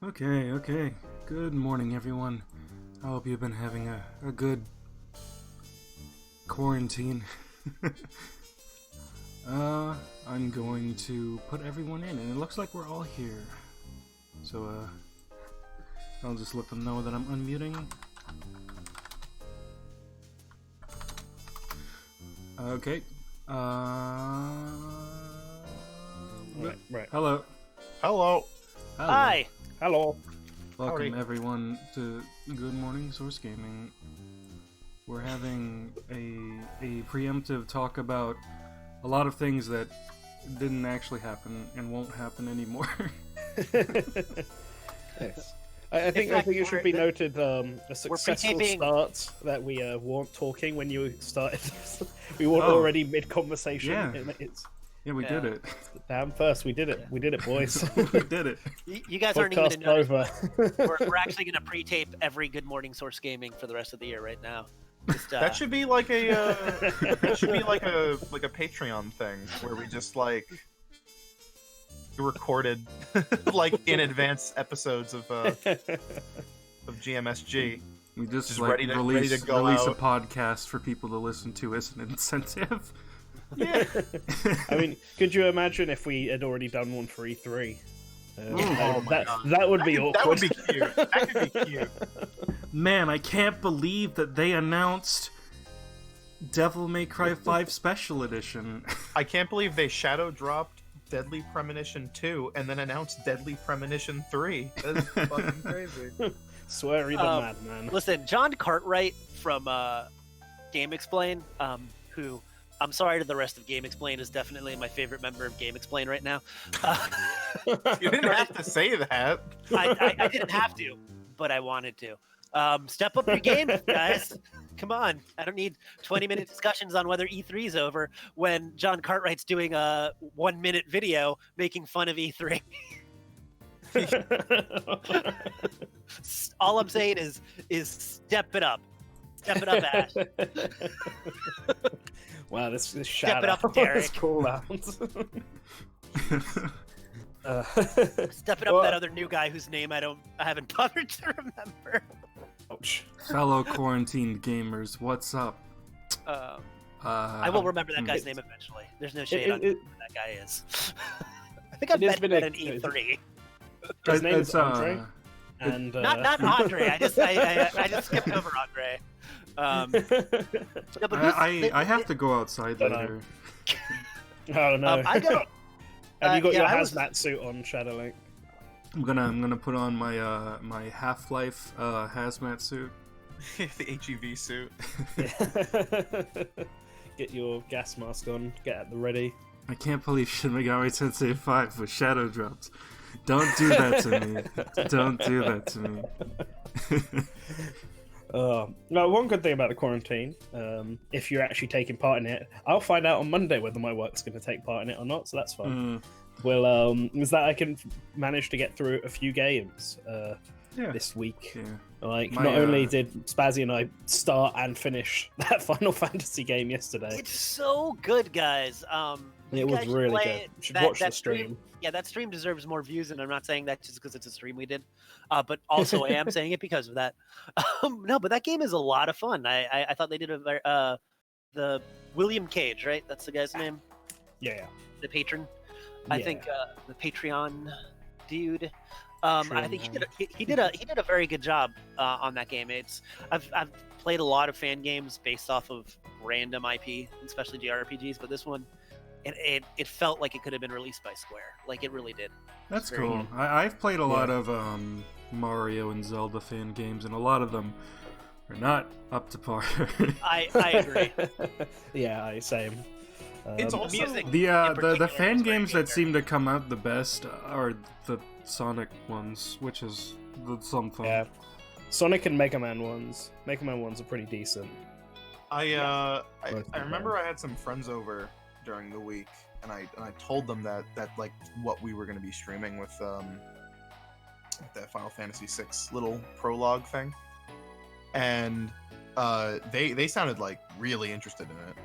Okay. Good morning, everyone. I hope you've been having a good quarantine. I'm going to put everyone in, and it looks like we're all here. So, I'll just let them know that I'm unmuting. Okay. Right. Hello. Hello. Hi. Hello. Welcome everyone to Good Morning Source Gaming. We're having a preemptive talk about a lot of things that didn't actually happen and won't happen anymore. Yes. I think it should be noted a successful start that we weren't talking when you started. We weren't already mid-conversation. Yeah, we did it. Damn first, we did it. We did it, boys. We did it. You guys aren't even going to over. We're actually going to pre-tape every Good Morning Source Gaming for the rest of the year right now. Just, that should be like a Patreon thing where we just like recorded like in advance episodes of GMSG. We just like, ready to release a podcast for people to listen to as an incentive. Yeah. I mean, could you imagine if we had already done one for E3? That would be awkward. That would be cute. That could be cute. Man, I can't believe that they announced Devil May Cry 5 Special Edition. I can't believe they shadow dropped Deadly Premonition 2 and then announced Deadly Premonition 3. That is fucking crazy. Sweary the madman. Listen, John Cartwright from Game Explain, who, I'm sorry to the rest of Game Explain, is definitely my favorite member of Game Explain right now. You didn't have to say that. I didn't have to, but I wanted to. Step up your game, guys. Come on. I don't need 20-minute discussions on whether E3 is over when John Cartwright's doing a 1-minute video making fun of E3. All I'm saying is step it up. Step it up, Ash. Wow, this Step it up, Derek. Cool out. Step it up, that other new guy whose name I haven't bothered to remember. Ouch. Fellow quarantined gamers, what's up? I will remember that guy's name eventually. There's no shade on who that guy is. I think I've met him at an E3. His name is Andre. And not Andre. I just skipped over Andre. I have to go outside later. Oh no! Have you got your hazmat suit on, ShadowLink? I'm gonna put on my my Half-Life hazmat suit. The HEV suit. Get your gas mask on. Get at the ready. I can't believe Shin Megami Tensei 5 with shadow drops. Don't do that to me. Don't do that to me. No, one good thing about the quarantine, if you're actually taking part in it, I'll find out on Monday whether my work's going to take part in it or not, so that's fun. Well, is that I can manage to get through a few games this week. Yeah. Like, not only did Spazzy and I start and finish that Final Fantasy game yesterday. It's so good, guys. It was really good. You should watch the stream. Yeah, that stream deserves more views, and I'm not saying that just because it's a stream we did, but also I am saying it because of that. No, but that game is a lot of fun. I thought they did the William Cage, right? That's the guy's name? Yeah. The patron? Yeah. I think the Patreon dude. I think he did a very good job on that game. I've played a lot of fan games based off of random IP, especially JRPGs, but this one, it felt like it could have been released by Square. Like, it really did. That's cool. I've played a lot of Mario and Zelda fan games, and a lot of them are not up to par. I agree. Yeah, same. It's also music. The fan games that seem to come out the best are the Sonic ones, which is some fun. Yeah, Sonic and Mega Man ones. Mega Man ones are pretty decent. I remember I had some friends over during the week, and I told them that like what we were going to be streaming with that Final Fantasy VI little prologue thing, and they sounded like really interested in it.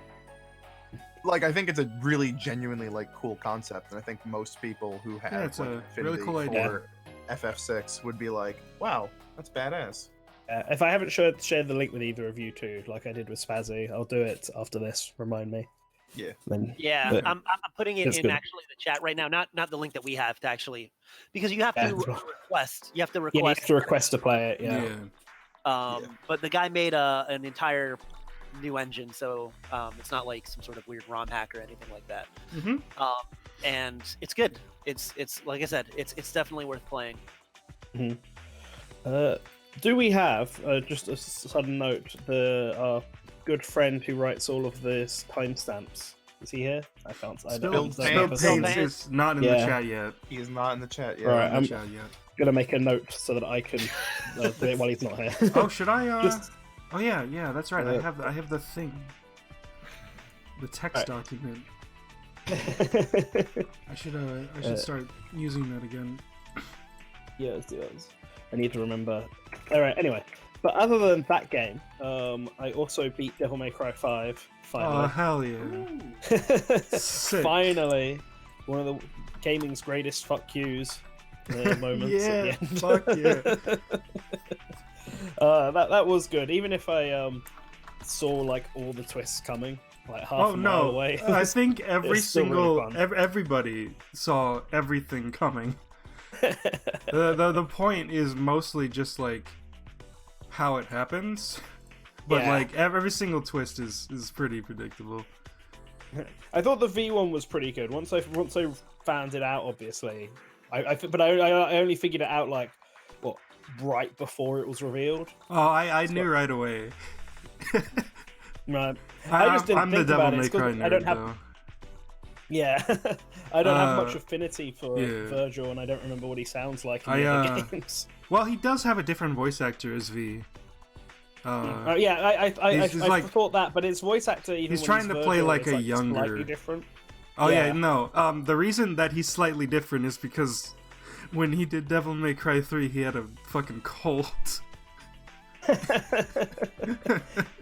Like, I think it's a really genuinely like cool concept, and I think most people who have it's a affinity really cool idea. FF6 would be like, wow, that's badass. If I haven't shared the link with either of you two, like I did with Spazzy, I'll do it after this. Remind me. Yeah. Then, Yeah, I'm putting it in good. actually the chat right now. Not the link that we have to actually, because you have to request. You have to Yeah, request. you have to request to play it. Yeah. But the guy made an entire new engine, so it's not like some sort of weird ROM hack or anything like that. Mm-hmm. And it's good. It's like I said, it's definitely worth playing. Mm-hmm. Do we have just a sudden note? Our good friend who writes all of this timestamps. Is he here? I can't. Spilled Paints is not in the chat yet. He is not in the chat yet. Right, I'm chat yet. gonna make a note so that I can do it while he's not here. Oh, should I? Just- Oh yeah, that's right. I have the thing, the text document. I should start using that again. Yeah, let's do those. I need to remember. All right. Anyway, but other than that game, I also beat Devil May Cry 5. Finally. Oh hell yeah! Sick. Finally, one of the gaming's greatest fuck yous moments. Yeah, at the end. fuck yeah. That was good. Even if I saw like all the twists coming, like half a mile away. I think every it's still single really fun. everybody saw everything coming. The point is mostly just like how it happens, but like every single twist is pretty predictable. I thought the V1 was pretty good. Once I found it out, obviously, I only figured it out like right before it was revealed. Oh, I knew right away. Right. I just didn't I'm think the Devil about May it. Cry I don't nerd, have. though. Yeah, I don't have much affinity for yeah. Virgil, and I don't remember what he sounds like in the other games. Well, he does have a different voice actor as V. I thought that, but his voice actor, even he's when trying to Virgil, play like is, a younger, slightly different. Oh yeah, no. The reason that he's slightly different is because when he did Devil May Cry 3, he had a fucking cold.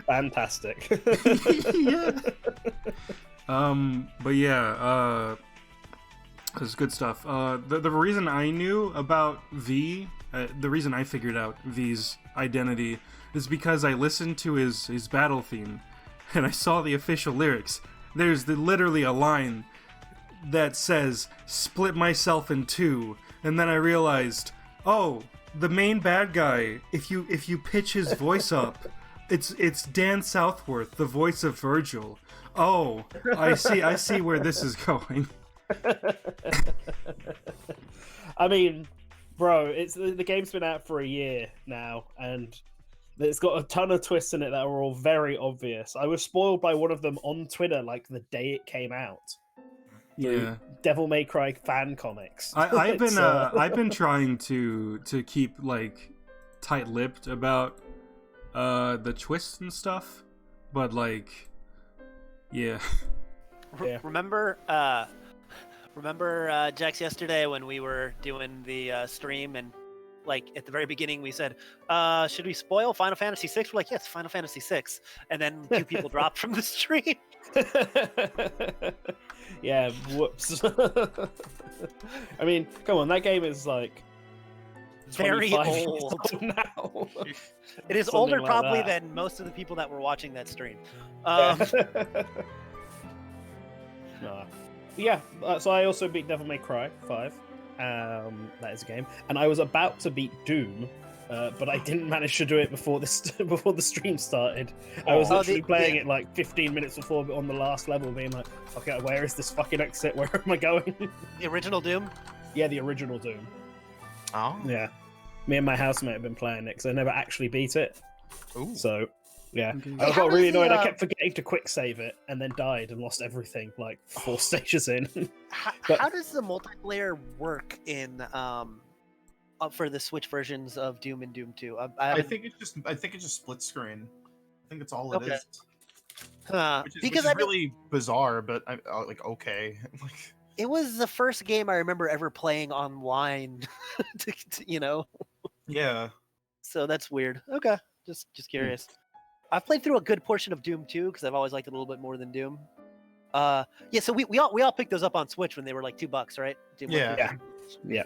Fantastic. Yeah. But yeah, it's good stuff. The reason I knew about V, the reason I figured out V's identity is because I listened to his battle theme, and I saw the official lyrics. There's literally a line that says, "Split myself in two," and then I realized, oh, the main bad guy, if you pitch his voice up, it's Dan Southworth, the voice of Virgil. Oh, I see where this is going. I mean, bro, the game's been out for a year now, and it's got a ton of twists in it that are all very obvious. I was spoiled by one of them on Twitter, like the day it came out. Yeah, Devil May Cry fan comics. I've been trying to keep like tight-lipped about the twists and stuff, but like, yeah. Remember Jex, yesterday when we were doing the stream, and like at the very beginning we said, should we spoil Final Fantasy VI? We're like, yes, Final Fantasy VI, and then 2 people dropped from the stream. Yeah, whoops. I mean, come on, that game is like very old now. It is Something older like probably that. than most of the people that were watching that stream. Yeah, so I also beat Devil May Cry 5. That is a game, and I was about to beat Doom, but I didn't manage to do it before the stream started. I was literally playing it like 15 minutes before on the last level, being like, "Okay, where is this fucking exit? Where am I going?" The original Doom? Yeah, the original Doom. Oh. Yeah, me and my housemate have been playing it because I never actually beat it. Ooh. So. Yeah, Okay. I got really annoyed. I kept forgetting to quick save it, and then died and lost everything like 4 stages in. How does the multiplayer work in for the Switch versions of Doom and Doom 2? I think it's just split screen. I think that's all it is. Which is really bizarre, but like okay. Like, it was the first game I remember ever playing online. You know. Yeah. So that's weird. Okay, just curious. I've played through a good portion of Doom 2 because I've always liked it a little bit more than Doom. Yeah, so we all picked those up on Switch when they were like $2, right? Doom Yeah. Yeah.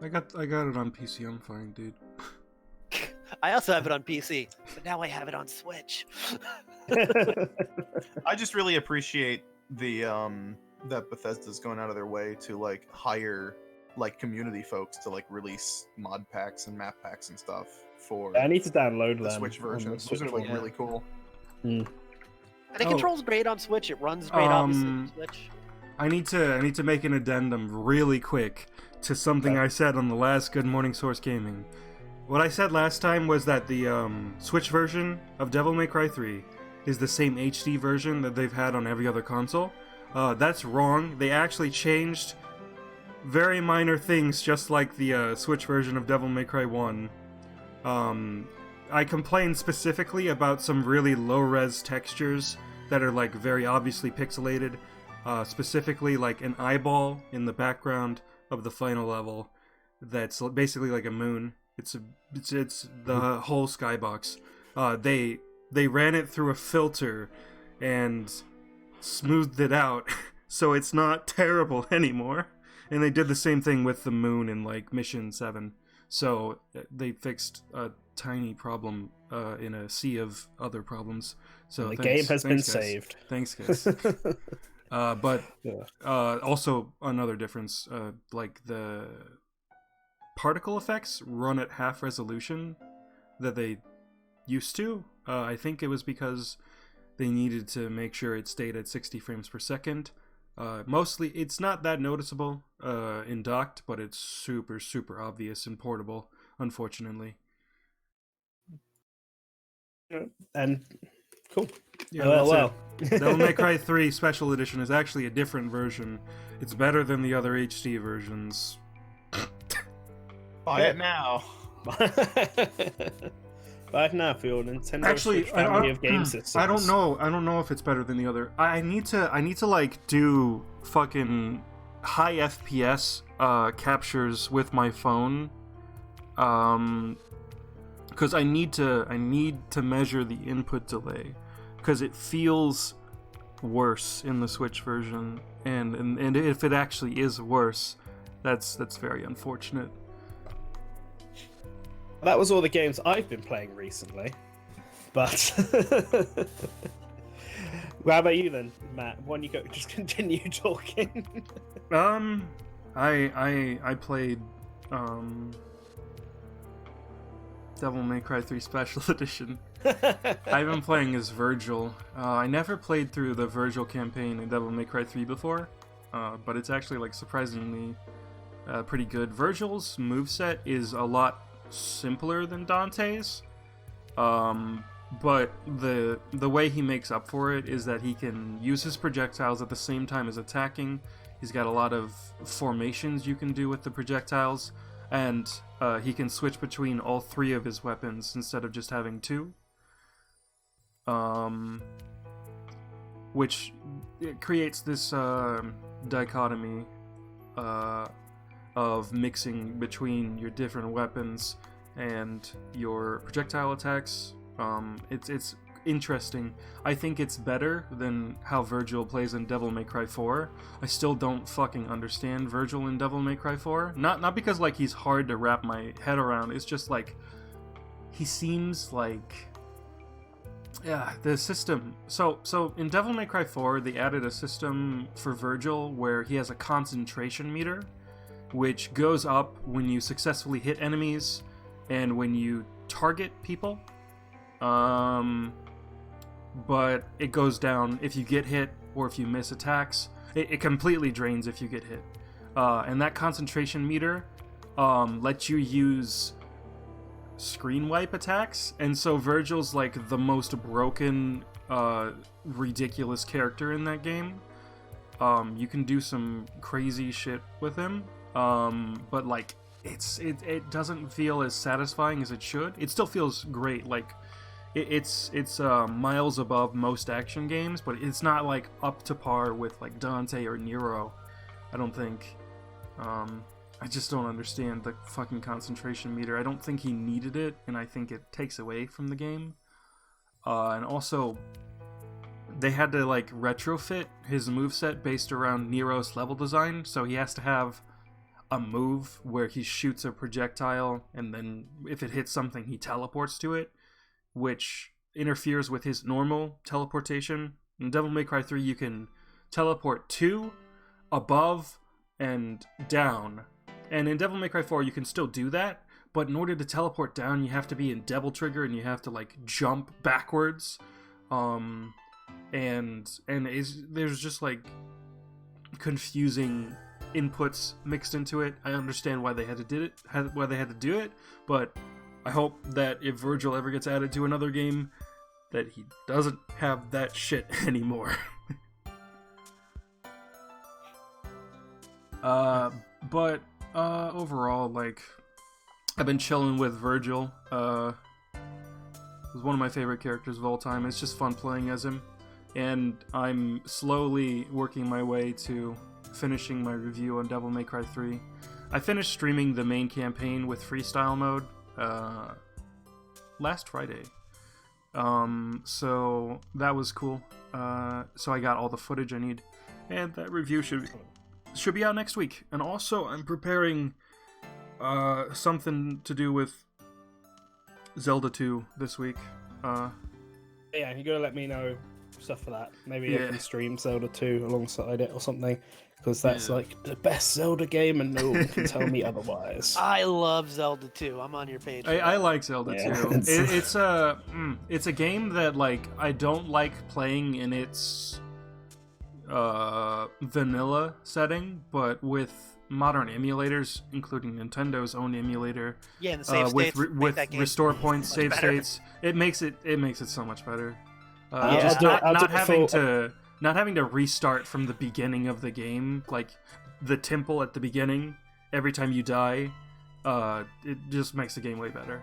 I got it on PC. I'm fine, dude. I also have it on PC, but now I have it on Switch. I just really appreciate the that Bethesda's going out of their way to like hire like community folks to like release mod packs and map packs and stuff for I need to download the them Switch version. on the Switch Those are like one. really cool. And it controls great on Switch. It runs great, obviously, on Switch. I need to make an addendum really quick to something I said on the last Good Morning Source Gaming. What I said last time was that the Switch version of Devil May Cry 3 is the same HD version that they've had on every other console. That's wrong. They actually changed very minor things, just like the Switch version of Devil May Cry 1. I complained specifically about some really low-res textures that are like very obviously pixelated. Specifically like an eyeball in the background of the final level that's basically like a moon. It's the whole skybox. They ran it through a filter and smoothed it out so it's not terrible anymore. And they did the same thing with the moon in like Mission 7. So they fixed a tiny problem in a sea of other problems. So the game has been guys. saved. Thanks, guys. But also another difference, like the particle effects run at half resolution that they used to. I think it was because they needed to make sure it stayed at 60 frames per second. Mostly, it's not that noticeable in docked, but it's super, super obvious in portable, unfortunately. And cool. Yeah, well. Devil May Cry 3 Special Edition is actually a different version. It's better than the other HD versions. Buy it now. Buy it now for your Nintendo Actually, Switch family of game systems. I don't know if it's better than the other. I need to like do fucking high FPS captures with my phone. Because I need to measure the input delay, because it feels worse in the Switch version, and if it actually is worse, that's very unfortunate. That was all the games I've been playing recently, but well, how about you then, Matt? Why don't you go? Just continue talking. I played Devil May Cry 3 Special Edition. I've been playing as Virgil. I never played through the Virgil campaign in Devil May Cry 3 before, but it's actually like surprisingly pretty good. Virgil's moveset is a lot simpler than Dante's, but the way he makes up for it is that he can use his projectiles at the same time as attacking. He's got a lot of formations you can do with the projectiles, and he can switch between all three of his weapons instead of just having two. Which it creates this dichotomy of mixing between your different weapons and your projectile attacks. It's interesting. I think it's better than how Virgil plays in Devil May Cry 4. I still don't fucking understand Virgil in Devil May Cry 4. Not because like he's hard to wrap my head around. It's just like he seems like the system. So in Devil May Cry 4, they added a system for Virgil where he has a concentration meter, which goes up when you successfully hit enemies and when you target people. But it goes down if you get hit or if you miss attacks. It completely drains if you get hit. And that concentration meter lets you use screen wipe attacks, and so Virgil's like the most broken, ridiculous character in that game. You can do some crazy shit with him, but like it doesn't feel as satisfying as it should. It still feels great, like it's miles above most action games, but it's not like up to par with like Dante or Nero, I don't think. I just don't understand the fucking concentration meter. I don't think he needed it, and I think it takes away from the game. And also, they had to like retrofit his moveset based around Nero's level design, so he has to have a move where he shoots a projectile, and then if it hits something, he teleports to it, which interferes with his normal teleportation. In Devil May Cry 3, you can teleport to, above, and down. And in Devil May Cry 4, you can still do that, but in order to teleport down, you have to be in Devil Trigger, and you have to, like, jump backwards. There's just, like, confusing inputs mixed into it. I understand why they had to do it, but I hope that if Virgil ever gets added to another game, that he doesn't have that shit anymore. But overall, like, I've been chilling with Virgil. He's one of my favorite characters of all time. It's just fun playing as him, and I'm slowly working my way to finishing my review on Devil May Cry 3. I finished streaming the main campaign with freestyle mode last Friday. So that was cool. So I got all the footage I need, and that review should be out next week. And also, I'm preparing something to do with Zelda 2 this week. Yeah, you gotta let me know stuff for that. Maybe I can stream Zelda 2 alongside it or something, because that's like the best Zelda game and no one can tell me otherwise. I love Zelda 2. I'm on your page. I like Zelda 2. It's a game that, like, I don't like playing in its vanilla setting, but with modern emulators, including Nintendo's own emulator, and the save states with restore points, save states, it makes it so much better. Not having to restart from the beginning of the game, like the temple at the beginning every time you die. It just makes the game way better.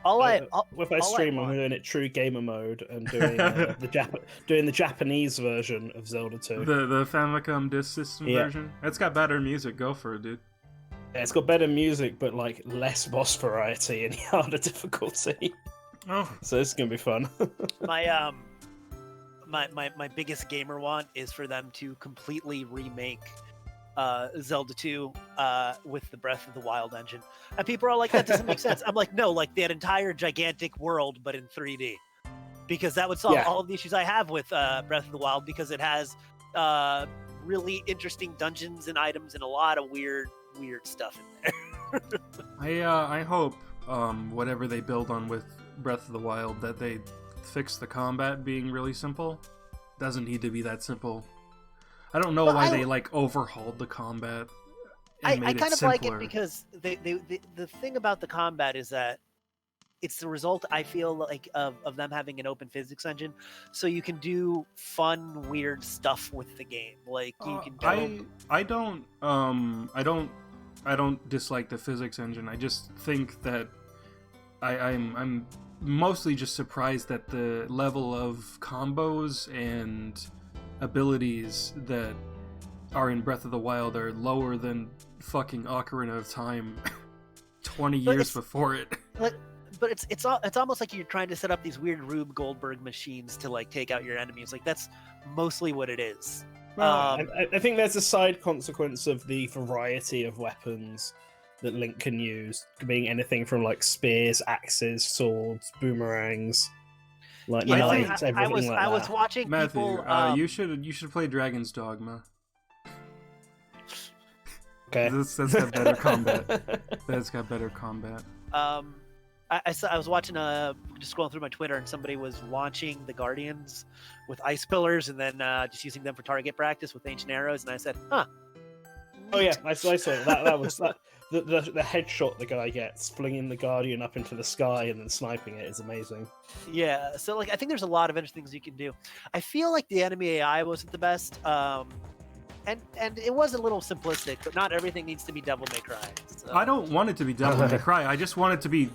If I stream, I'm doing it true gamer mode and doing the Japanese version of Zelda 2. The Famicom Disk System version. It's got better music. Go for it, dude. Yeah, it's got better music, but like less boss variety and harder difficulty. Oh, so this is gonna be fun. My biggest gamer want is for them to completely remake Zelda 2 with the Breath of the Wild engine. And people are like, that doesn't make sense. I'm like, no, like that entire gigantic world, but in 3D. Because that would solve all of the issues I have with Breath of the Wild, because it has really interesting dungeons and items and a lot of weird stuff in there. I hope whatever they build on with Breath of the Wild, that they fix the combat being really simple. Doesn't need to be that simple. I don't know why they like overhauled the combat. I kind of like it because the thing about the combat is that it's the result, I feel like, of them having an open physics engine, so you can do fun, weird stuff with the game. Like you can go... I don't dislike the physics engine. I just think that I'm mostly just surprised that the level of combos and abilities that are in Breath of the Wild are lower than fucking Ocarina of Time 20 years before it. But it's almost like you're trying to set up these weird Rube Goldberg machines to like take out your enemies. Like that's mostly what it is. Well, I think there's a side consequence of the variety of weapons that Link can use, being anything from like spears, axes, swords, boomerangs, like knives, everything like that. I was watching Matthew, people. You should play Dragon's Dogma. Okay, that's got better combat. That's got better combat. I was watching just scrolling through my Twitter, and somebody was launching the Guardians with ice pillars and then just using them for target practice with ancient arrows, and I said, huh. Oh yeah, I saw that. That was that. The headshot the guy gets, flinging the Guardian up into the sky and then sniping it, is amazing. Yeah, so like I think there's a lot of interesting things you can do. I feel like the enemy AI wasn't the best, and it was a little simplistic, but not everything needs to be Devil May Cry. So. I don't want it to be Devil May Cry. I just want it to be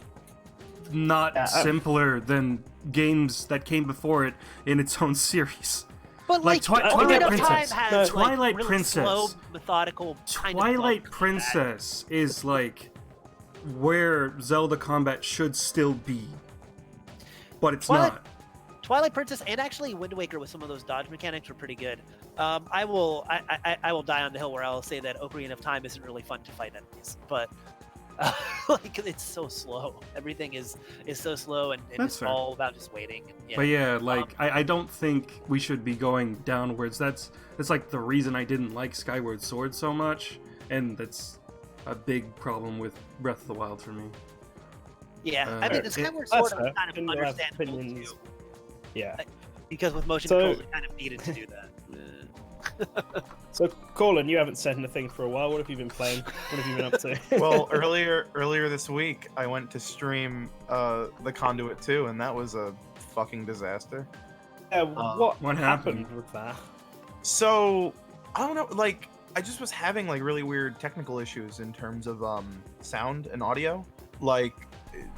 not simpler than games that came before it in its own series. But like Twilight Princess. Has, Twilight like, really Princess. Slow, methodical. Twilight Princess is like where Zelda combat should still be, but it's not. Twilight Princess and actually Wind Waker with some of those dodge mechanics were pretty good. I will die on the hill where I'll say that Ocarina of Time isn't really fun to fight enemies, but like it's so slow. Everything is so slow, and That's it's fair. all about just waiting. Yeah. But yeah, like I don't think we should be going downwards. That's like the reason I didn't like Skyward Sword so much, and that's a big problem with Breath of the Wild for me. Yeah, I mean, the Skyward That's Sword fair. kind of People have understandable opinions. too, Yeah. because with motion So- controls, it kind of needed to do that. So, Kawlun, you haven't said anything for a while. What have you been playing? What have you been up to? Well, earlier this week, I went to stream the Conduit 2, and that was a fucking disaster. Yeah, what what happened happened? with that? So I don't know, like I just was having like really weird technical issues in terms of sound and audio. Like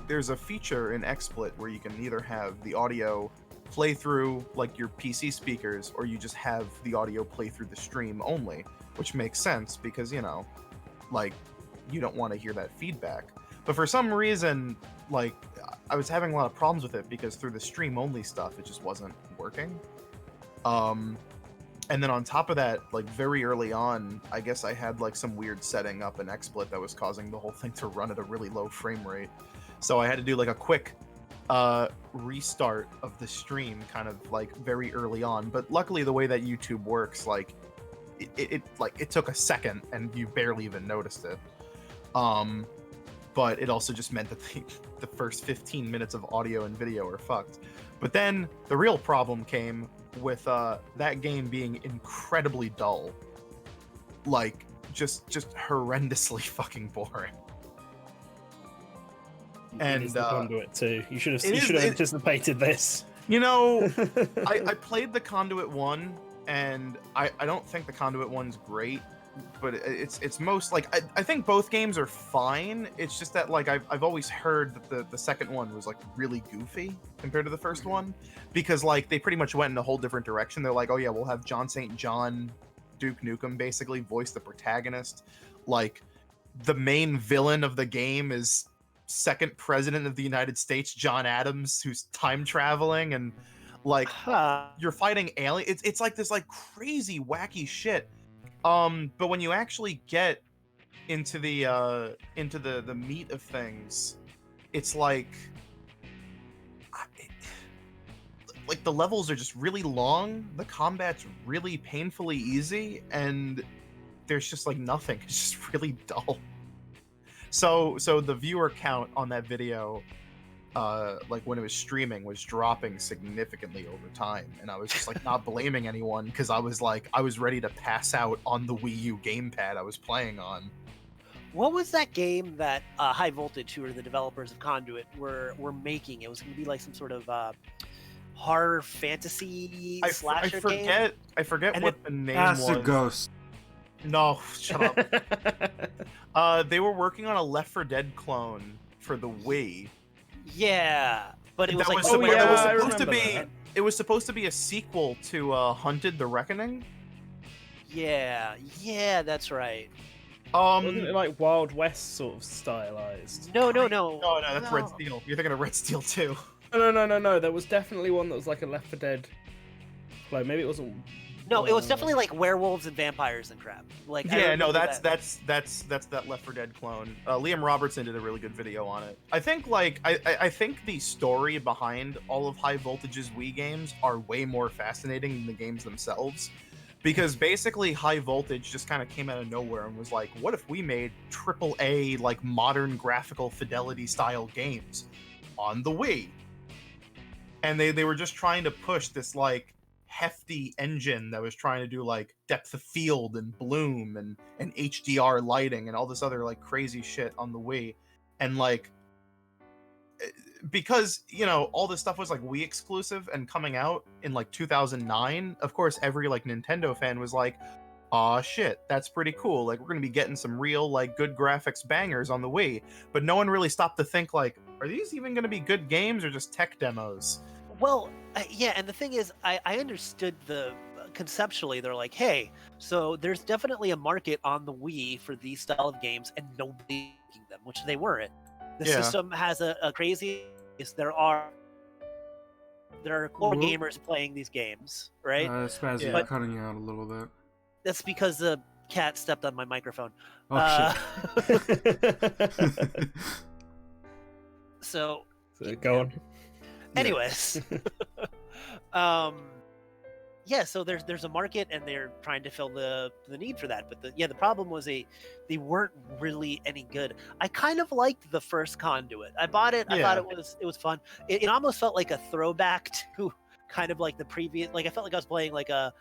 there's a feature in XSplit where you can either have the audio play through like your PC speakers, or you just have the audio play through the stream only, which makes sense because, you know, like you don't want to hear that feedback. But for some reason, like I was having a lot of problems with it because through the stream only stuff, it just wasn't working. And then on top of that, like very early on, I guess I had like some weird setting up in XSplit that was causing the whole thing to run at a really low frame rate. So I had to do like a quick restart of the stream kind of like very early on. But luckily the way that YouTube works, like it took a second and you barely even noticed it. But it also just meant that the first 15 minutes of audio and video are fucked. But then the real problem came with that game being incredibly dull. Like, just horrendously fucking boring. And the Conduit too. You should have anticipated this. You know, I played the Conduit 1, and I don't think the Conduit 1's great, but it's most like I think both games are fine. It's just that like I've always heard that the second one was like really goofy compared to the first one, because like they pretty much went in a whole different direction. They're like, oh yeah, we'll have John St. John, Duke Nukem basically voice the protagonist. Like the main villain of the game is second president of the United States, John Adams, who's time traveling, and like you're fighting aliens. It's like this like crazy wacky shit. But when you actually get into the meat of things, it's like the levels are just really long, the combat's really painfully easy, and there's just like nothing. It's just really dull. So the viewer count on that video, like when it was streaming, was dropping significantly over time, and I was just like not blaming anyone, because I was ready to pass out on the Wii U gamepad I was playing on. What was that game that High Voltage, who are the developers of Conduit, were making? It was going to be like some sort of horror fantasy slasher game. I forget And what the name Acid was. Ghost. No, shut up. They were working on a Left 4 Dead clone for the Wii. Yeah, but it was That like was, yeah, that was I supposed to remember be. that. It was supposed to be a sequel to Hunted: The Reckoning. yeah, that's right. Wasn't it like Wild West sort of stylized? No. No, that's Red Steel. You're thinking of Red Steel 2. No. There was definitely one that was like a Left 4 Dead clone. Maybe it wasn't. No, it was definitely like werewolves and vampires and crap. Like I Yeah, remember no, that's that. that Left 4 Dead clone. Liam Robertson did a really good video on it. I think like I think the story behind all of High Voltage's Wii games are way more fascinating than the games themselves, because basically High Voltage just kind of came out of nowhere and was like, what if we made AAA like modern graphical fidelity style games on the Wii? And they were just trying to push this like hefty engine that was trying to do like depth of field and bloom and HDR lighting and all this other like crazy shit on the Wii. And like, because, you know, all this stuff was like Wii exclusive and coming out in like 2009, of course every like Nintendo fan was like, aw shit, that's pretty cool, like we're gonna be getting some real like good graphics bangers on the Wii. But no one really stopped to think like, are these even gonna be good games or just tech demos? Well, yeah, and the thing is, I understood conceptually. They're like, hey, so there's definitely a market on the Wii for these style of games, and nobody's making them, which they weren't. The Yeah. system has a crazy. There are there are core gamers playing these games, right? Spazzy, Yeah. you're cutting out a little bit. That's because the cat stepped on my microphone. Oh shit. So go on. anyways, yeah, so there's a market and they're trying to fill the need for that, but the problem was they weren't really any good. I kind of liked the first Conduit. I bought it. I thought it was fun. It almost felt like a throwback to kind of like the previous, like I felt like I was playing like a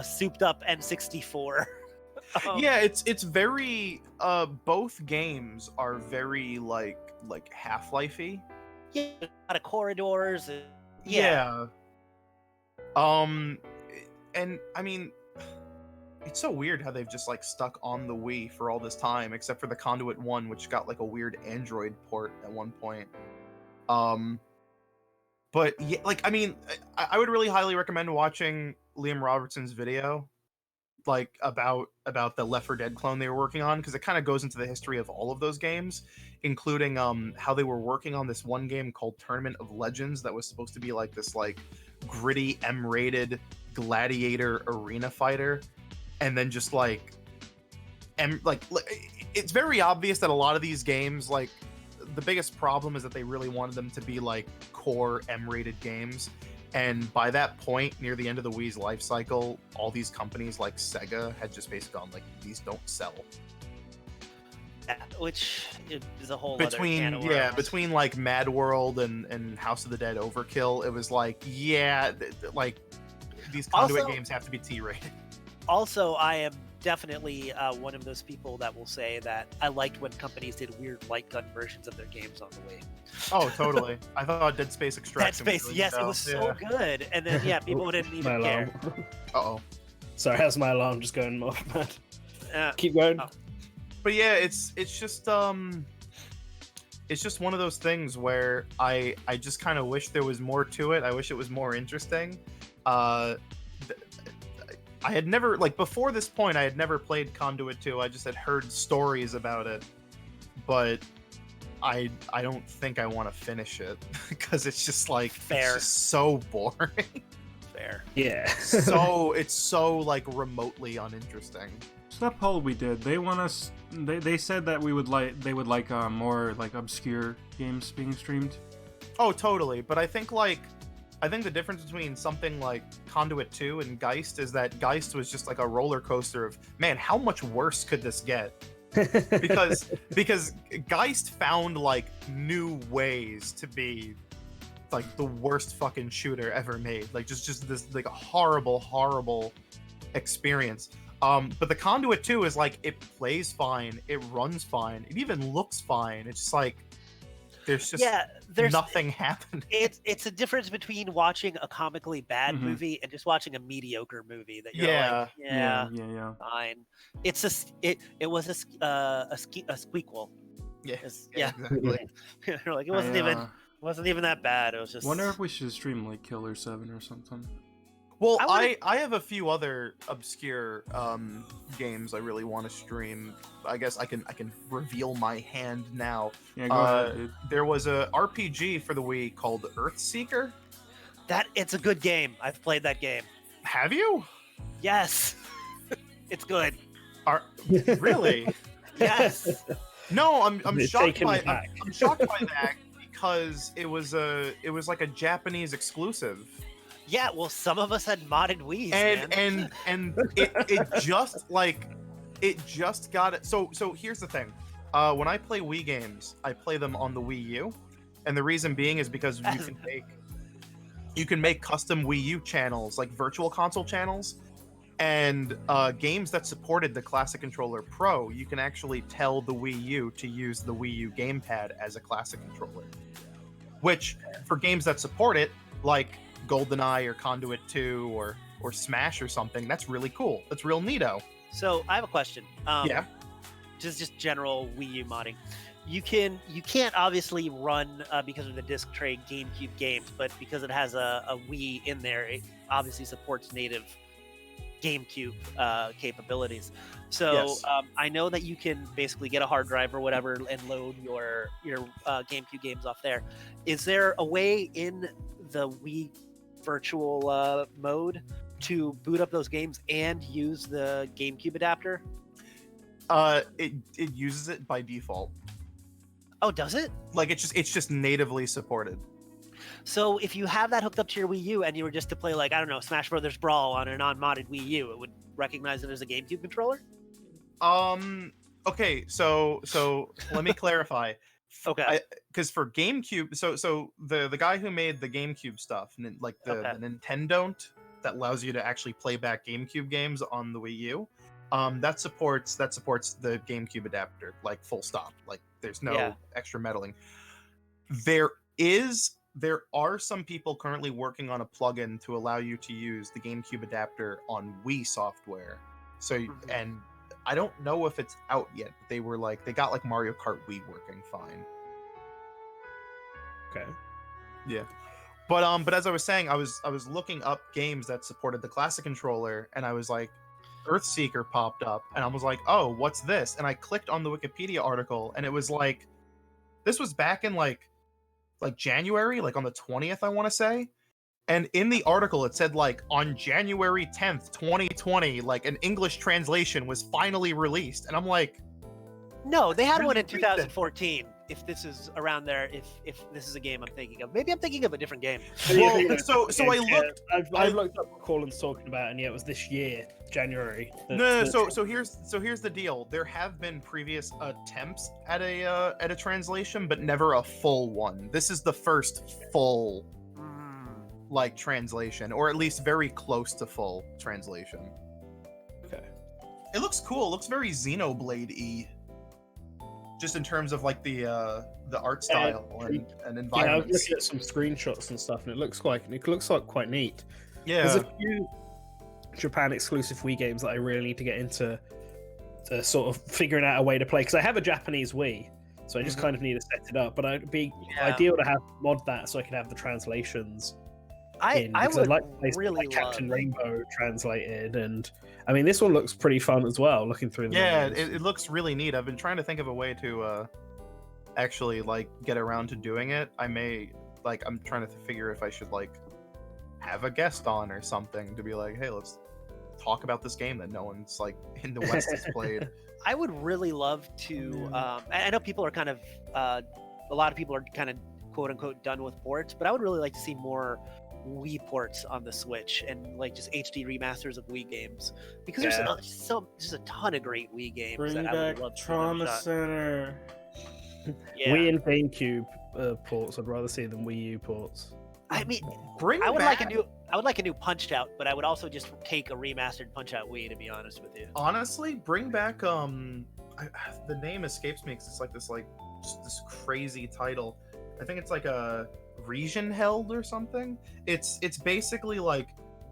souped up N64. Yeah, it's very both games are very like Half-Life-y. Yeah, a lot of corridors. And, Yeah. And I mean, it's so weird how they've just like stuck on the Wii for all this time, except for the Conduit 1, which got like a weird Android port at one point. But yeah, like I mean, I would really highly recommend watching Liam Robertson's video, like about the Left 4 Dead clone they were working on, because it kind of goes into the history of all of those games, including how they were working on this one game called Tournament of Legends that was supposed to be like this like gritty M-rated gladiator arena fighter, and then just like it's very obvious that a lot of these games, like the biggest problem is that they really wanted them to be like core M-rated games. And by that point, near the end of the Wii's life cycle, all these companies like Sega had just basically gone like, these don't sell. Which is a whole between other can of worms. Between like Mad World and House of the Dead Overkill, it was like like these Conduit games have to be T-rated. Also, I am definitely one of those people that will say that I liked when companies did weird light gun versions of their games on the Wii. Oh, totally. I thought Dead Space Extraction. Dead Space, yes, it was so good. And then people didn't even care. Uh-oh. Sorry, how's my alarm just going off, man? Keep going. Oh. But yeah, it's just one of those things where I just kind of wish there was more to it. I wish it was more interesting. I had never, like, before this point, I had never played Conduit 2. I just had heard stories about it, but I don't think I want to finish it because it's just like Fair. It's just so boring. Fair. Yeah. So it's so like remotely uninteresting. So that poll we did, they want us. They said that they would like more like obscure games being streamed. Oh, totally. But I think the difference between something like Conduit 2 and Geist is that Geist was just like a roller coaster of, man, how much worse could this get? because Geist found like new ways to be like the worst fucking shooter ever made. Like just this like horrible experience. But the Conduit 2 is like, it plays fine, it runs fine, it even looks fine. It's just like there's nothing happening. It's a difference between watching a comically bad movie and just watching a mediocre movie that you're like, yeah. fine. It was a squeakquel. Yeah, exactly. You're like, it wasn't even that bad. It was just. Wonder if we should stream like Killer 7 or something. Well, I have a few other obscure games I really want to stream. I guess I can reveal my hand now. Yeah, go ahead, dude. There was a RPG for the Wii called Earthseeker. It's a good game. I've played that game. Have you? Yes. It's good. Really? Yes. No, I'm shocked by that because it was like a Japanese exclusive. Yeah, well, some of us had modded Wii's, and it just got it. So here's the thing. When I play Wii games, I play them on the Wii U, and the reason being is because you can make custom Wii U channels, like virtual console channels, and games that supported the Classic Controller Pro, you can actually tell the Wii U to use the Wii U gamepad as a Classic Controller. Which, for games that support it, like GoldenEye or Conduit 2 or Smash or something, that's really cool. That's real neato. So I have a question. Yeah. Just general Wii U modding. You can't obviously run because of the disc tray GameCube games, but because it has a Wii in there, it obviously supports native GameCube capabilities. So Yes. I know that you can basically get a hard drive or whatever and load your GameCube games off there. Is there a way in the Wii virtual mode to boot up those games and use the GameCube adapter? It uses it by default. Oh, does it? Like it's just natively supported. So if you have that hooked up to your Wii U and you were just to play, like, I don't know, Smash Brothers Brawl on a non-modded Wii U, it would recognize it as a GameCube controller? Okay, so let me clarify. Okay. Because for GameCube, so the guy who made the GameCube stuff, like the Nintendo that allows you to actually play back GameCube games on the Wii U, that supports the GameCube adapter, like full stop. Like there's no extra meddling. There are some people currently working on a plugin to allow you to use the GameCube adapter on Wii software. So and I don't know if it's out yet. They got like Mario Kart Wii working fine. Okay. Yeah. But as I was saying, I was looking up games that supported the classic controller, and I was like, Earthseeker popped up, and I was like, oh, what's this? And I clicked on the Wikipedia article, and it was like, this was back in like January, like on the 20th, I want to say. And in the article, it said like on January 10th, 2020, like an English translation was finally released. And I'm like, no, they had one in 2014. If this is around there, if this is a game I'm thinking of, maybe I'm thinking of a different game. Well, so I looked. I've looked up what Kawlun's talking about, and yeah, it was this year, January. No. So here's the deal. There have been previous attempts at a translation, but never a full one. This is the first full like translation, or at least very close to full translation. Okay. It looks cool. It looks very Xenoblade-y. Just in terms of like the art style and environment. Yeah, I was looking at some screenshots and stuff, and it looks like quite neat. Yeah, there's a few Japan exclusive Wii games that I really need to get into, to sort of figuring out a way to play, because I have a Japanese Wii, so I just kind of need to set it up. But it'd be ideal to have mod that so I can have the translations. I would like to play really like Captain Rainbow translated, and I mean this one looks pretty fun as well. Looking through the menus. It looks really neat. I've been trying to think of a way to actually like get around to doing it. I'm trying to figure if I should like have a guest on or something to be like, hey, let's talk about this game that no one's like in the West has played. I would really love to. I know people are kind of a lot of people are kind of quote unquote done with ports, but I would really like to see more Wii ports on the Switch and like just HD remasters of Wii games, because there's a ton of great Wii games. Bring that back I would love to Trauma Center. Wii and GameCube ports. I'd rather see than Wii U ports. I mean, I would like a new Punch Out, but I would also just take a remastered Punch Out Wii, to be honest with you. Honestly, bring back the name escapes me because it's like this this crazy title. I think it's like a Region Held or something. It's basically like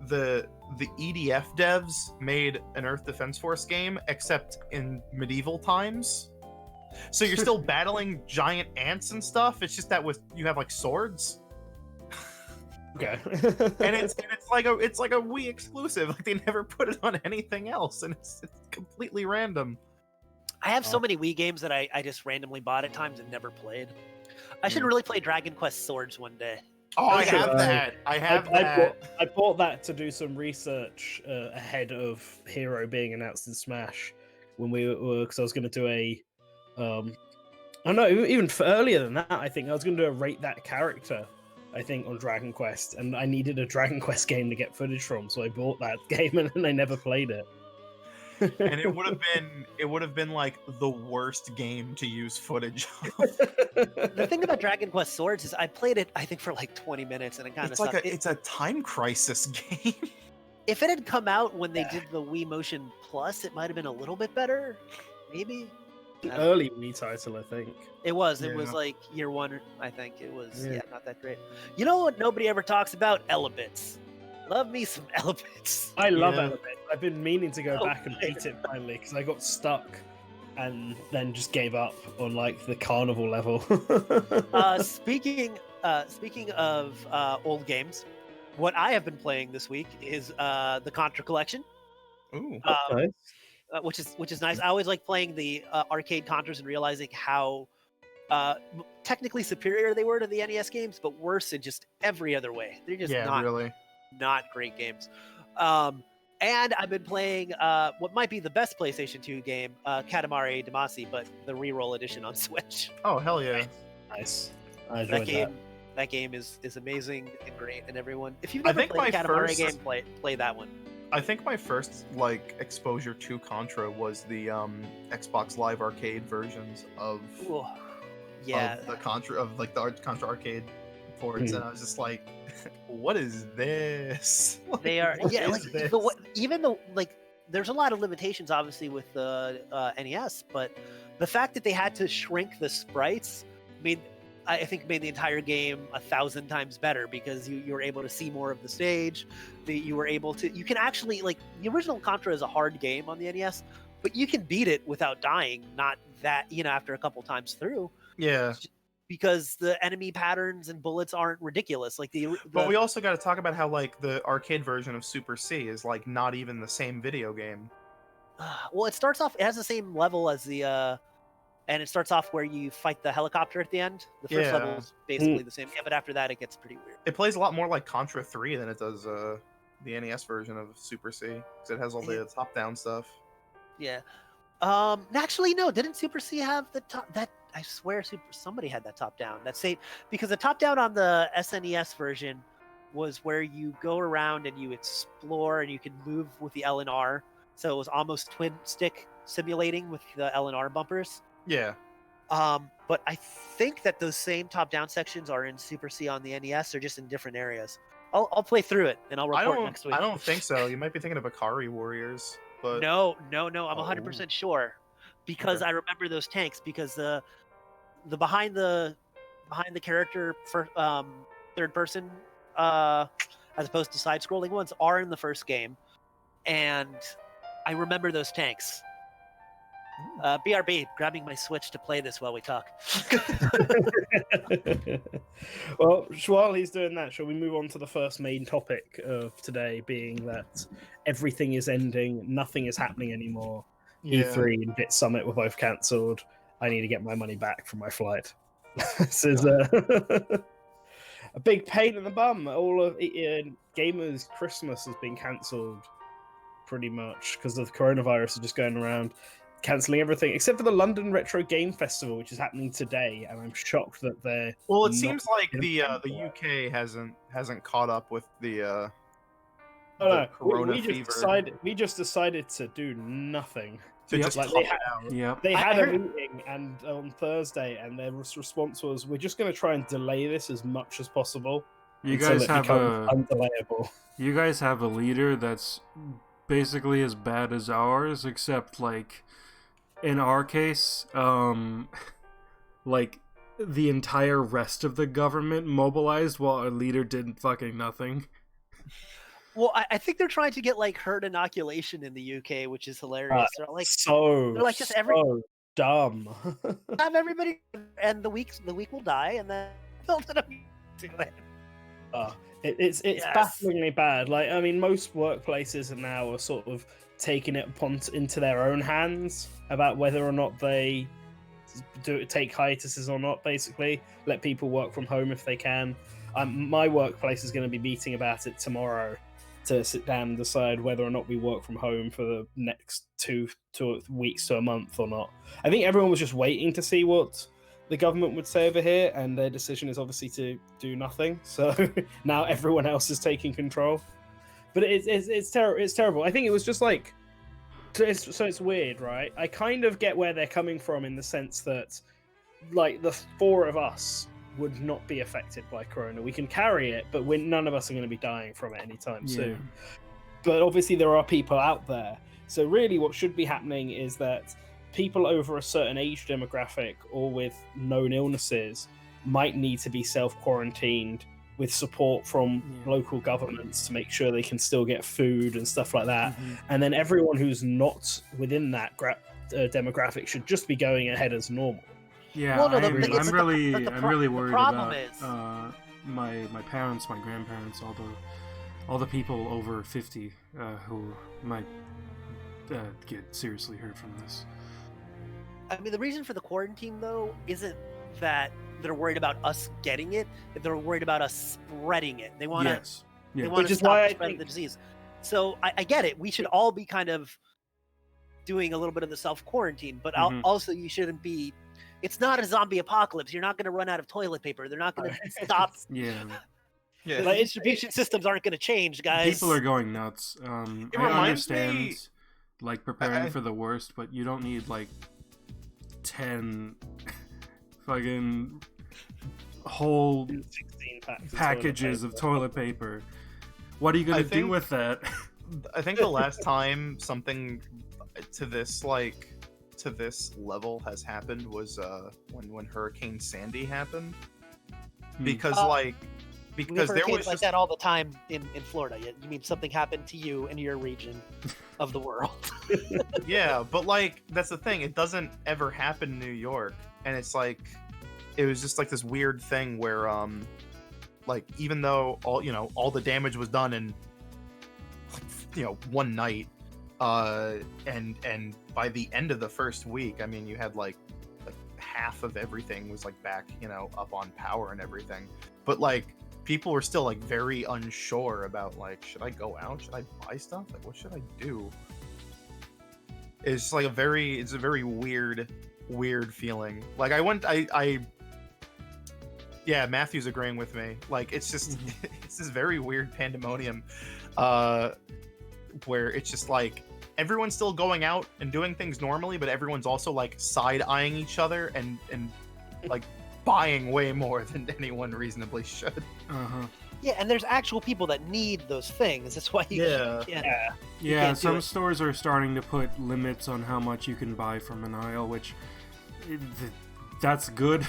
the EDF devs made an Earth Defense Force game, except in medieval times. So you're still battling giant ants and stuff. It's just that you have like swords. Okay. and it's like a Wii exclusive. Like they never put it on anything else, and it's completely random. I have so many Wii games that I just randomly bought at times and never played. I should really play Dragon Quest Swords one day. Oh, I have that. I bought that to do some research ahead of Hero being announced in Smash when we were, because I was going to do a I don't know, even earlier than that. I think I was going to do a rate that character, I think, on Dragon Quest, and I needed a Dragon Quest game to get footage from, so I bought that game and I never played it. And it would have been like the worst game to use footage of. The thing about Dragon Quest Swords is I played it, I think, for like 20 minutes, and it kind of sucked. It's a time crisis game. If it had come out when they did the Wii Motion Plus, it might have been a little bit better, maybe. An early Wii title, I think. It was. It was like year one, I think. It was not that great. You know what nobody ever talks about? Elements. Love me some Elements. I love Elements. I've been meaning to go back and beat it finally, because I got stuck and then just gave up on like the carnival level. Speaking of old games, what I have been playing this week is the Contra Collection. Ooh, nice. Which is nice. I always like playing the arcade Contras and realizing how technically superior they were to the NES games, but worse in just every other way. They're just not great games. And I've been playing what might be the best PlayStation 2 game, Katamari Damacy, but the reroll edition on Switch. Oh, hell yeah. Nice. I enjoyed that. That game is amazing and great, and everyone, if you've never played a Katamari game, play that one. I think my first exposure to Contra was the Xbox Live Arcade versions of the Contra Contra Arcade ports, and I was just like, what is this? They are there's a lot of limitations obviously with the NES, but the fact that they had to shrink the sprites made the entire game 1,000 times better, because you were able to see more of the stage. You can actually, the original Contra is a hard game on the NES, but you can beat it without dying. Not that, after a couple times through. Yeah. Because the enemy patterns and bullets aren't ridiculous. But we also got to talk about how the arcade version of Super C is not even the same video game. Well, it has the same level as the. And it starts off where you fight the helicopter at the end. The first level is basically the same. Yeah, but after that, it gets pretty weird. It plays a lot more like Contra 3 than it does the NES version of Super C, because it has all the top-down stuff. Yeah. Actually, no. Didn't Super C have the top? That I swear, somebody had that top-down. That's safe, because the top-down on the SNES version was where you go around and you explore and you can move with the L and R. So it was almost twin stick simulating with the L and R bumpers. Yeah. But I think that those same top-down sections are in Super C on the NES. They're just in different areas. I'll play through it and I'll report next week. I don't think so. You might be thinking of Akari Warriors, but no. I'm 100% sure, because I remember those tanks, because the behind the character for third person as opposed to side-scrolling ones are in the first game, and I remember those tanks. BRB, grabbing my Switch to play this while we talk. Well, while he's doing that, shall we move on to the first main topic of today, being that everything is ending, nothing is happening anymore. Yeah. E3 and Bit Summit were both cancelled. I need to get my money back from my flight. This is a big pain in the bum. All of gamers' Christmas has been cancelled, pretty much, because of the coronavirus is just going around cancelling everything except for the London Retro Game Festival, which is happening today, and I'm shocked that they're. Well, it seems like the UK hasn't caught up with the corona fever. We just decided to do nothing. They had a meeting and on Thursday, and their response was, "We're just going to try and delay this as much as possible." You guys have undelayable. You guys have a leader that's basically as bad as ours, except in our case, the entire rest of the government mobilized while our leader did fucking nothing. Well, I think they're trying to get herd inoculation in the UK, which is hilarious. They're just so dumb. Have everybody, and the week will die, and then they'll do it. It's bafflingly bad. Most workplaces now are sort of taking it into their own hands about whether or not they take hiatuses or not. Basically, let people work from home if they can. My workplace is going to be meeting about it tomorrow to sit down and decide whether or not we work from home for the next 2 weeks to a month or not. I think everyone was just waiting to see what the government would say over here, and their decision is obviously to do nothing. So now everyone else is taking control. But it's terrible. I think it was just it's weird, right? I kind of get where they're coming from, in the sense that the four of us would not be affected by corona. We can carry it, but none of us are going to be dying from it anytime soon. But obviously there are people out there. So really what should be happening is that people over a certain age demographic or with known illnesses might need to be self-quarantined with support from local governments to make sure they can still get food and stuff like that. Mm-hmm. And then everyone who's not within that demographic should just be going ahead as normal. Yeah, I'm really worried about my parents, my grandparents, all the people over 50 who might get seriously hurt from this. I mean, the reason for the quarantine, though, isn't that they're worried about us getting it. They're worried about us spreading it. They want to. Yes. They Yeah. want Which to is stop why the I spread think- of the disease. So I get it. We should all be kind of doing a little bit of the self-quarantine, but Mhm. also you shouldn't be. It's not a zombie apocalypse. You're not going to run out of toilet paper. They're not going to stop. Yeah. Yeah. The Like, distribution systems aren't going to change, guys. People are going nuts. It I reminds understand, me- like, preparing I- for the worst, but you don't need, like, 10 fucking whole 16 packs packages of toilet paper. What are you I gonna do think- with that? I think the last time something to this level has happened was when Hurricane Sandy happened. Because we because have there hurricanes was like just, that all the time in Florida. You mean something happened to you in your region of the world? yeah, but like that's the thing, it doesn't ever happen in New York, and it's like it was just like this weird thing where like even though all the damage was done in one night, and by the end of the first week, I mean you had like half of everything was like back up on power and everything, but like people were still like very unsure about like, should I go out, should I buy stuff, like what should I do. It's like a very weird feeling. Like yeah, Matthew's agreeing with me. Like it's just it's this very weird pandemonium where it's just like everyone's still going out and doing things normally, but everyone's also like side-eyeing each other and like buying way more than anyone reasonably should. Yeah, and there's actual people that need those things. That's why you Yeah. can't. Yeah, can't do some it. stores are starting to put limits on how much you can buy from an aisle, which that's good.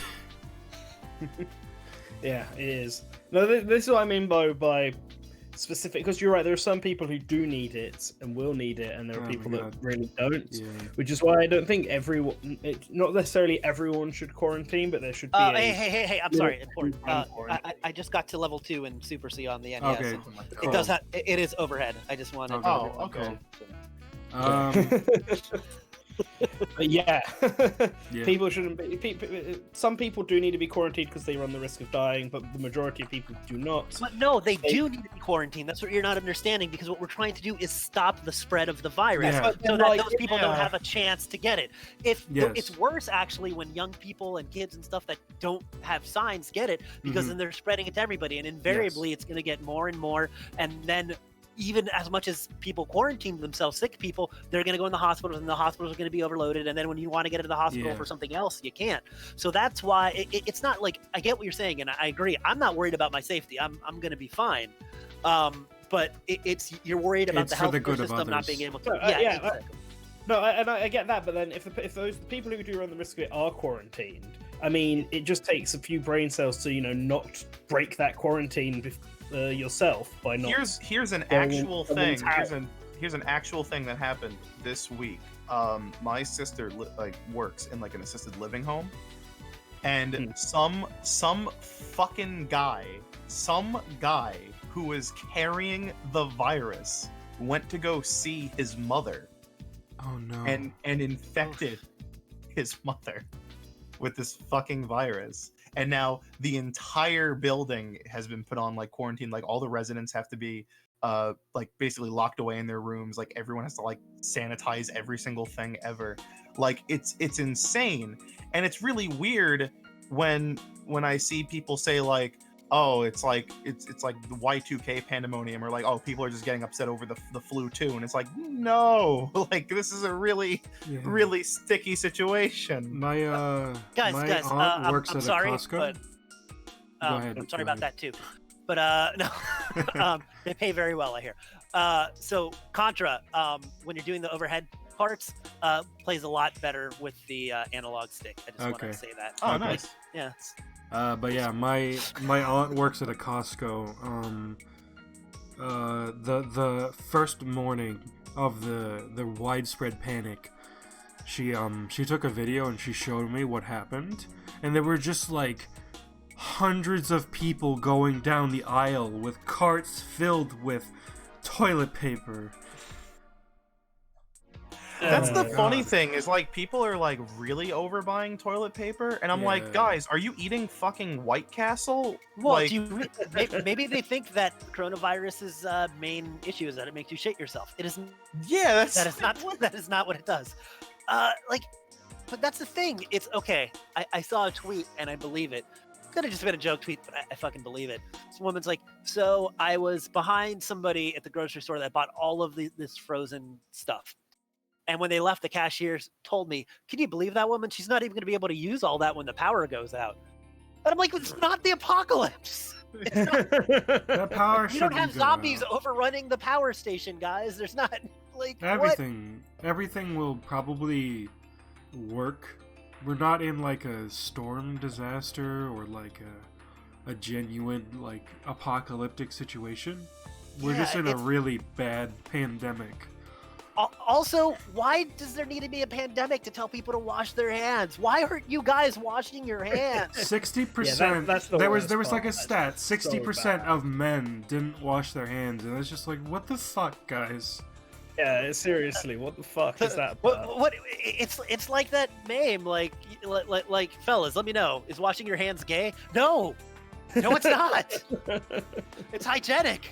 Yeah, it is. No, this is what I mean by specific, because you're right, there are some people who do need it and will need it, and there are Oh people my that God. really don't. Yeah. Which is why I don't think not necessarily everyone should quarantine, but there should be Hey! I'm sorry. Important. Important. I just got to level 2 in Super C on the NES. Okay. and Cool. It does have. It is overhead. I just wanted. Okay. Oh, everyone to okay. know. But yeah, Yeah. people shouldn't be. Some people do need to be quarantined because they run the risk of dying, but the majority of people do not. But no, they do need to be quarantined. That's what you're not understanding, because what we're trying to do is stop the spread of the virus, Yeah. so that those people don't Yeah. have a chance to get it. Yes. It's worse actually when young people and kids and stuff that don't have signs get it, because then they're spreading it to everybody, and invariably it's going to get more and more, and then even as much as people quarantine themselves, sick people, they're going to go in the hospitals, and the hospitals are going to be overloaded. And then when you want to get to the hospital Yeah. for something else, you can't. So that's why it's not like, I get what you're saying, and I agree. I'm not worried about my safety. I'm going to be fine. But it's you're worried about It's the for the healthcare good of system not others. being able to. Yeah, exactly. No, I get that, but then if those people who do run the risk of it are quarantined, I mean, it just takes a few brain cells to not break that quarantine yourself by not. Here's an going actual in thing. someone's Here's an actual thing that happened this week. My sister works in like an assisted living home, and some fucking guy, who was carrying the virus went to go see his mother Oh no. and infected his mother with this fucking virus. And now the entire building has been put on like quarantine. Like all the residents have to be like basically locked away in their rooms. Like everyone has to like sanitize every single thing ever. Like it's insane. And it's really weird when I see people say like, oh, it's like the Y2K pandemonium, or like, oh, people are just getting upset over the flu too. And it's like, no, like this is a really Yeah. really sticky situation. My Guys, my guys, aunt works I'm at sorry, a Costco. but Go ahead, I'm sorry go about ahead. that too. But no, they pay very well, I hear. So Contra, when you're doing the overhead parts, plays a lot better with the analog stick. I just want Okay. to say that. Oh, Okay. nice. Yeah. it's- But yeah, my aunt works at a Costco. The first morning of the widespread panic, she took a video and she showed me what happened, and there were just like hundreds of people going down the aisle with carts filled with toilet paper. That's the my funny God. thing is like people are like really overbuying toilet paper, and I'm Yeah. like, guys, are you eating fucking White Castle? Well, like, maybe they think that coronavirus's main issue is that it makes you shit yourself. It isn't. yeah, that's That is not. That is not what it does. Like, but that's the thing. It's okay. I saw a tweet and I believe it. Could have just been a joke tweet, but I fucking believe it. This woman's like, so I was behind somebody at the grocery store that bought all of this frozen stuff. And when they left, the cashiers told me, can you believe that woman? She's not even going to be able to use all that when the power goes out. And I'm like, it's not the apocalypse. It's not, That power you don't shouldn't have go zombies out. overrunning the power station, guys. There's not, like, Everything will probably work. We're not in like a storm disaster or like a genuine like apocalyptic situation. We're just in a really bad pandemic. Also, why does there need to be a pandemic to tell people to wash their hands? Why aren't you guys washing your hands? 60%. that's the there was worst like a part. stat. That's so 60% bad. of men didn't wash their hands, and it's just like, what the fuck, guys? Yeah, seriously, what the fuck is that? What? It's like that meme. Like, fellas, let me know. Is washing your hands gay? No, it's not. It's hygienic.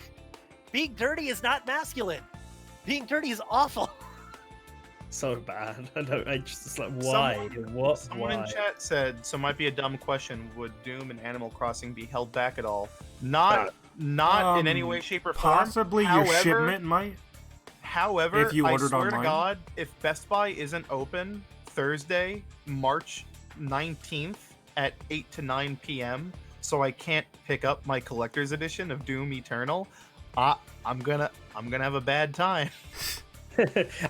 Being dirty is not masculine. Being dirty is awful. So bad. I just like, why? Someone in Why? chat said, so might be a dumb question, would Doom and Animal Crossing be held back at all? Not in any way, shape, or form. Possibly your shipment might. However, If you I ordered swear online. to God, if Best Buy isn't open Thursday, March 19th at 8 to 9 p.m., so I can't pick up my collector's edition of Doom Eternal, I'm gonna have a bad time.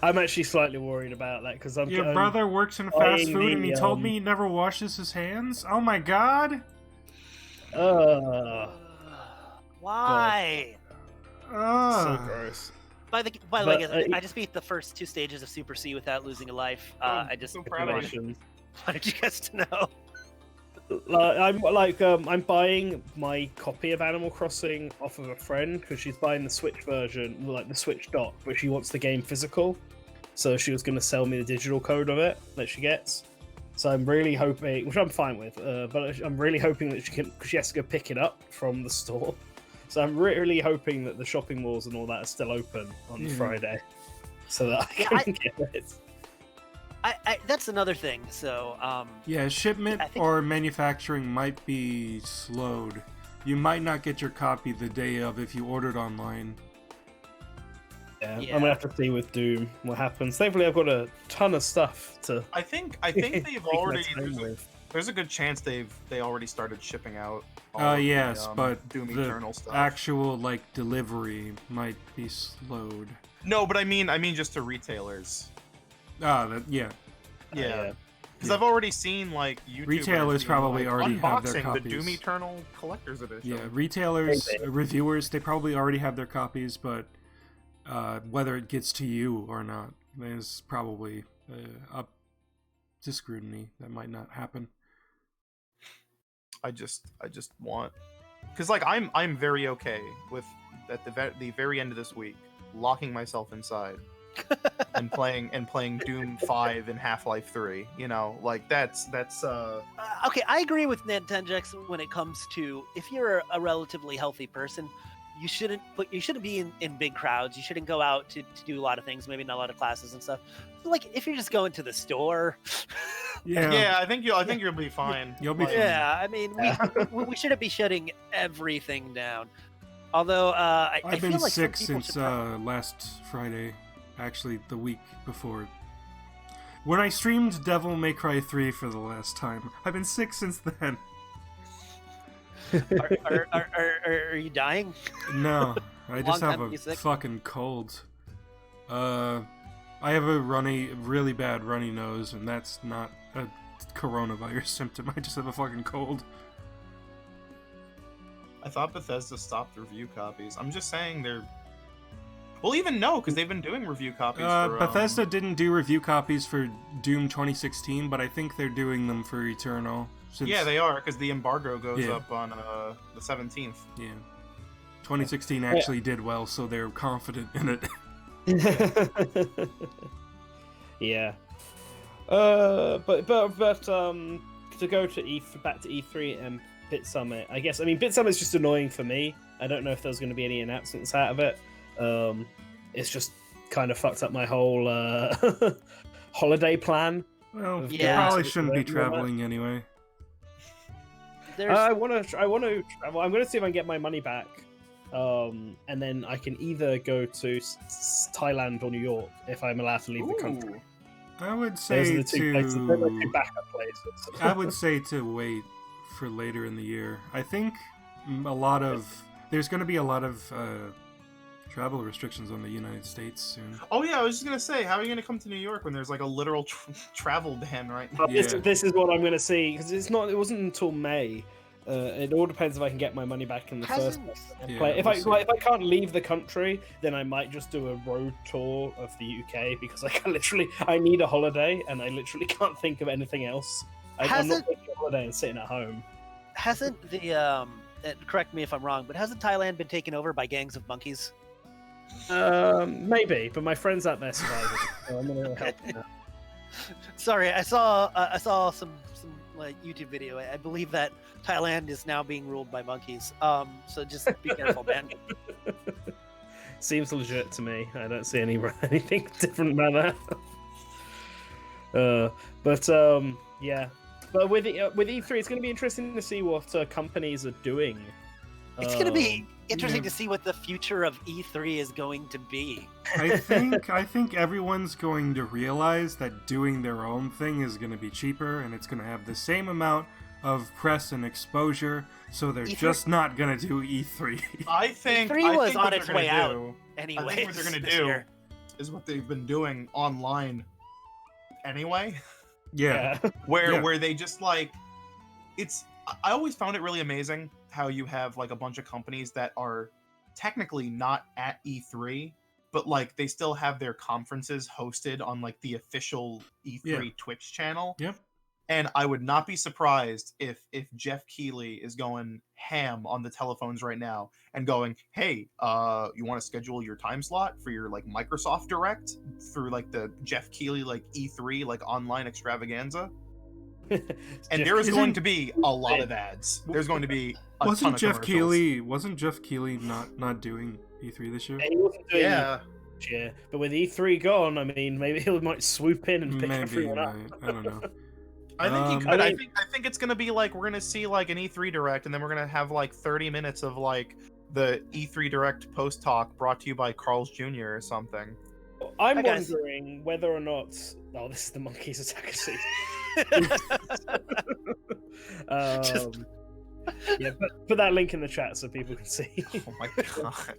I'm actually slightly worried about that because I'm. Your I'm brother works in fast buying food, and he the, told me he never washes his hands. Oh my god! Why? So gross. By the way, I just beat the first 2 stages of Super C without losing a life. I just so proud of you. Congratulations. wanted you guys to know. I'm buying my copy of Animal Crossing off of a friend because she's buying the Switch version, like the Switch dock, but she wants the game physical. So she was going to sell me the digital code of it that she gets. So I'm really hoping, which I'm fine with, but I'm really hoping that she has to go pick it up from the store. So I'm really hoping that the shopping malls and all that are still open on Friday, so that I can get it. That's another thing. So shipment or manufacturing might be slowed. You might not get your copy the day of if you ordered online. Yeah, I'm gonna have to see with Doom what happens. Thankfully, I've got a ton of stuff to. I think they've already. with. There's a good chance they already started shipping out. Yes, but Doom the Eternal stuff. actual delivery might be slowed. No, but I mean just to retailers. Yeah. Yeah. Yeah. Because I've already seen YouTubers Retailers being, probably already have their unboxing the copies. Doom Eternal Collector's Edition. Yeah, retailers, reviewers, they probably already have their copies, but whether it gets to you or not is probably up to scrutiny. That might not happen. I just want, because I'm very okay with at the very end of this week locking myself inside and playing Doom 5 and Half-Life 3. That's okay. I agree with NantenJex when it comes to if you're a relatively healthy person, you shouldn't be in big crowds. You shouldn't go out to do a lot of things, maybe not a lot of classes and stuff. Like if you're just going to the store. Yeah, I think you'll be fine. You'll be fine. Yeah, I mean, we shouldn't be shutting everything down. Although I've been feel like sick some people since should last Friday, actually the week before. When I streamed Devil May Cry 3 for the last time, I've been sick since then. Are you dying? No, I just Long have time to a be sick? fucking cold. I have a really bad runny nose, and that's not a coronavirus symptom. I just have a fucking cold. I thought Bethesda stopped review copies. I'm just saying they're. Well, even no, because they've been doing review copies for. Bethesda didn't do review copies for Doom 2016, but I think they're doing them for Eternal. Yeah, they are, because the embargo goes up on the 17th. Yeah. 2016 actually did well, so they're confident in it. Yeah. But to go to back to E3 and Bit Summit, I guess. I mean, Bit Summit's just annoying for me. I don't know if there's going to be any announcements out of it. It's just kind of fucked up my whole holiday plan. Well, Yeah. probably shouldn't be traveling anyway. I want to travel. I'm going to see if I can get my money back, and then I can either go to Thailand or New York if I'm allowed to leave the country. I would Those say are the two places. They're the two backup places. I would say to wait for later in the year. I think there's going to be a lot of travel restrictions on the United States soon. Oh yeah, I was just gonna say, how are you gonna come to New York when there's like a literal travel ban right now? This is what I'm gonna see, because it wasn't until May. It all depends if I can get my money back in the first place. If I can't leave the country, then I might just do a road tour of the UK, because I need a holiday, and I literally can't think of anything else. I'm not taking a holiday and sitting at home. Hasn't the correct me if I'm wrong, but hasn't Thailand been taken over by gangs of monkeys? Maybe, but my friend's out there surviving, so I'm gonna help them out. Sorry, I saw some like YouTube video. I believe that Thailand is now being ruled by monkeys. So just be careful, man. Seems legit to me. I don't see anything different about that. Yeah. But with E3, it's going to be interesting to see what companies are doing. It's going to be interesting to see what the future of E3 is going to be. I think everyone's going to realize that doing their own thing is going to be cheaper, and it's going to have the same amount of press and exposure, so they're just not going to do E3. I think E3 was on what its they're way gonna out do- anyway. I think what they're going to do is what they've been doing online anyway. Yeah. Where they just like, I always found it really amazing how you have like a bunch of companies that are technically not at E3, but like they still have their conferences hosted on like the official E3 Twitch channel. Yep. And I would not be surprised if Jeff Keighley is going ham on the telephones right now and going, "Hey, you want to schedule your time slot for your like Microsoft Direct through like the Jeff Keighley like E3 like online extravaganza?" And there is going to be a lot of ads. There's going to be a ton of commercials. Wasn't Jeff Keighley not doing E3 this year? He wasn't doing this year, but with E3 gone, I mean, maybe he might swoop in and pick everyone up. I don't know. I think he could. I think it's gonna be like we're gonna see like an E3 Direct, and then we're gonna have like 30 minutes of like the E3 Direct post talk brought to you by Carl's Jr. or something. I'm wondering whether or not. Oh, this is the monkeys attack scene. Yeah, put that link in the chat so people can see. Oh my god!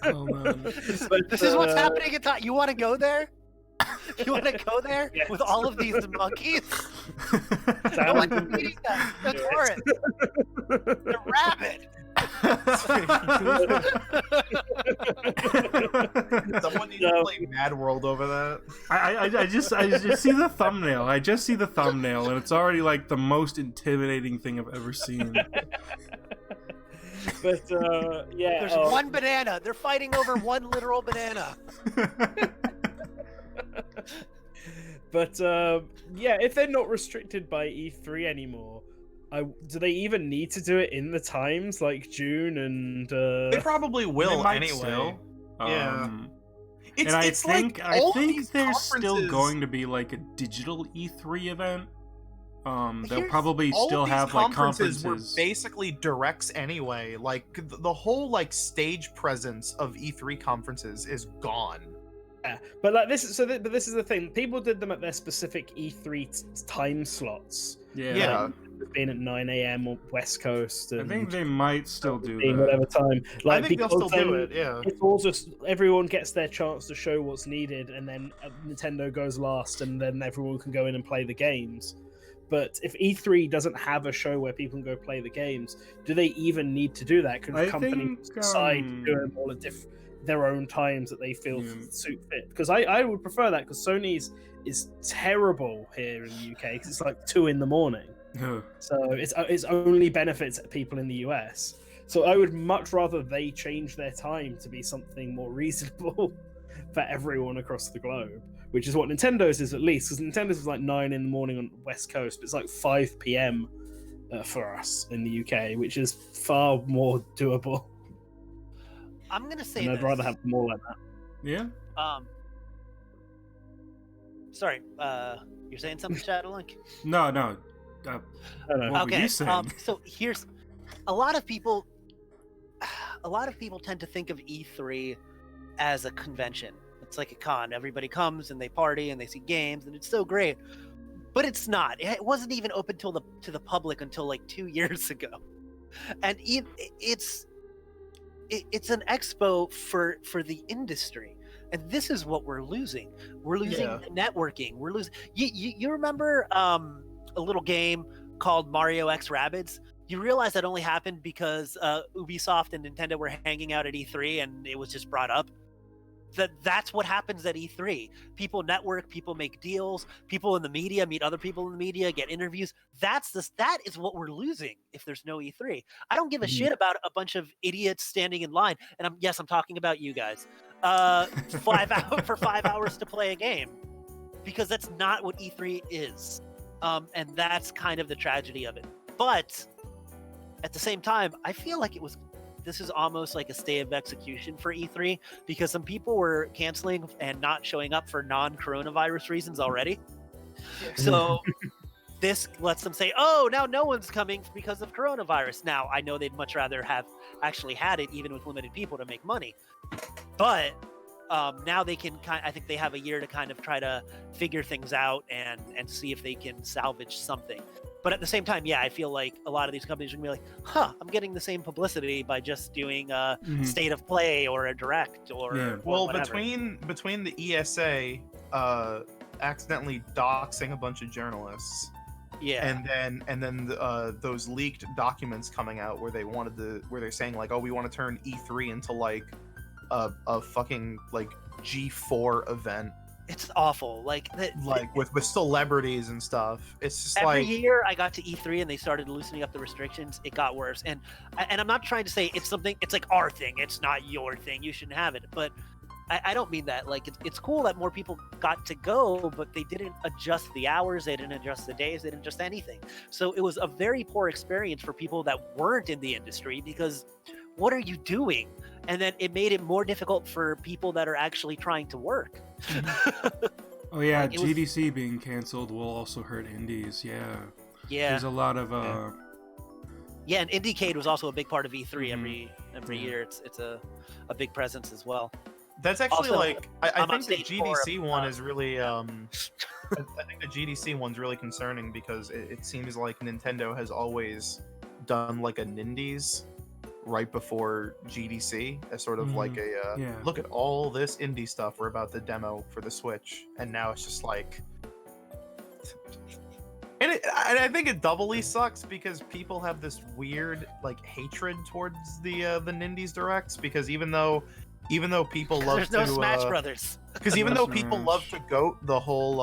Oh man! This is what's happening at time. You want to go there? You want to go there with all of these monkeys? No one's eating them. The torrent. The rabbit. Someone needs to play Mad World over that. I just see the thumbnail. I just see the thumbnail, and it's already like the most intimidating thing I've ever seen. But yeah, there's one banana. They're fighting over one literal banana. But yeah, if they're not restricted by E3 anymore, do they even need to do it in the times like June and? They probably will anyway. Still. Yeah. I think there's still going to be like a digital E3 event. They'll probably still have like conferences. Were basically directs anyway. Like the whole like stage presence of E3 conferences is gone. Yeah, but like this is this is the thing. People did them at their specific E3 time slots. Yeah. Being at 9 a.m. on West Coast. And I think they might still do that. Whatever time. Like, I think they'll still do it, yeah. It's also, everyone gets their chance to show what's needed, and then Nintendo goes last, and then everyone can go in and play the games. But if E3 doesn't have a show where people can go play the games, do they even need to do that? Because companies decide to do them all at their own times that they feel suit fit. Because I would prefer that, because Sony's is terrible here in the UK, because it's like 2 in the morning. So it's only benefits people in the US. So I would much rather they change their time to be something more reasonable for everyone across the globe, which is what Nintendo's is at least, because Nintendo's is like 9 in the morning on the West Coast, but it's like 5 p.m. For us in the UK, which is far more doable. I'm gonna say and I'd this. rather have more like that. Yeah. Sorry. You're saying something, ShadowLink? No. What were you saying? So here's a lot of people tend to think of E3 as a convention. It's like a con. Everybody comes and they party and they see games and it's so great. But it's not. It wasn't even open to the public until like 2 years ago. And it's an expo for the industry. And this is what we're losing. We're losing networking. We're losing. You remember a little game called Mario X Rabbids? You realize that only happened because Ubisoft and Nintendo were hanging out at E3 and it was just brought up. That's what happens at E3. People network, people make deals, people in the media meet other people in the media, get interviews. That is what we're losing if there's no E3. I don't give a shit about a bunch of idiots standing in line. And I'm talking about you guys. 5 hours to play a game, because that's not what E3 is. And that's kind of the tragedy of it. But at the same time, I feel like this is almost like a stay of execution for E3, because some people were canceling and not showing up for non-coronavirus reasons already. So this lets them say, oh, now no one's coming because of coronavirus. Now, I know they'd much rather have actually had it, even with limited people, to make money. But now they can I think they have a year to kind of try to figure things out and see if they can salvage something. But at the same time, I feel like a lot of these companies are going to be like, I'm getting the same publicity by just doing a state of play or a direct or whatever. Between the ESA accidentally doxing a bunch of journalists, and then those leaked documents coming out where they're saying like, oh, we want to turn E3 into like a fucking like G4 event. It's awful. Like with celebrities and stuff. It's just every year I got to E3 and they started loosening up the restrictions. It got worse. And I'm not trying to say it's like our thing. It's not your thing. You shouldn't have it. But I don't mean that. Like it's cool that more people got to go, but they didn't adjust the hours. They didn't adjust the days. They didn't adjust anything. So it was a very poor experience for people that weren't in the industry, because what are you doing? And then it made it more difficult for people that are actually trying to work. Oh yeah, like GDC being canceled will also hurt indies. Yeah. There's a lot of and Indiecade was also a big part of E3 every year. It's a big presence as well. That's actually also, like I think the GDC 4 one is really I think the GDC one's really concerning, because it seems like Nintendo has always done like a Nindies right before GDC as sort of like a look at all this indie stuff we're about to demo for the Switch, and now it's just like, and I think it doubly sucks because people have this weird like hatred towards the Nindies Directs, because even though people love there's no Smash Brothers, because even though people love to goat the whole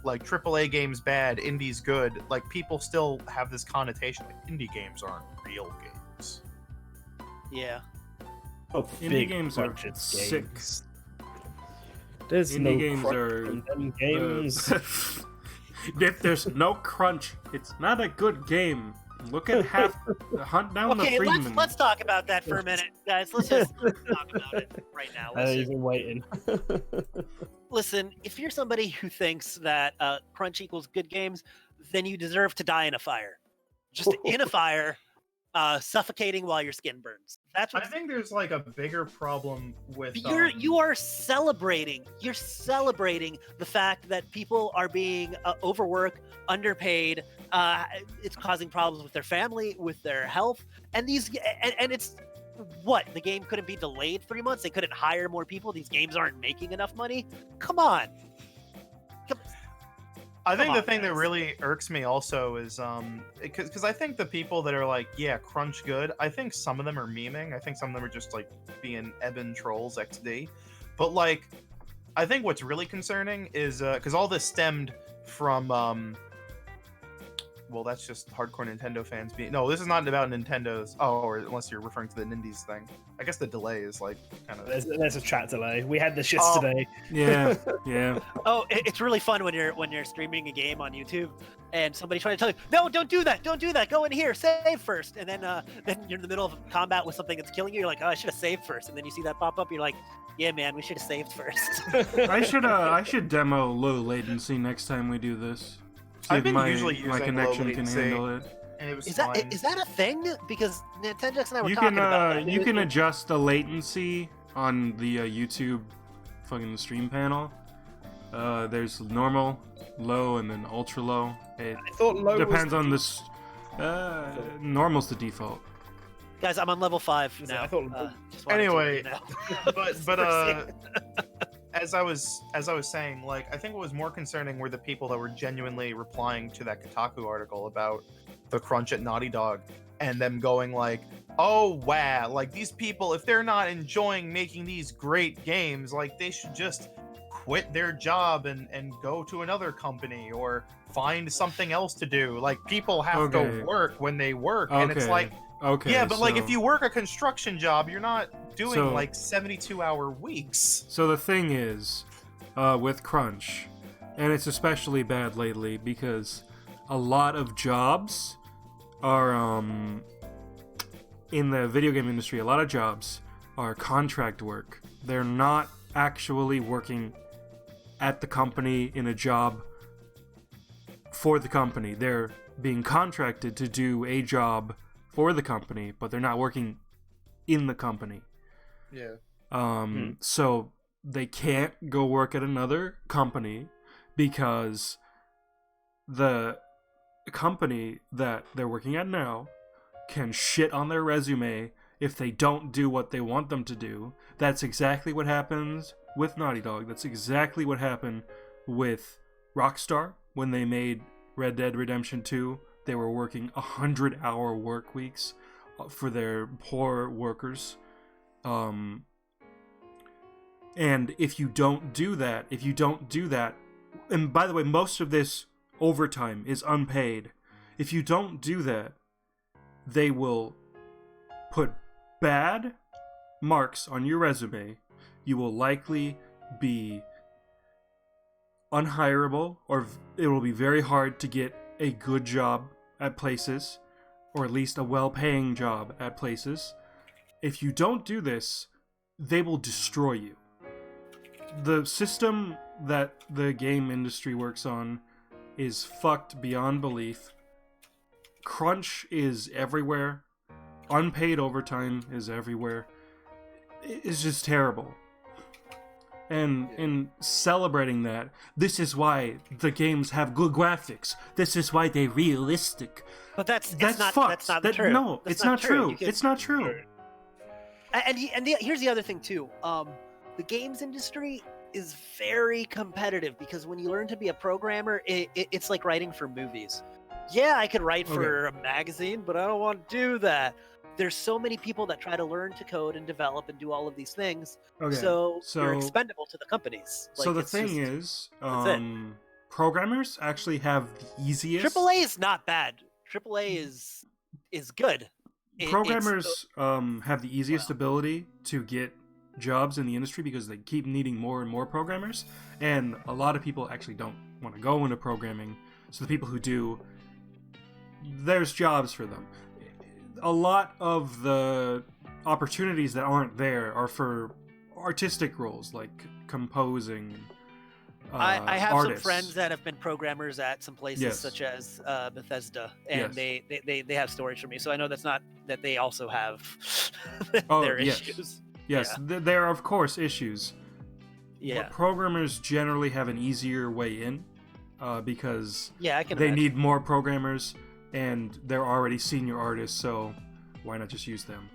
like AAA games bad, indies good, like people still have this connotation like indie games aren't real games. Yeah. Indie games are sick. There's indie no games crunch in them games. If there's no crunch, it's not a good game. Look at Hunt Down the Freedman. Okay, let's talk about that for a minute, guys. Let's just talk about it right now. I've been waiting. Listen, if you're somebody who thinks that crunch equals good games, then you deserve to die in a fire. Just in a fire. Suffocating while your skin burns. That's what I think there's like a bigger problem with. You are celebrating. You're celebrating the fact that people are being overworked, underpaid. It's causing problems with their family, with their health, and it's what, the game couldn't be delayed 3 months. They couldn't hire more people. These games aren't making enough money. Come on. I think the thing that really irks me also is because I think the people that are like, yeah, crunch good, I think some of them are memeing. I think some of them are just like being Eben trolls XD. But like, I think what's really concerning is because all this stemmed from well, that's just hardcore Nintendo fans being. No, this is not about Nintendo's. Oh, or unless you're referring to the Nindies thing. I guess the delay is like kind of. There's a chat delay. We had this yesterday. Yeah, yeah. Oh, it's really fun when you're streaming a game on YouTube and somebody trying to tell you, no, don't do that, go in here, save first, and then you're in the middle of combat with something that's killing you. You're like, oh, I should have saved first, and then you see that pop up. You're like, yeah, man, we should have saved first. I should demo low latency next time we do this. See I've if been my usually using connection low can latency, handle it. and it was Is fine. that a thing? Because NantenJex and I were You talking can about it. you can adjust the latency on the YouTube fucking stream panel. There's normal, low, and then ultra low. It I thought low depends was on this. Normal's the default. Guys, I'm on level 5 now. I thought- just wanted to Anyway, let you know. but as I was saying, like, I think what was more concerning were the people that were genuinely replying to that Kotaku article about the crunch at Naughty Dog, and them going like, oh wow, like these people, if they're not enjoying making these great games, like they should just quit their job and go to another company or find something else to do. Like, people have to work when they work, and it's like, okay, yeah, but like so- if you work a construction job, you're not doing So- like 72-hour weeks. So the thing is, with crunch, and it's especially bad lately because a lot of jobs are in the video game industry. A lot of jobs are contract work. They're not actually working at the company in a job for the company. They're being contracted to do a job for the company, but they're not working in the company. Yeah. So they can't go work at another company because the company that they're working at now can shit on their resume if they don't do what they want them to do. That's exactly what happens with Naughty Dog. That's exactly what happened with Rockstar when they made Red Dead Redemption 2. They were working 100-hour work weeks for their poor workers. And if you don't do that, and by the way, most of this overtime is unpaid. If you don't do that, they will put bad marks on your resume. You will likely be unhireable, or it will be very hard to get a good job at places, or at least a well-paying job at places. If you don't do this, they will destroy you. The system that the game industry works on is fucked beyond belief. Crunch is everywhere. Unpaid overtime is everywhere. It's just terrible. And in celebrating that, this is why the games have good graphics. This is why they're realistic. But that's not fucked. true. No, That's it's not true. Can- It's not true. Here's the other thing too. The games industry is very competitive because when you learn to be a programmer, it's like writing for movies. Yeah, I could write for a magazine, but I don't want to do that. There's so many people that try to learn to code and develop and do all of these things. Okay, So you're so- expendable to the companies. So Like, the it's thing just- is, programmers actually have the easiest. AAA is not bad. AAA is good. Programmers have the easiest ability to get jobs in the industry because they keep needing more and more programmers, and a lot of people actually don't want to go into programming. So the people who do, there's jobs for them. A lot of the opportunities that aren't there are for artistic roles like composing. I have artists. some friends that have been programmers at some places Yes. such as Bethesda, and Yes. they have stories for me. So I know that's not that they also have Oh, their yes. issues. Yes, there are of course issues. Yeah, But programmers generally have an easier way in because yeah, I can. they imagine. need more programmers, and they're already senior artists, so why not just use them?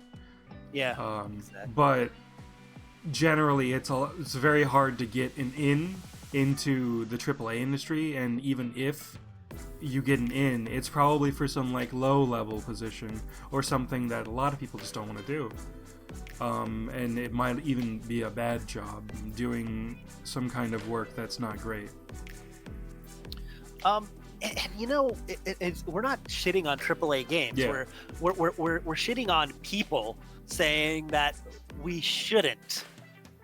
Yeah, exactly. But generally, it's very hard to get an in into the AAA industry, and even if you get an in, it's probably for some like low-level position or something that a lot of people just don't want to do. And it might even be a bad job doing some kind of work that's not great. you know, we're not shitting on AAA games. Yeah. We're shitting on people saying that we shouldn't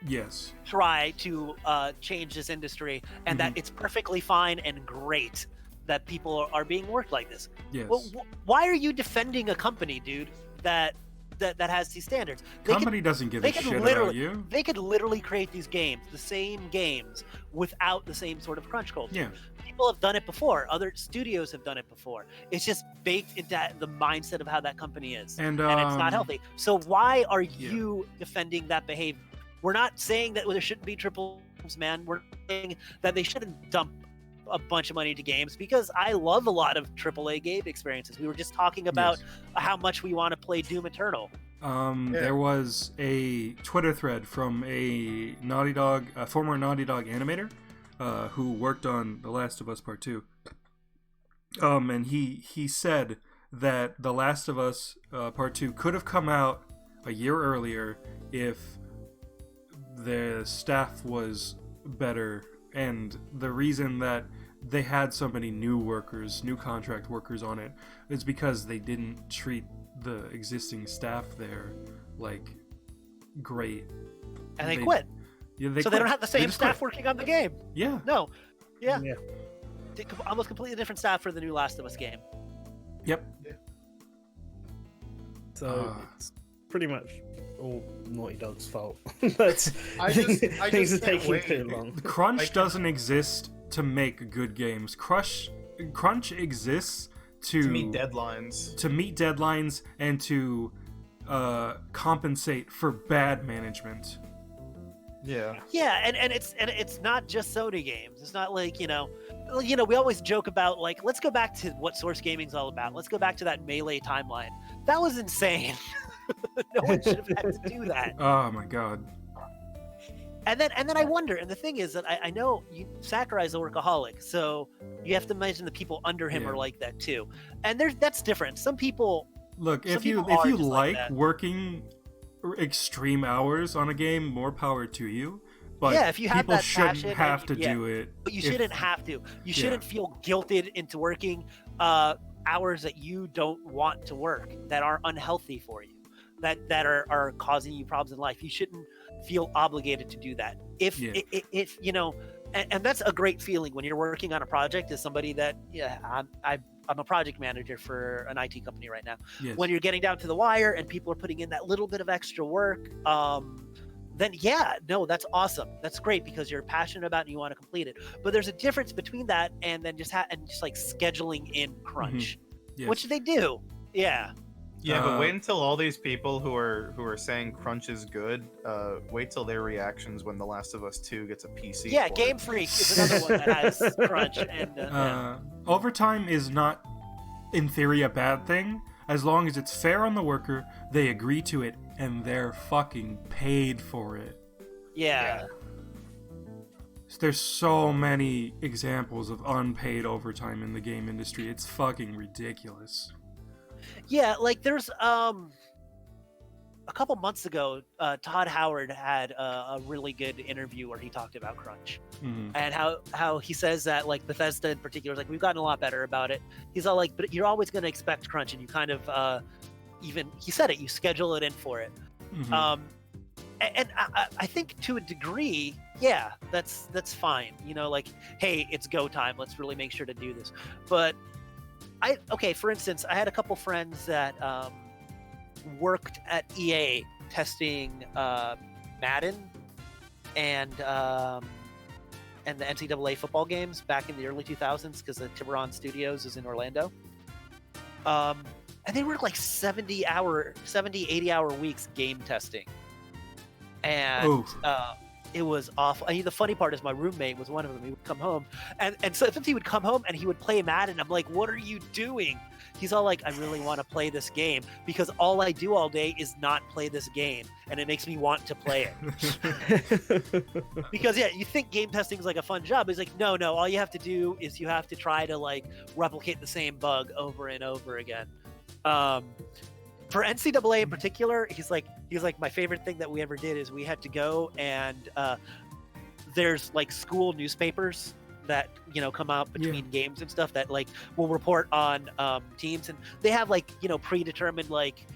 Yes. try to change this industry, and that it's perfectly fine and great that people are being worked like this. Yes. Well, why are you defending a company, dude, that has these standards? Company doesn't give a shit about you. They could literally create these games, the same games, without the same sort of crunch culture. Yeah. People have done it before. Other studios have done it before. It's just baked into the mindset of how that company is, And it's not healthy. So why are you defending that behavior? We're not saying that there shouldn't be triple games, man. We're saying that they shouldn't dump a bunch of money into games, because I love a lot of AAA game experiences. We were just talking about how much we want to play Doom Eternal. There was a Twitter thread from a former Naughty Dog animator, who worked on The Last of Us Part 2. And he said that The Last of Us Part 2 could have come out a year earlier if the staff was better, and the reason that they had so many new contract workers on it is because they didn't treat the existing staff there like great. And they quit. Yeah, they don't have the same staff working on the game. Yeah. No. Yeah. Almost completely different staff for the new Last of Us game. Yep. So it's pretty much all Naughty Dog's fault. But I things are just taking too long. Crunch doesn't exist to make good games. Crunch exists to meet deadlines and to compensate for bad management. Yeah, and it's not just Sony games. It's not like, you know, we always joke about, like, let's go back to what Source Gaming's all about. Let's go back to that Melee timeline. That was insane. No one should have had to do that. Oh my god. And then I wonder, and the thing is that I know Sakurai's a workaholic, so you have to imagine the people under him are like that too. And that's different. Some people if you like working extreme hours on a game, more power to you. But if you have people that shouldn't passion, have to do it. But you shouldn't have to. You shouldn't feel guilted into working hours that you don't want to work, that are unhealthy for you, that are causing you problems in life. You shouldn't feel obligated to do that. If you know, and that's a great feeling when you're working on a project as somebody that, I'm a project manager for an IT company right now. Yes. When you're getting down to the wire and people are putting in that little bit of extra work, then that's awesome. That's great because you're passionate about it and you want to complete it. But there's a difference between that and then just like scheduling in crunch, which they do. Yeah. Yeah, but wait until all these people who are saying crunch is good, wait till their reactions when The Last of Us 2 gets a PC. Yeah, Game Freak is another one that has crunch. And overtime is not, in theory, a bad thing. As long as it's fair on the worker, they agree to it, and they're fucking paid for it. Yeah. There's so many examples of unpaid overtime in the game industry. It's fucking ridiculous. Yeah, like there's a couple months ago, Todd Howard had a really good interview where he talked about crunch and how he says that, like, Bethesda in particular is like, we've gotten a lot better about it. He's all like, but you're always going to expect crunch, and you kind of he said it, you schedule it in for it. And I think to a degree, that's fine. You know, like, hey, it's go time. Let's really make sure to do this. But for instance, I had a couple friends that worked at EA testing Madden and the NCAA football games back in the early 2000s, because the Tiburon Studios is in Orlando. And they worked like 70, 80-hour weeks game testing. And it was awful. I mean, the funny part is my roommate was one of them. He would come home, and sometimes he would come home and he would play Madden. I'm like, what are you doing? He's all like, I really want to play this game because all I do all day is not play this game, and it makes me want to play it. Because you think game testing is like a fun job. He's like, no, all you have to do is you have to try to like replicate the same bug over and over again. For NCAA in particular, he's like, my favorite thing that we ever did is we had to go and there's like school newspapers that come out between games and stuff that like will report on teams, and they have like predetermined like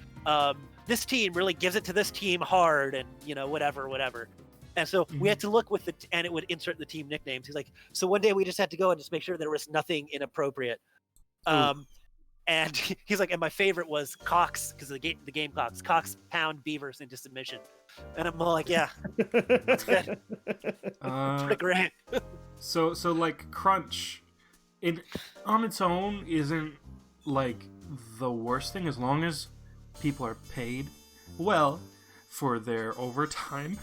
this team really gives it to this team hard, and whatever. And so we had to look with and it would insert the team nicknames. He's like, so one day we just had to go and just make sure there was nothing inappropriate. And he's like, and my favorite was Cox, because the game Cox pound beavers into submission. And I'm all like, yeah, that's good. Pretty great. So like Crunch, it on its own isn't like the worst thing as long as people are paid well for their overtime.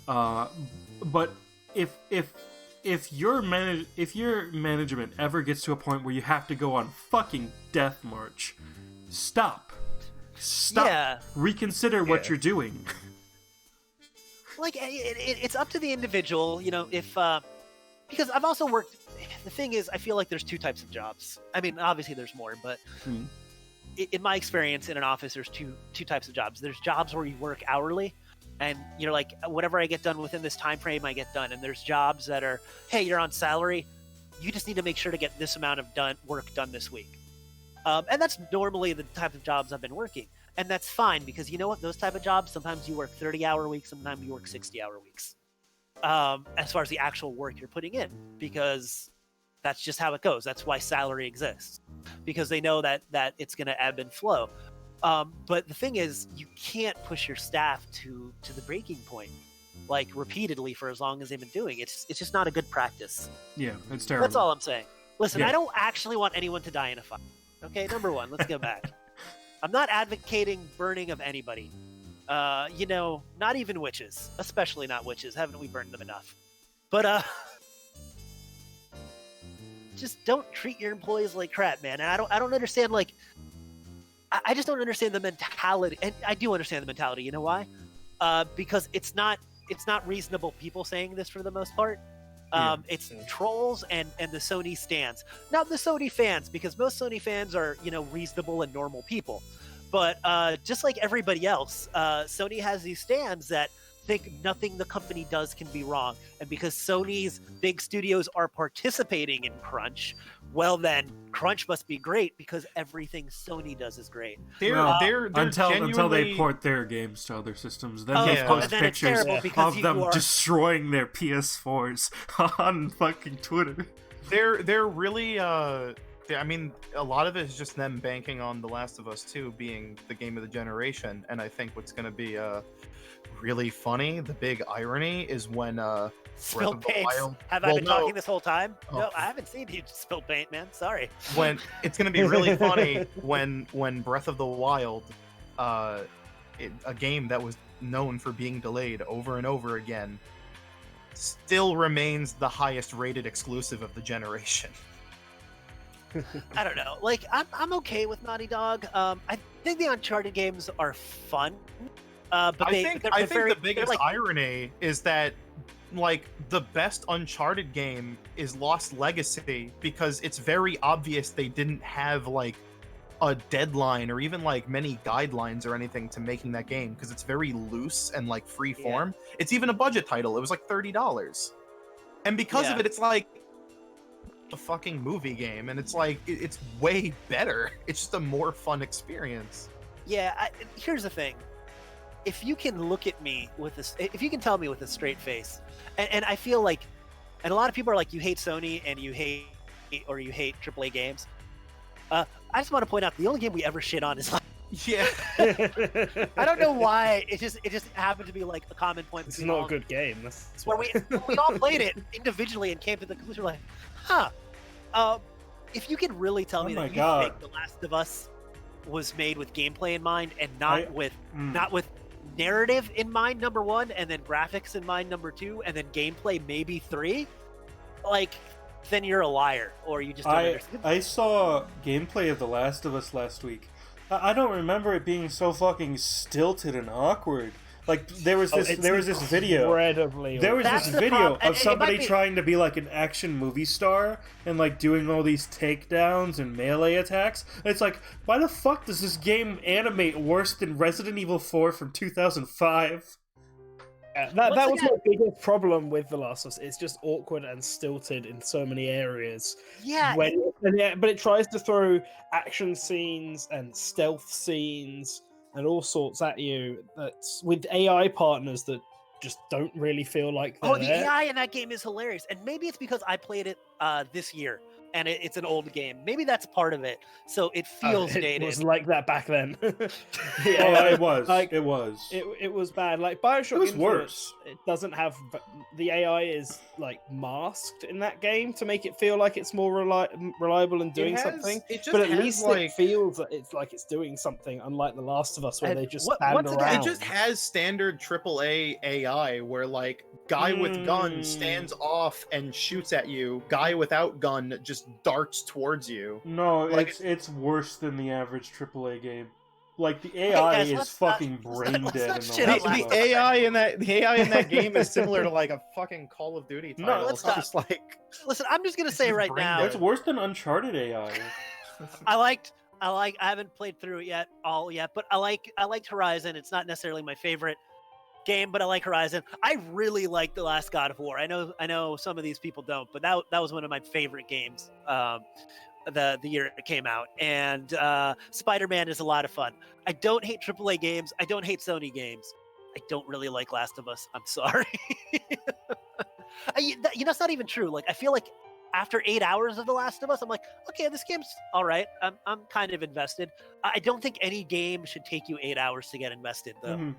But if your management ever gets to a point where you have to go on fucking death march, stop. Yeah. Reconsider what you're doing. Like it's up to the individual, if because I've also worked. The thing is, I feel like there's two types of jobs. I mean, obviously there's more, but in my experience in an office, there's two types of jobs. There's jobs where you work hourly, and like whatever I get done within this time frame, I get done. And there's jobs that are, hey, you're on salary, you just need to make sure to get this amount of work done this week. And that's normally the type of jobs I've been working. And that's fine, because you know what? Those type of jobs, sometimes you work 30-hour weeks, sometimes you work 60-hour weeks. As far as the actual work you're putting in, because that's just how it goes. That's why salary exists, because they know that it's going to ebb and flow. But the thing is, you can't push your staff to the breaking point, like repeatedly for as long as they've been doing. It's just not a good practice. Yeah, it's terrible. That's all I'm saying. Listen, I don't actually want anyone to die in a fight. Okay, number one, let's go back. I'm not advocating burning of anybody. Not even witches, especially not witches. Haven't we burned them enough? But just don't treat your employees like crap, man. And I don't understand. Like, I just don't understand the mentality. And I do understand the mentality. You know why? Because it's not reasonable people saying this for the most part. It's trolls and the Sony stans, not the Sony fans, because most Sony fans are reasonable and normal people. But just like everybody else, Sony has these stans that think nothing the company does can be wrong. And because Sony's big studios are participating in Crunch, well then, Crunch must be great because everything Sony does is great. Until they port their games to other systems. Then they post pictures of them destroying their PS4s on fucking Twitter. They're really... I mean, a lot of it is just them banking on The Last of Us 2 being the game of the generation, and I think what's going to be really funny, the big irony, is when spill paint. Have I been talking this whole time? Oh. No, I haven't seen you spill paint, man. Sorry. When it's going to be really funny when Breath of the Wild, a game that was known for being delayed over and over again, still remains the highest rated exclusive of the generation. I don't know. Like, I'm okay with Naughty Dog. I think the Uncharted games are fun. But I think the biggest irony is that, like, the best Uncharted game is Lost Legacy, because it's very obvious they didn't have, like, a deadline or even, like, many guidelines or anything to making that game, because it's very loose and, like, free form. Yeah. It's even a budget title. It was, like, $30. And because of it, it's like a fucking movie game, and it's like it's way better. It's just a more fun experience. Yeah, here's the thing. If you can look at me with this, if you can tell me with a straight face, and I feel like, and a lot of people are like, you hate Sony and you hate AAA games. I just want to point out the only game we ever shit on is like, I don't know why. It just happened to be like a common point. It's not a good game. That's where we all played it individually and came to the conclusion like, if you can really tell me that you think The Last of Us was made with gameplay in mind and not with narrative in mind, number one, and then graphics in mind, number two, and then gameplay maybe three, like, then you're a liar, or you just don't understand. I saw gameplay of The Last of Us last week. I don't remember it being so fucking stilted and awkward. Like, there was this video of somebody trying to be like an action movie star and like doing all these takedowns and melee attacks. And it's like, why the fuck does this game animate worse than Resident Evil 4 from 2005? That was my biggest problem with The Last of Us. It's just awkward and stilted in so many areas. Yeah, But it tries to throw action scenes and stealth scenes and all sorts at you. That's with AI partners that just don't really feel like they're the there. AI in that game is hilarious, and maybe it's because I played it this year. And it's an old game. Maybe that's part of it. So it feels dated. It was like that back then. It was. Like, it was. It was bad. Like BioShock It was Infinite, worse. It doesn't have the AI is like masked in that game to make it feel like it's more reliable and doing something. But at least it feels that it's like it's doing something. Unlike The Last of Us, where they just stand around. It just has standard AAA AI where like guy with gun stands off and shoots at you. Guy without gun just darts towards you. No, like, it's worse than the average AAA game. Like the AI is fucking brain dead. The AI in that game is similar to like a fucking Call of Duty title. No, let's just like. Listen, I'm just gonna say right now, it's worse than Uncharted AI. I haven't played through it all yet, but I liked Horizon. It's not necessarily my favorite game, but I like Horizon. I really like the last God of War. I know some of these people don't, but that was one of my favorite games. The year it came out, and Spider-Man is a lot of fun. I don't hate AAA games. I don't hate Sony games. I don't really like Last of Us. I'm sorry. That's not even true. Like I feel like after 8 hours of The Last of Us, I'm like, okay, this game's all right. I'm kind of invested. I don't think any game should take you 8 hours to get invested, though.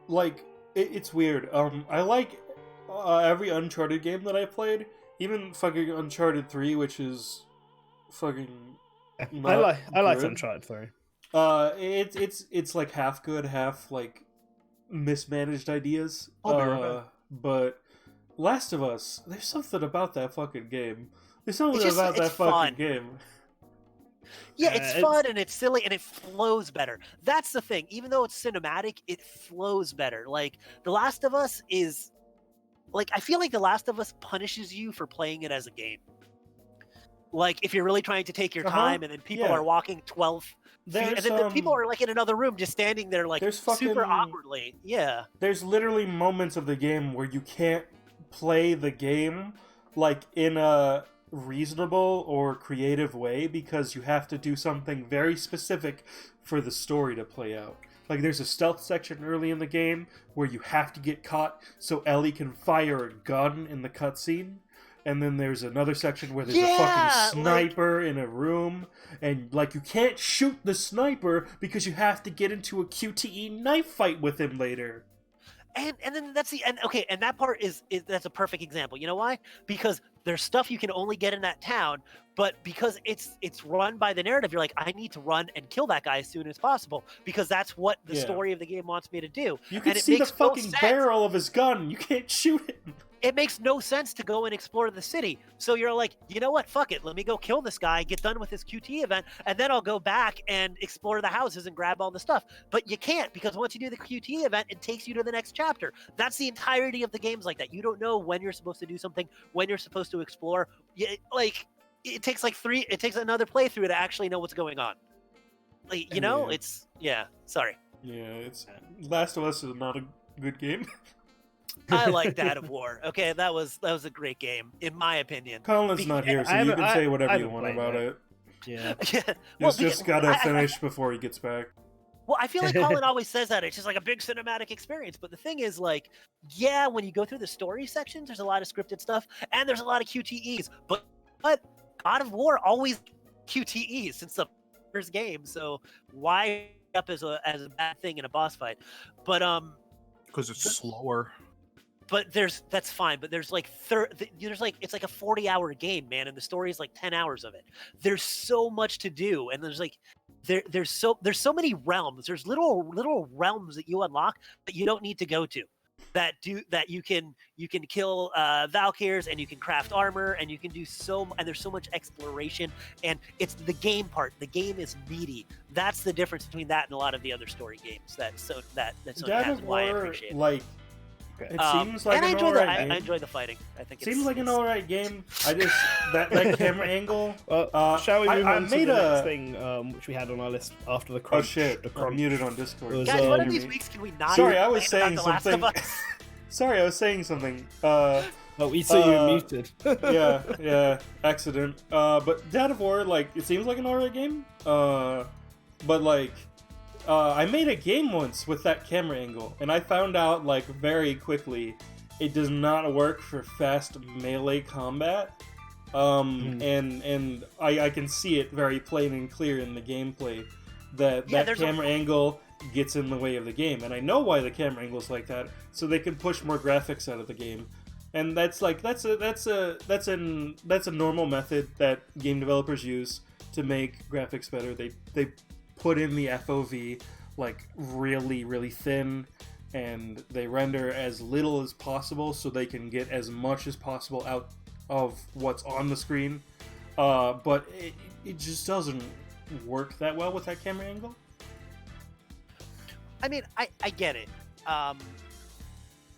Like it's weird. I like every Uncharted game that I played, even fucking Uncharted 3, which is fucking. I like Uncharted 3. It's like half good, half like mismanaged ideas. But Last of Us, there's something about that fucking game. There's something about that fucking game. Yeah, it's fun and it's silly and it flows better. That's the thing. Even though it's cinematic, it flows better. Like The Last of Us is like I feel like The Last of Us punishes you for playing it as a game. Like if you're really trying to take your time and then people are walking 12 feet and then the people are like in another room just standing there like super awkwardly. Yeah. There's literally moments of the game where you can't play the game like in a reasonable or creative way because you have to do something very specific for the story to play out. Like there's a stealth section early in the game where you have to get caught so Ellie can fire a gun in the cutscene. And then there's another section where there's a fucking sniper in a room, and like you can't shoot the sniper because you have to get into a QTE knife fight with him later. And then and that part is that's a perfect example. You know why? Because there's stuff you can only get in that town, but because it's run by the narrative, you're like, I need to run and kill that guy as soon as possible because that's what the story of the game wants me to do. You can see the fucking barrel of his gun. You can't shoot him. It makes no sense to go and explore the city. So you're like, you know what? Fuck it. Let me go kill this guy, get done with this QT event, and then I'll go back and explore the houses and grab all the stuff. But you can't because once you do the QT event, it takes you to the next chapter. That's the entirety of the games like that. You don't know when you're supposed to do something, when you're supposed to explore. It takes another playthrough to actually know what's going on. Like, you know, sorry. Yeah, it's Last of Us is not a good game. I like God of War. Okay, that was a great game, in my opinion. Colin's not here, so you can say whatever you want about it. Yeah. He's just gotta finish before he gets back. Well, I feel like Colin always says that. It's just like a big cinematic experience. But the thing is, like, yeah, when you go through the story sections, there's a lot of scripted stuff, and there's a lot of QTEs. But God of War always QTEs since the first game, so why up as a bad thing in a boss fight? But because it's slower. But that's fine. But there's like it's like a 40-hour game, man, and the story is like 10 hours of it. There's so much to do, and there's like there's so many realms. There's little realms that you unlock that you don't need to go to. That you can kill Valkyrs and you can craft armor and you can do and there's so much exploration and it's the game part. The game is meaty. That's the difference between that and a lot of the other story games that Sony has and why I appreciate it. Like It seems like and an alright game. I enjoy the fighting. I think Seems like an alright game. I just that camera angle. Shall we move on to the made next thing, which we had on our list after the crunch? Oh shit! The I'm crunch. muted on Discord. Was, Guys, one of these weeks can we not? Sorry, I was complain saying about The something. Last of Us? Sorry, I was saying something. Oh, we saw you muted. yeah, accident. But Dad of War, like, it seems like an alright game. But like, I made a game once with that camera angle, and I found out like very quickly it does not work for fast melee combat. And I can see it very plain and clear in the gameplay that camera angle gets in the way of the game, and I know why the camera angle's like that, so they can push more graphics out of the game. And that's a normal method that game developers use to make graphics better. They put in the FOV like really thin, and they render as little as possible so they can get as much as possible out of what's on the screen. But it just doesn't work that well with that camera angle. I mean, I get it.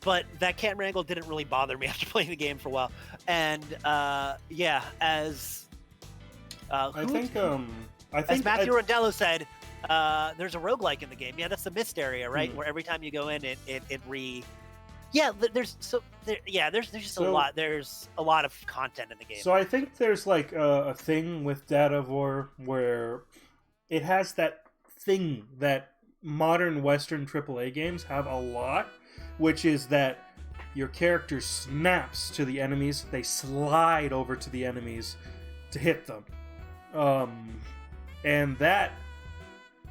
But that camera angle didn't really bother me after playing the game for a while. And as Matthew Rondello said, there's a roguelike in the game. Yeah, that's the mist area, right? Where every time you go in, there's just a lot. There's a lot of content in the game. So I think there's like a thing with Dad of War where it has that thing that modern Western AAA games have a lot, which is that your character snaps to the enemies, they slide over to the enemies to hit them. And that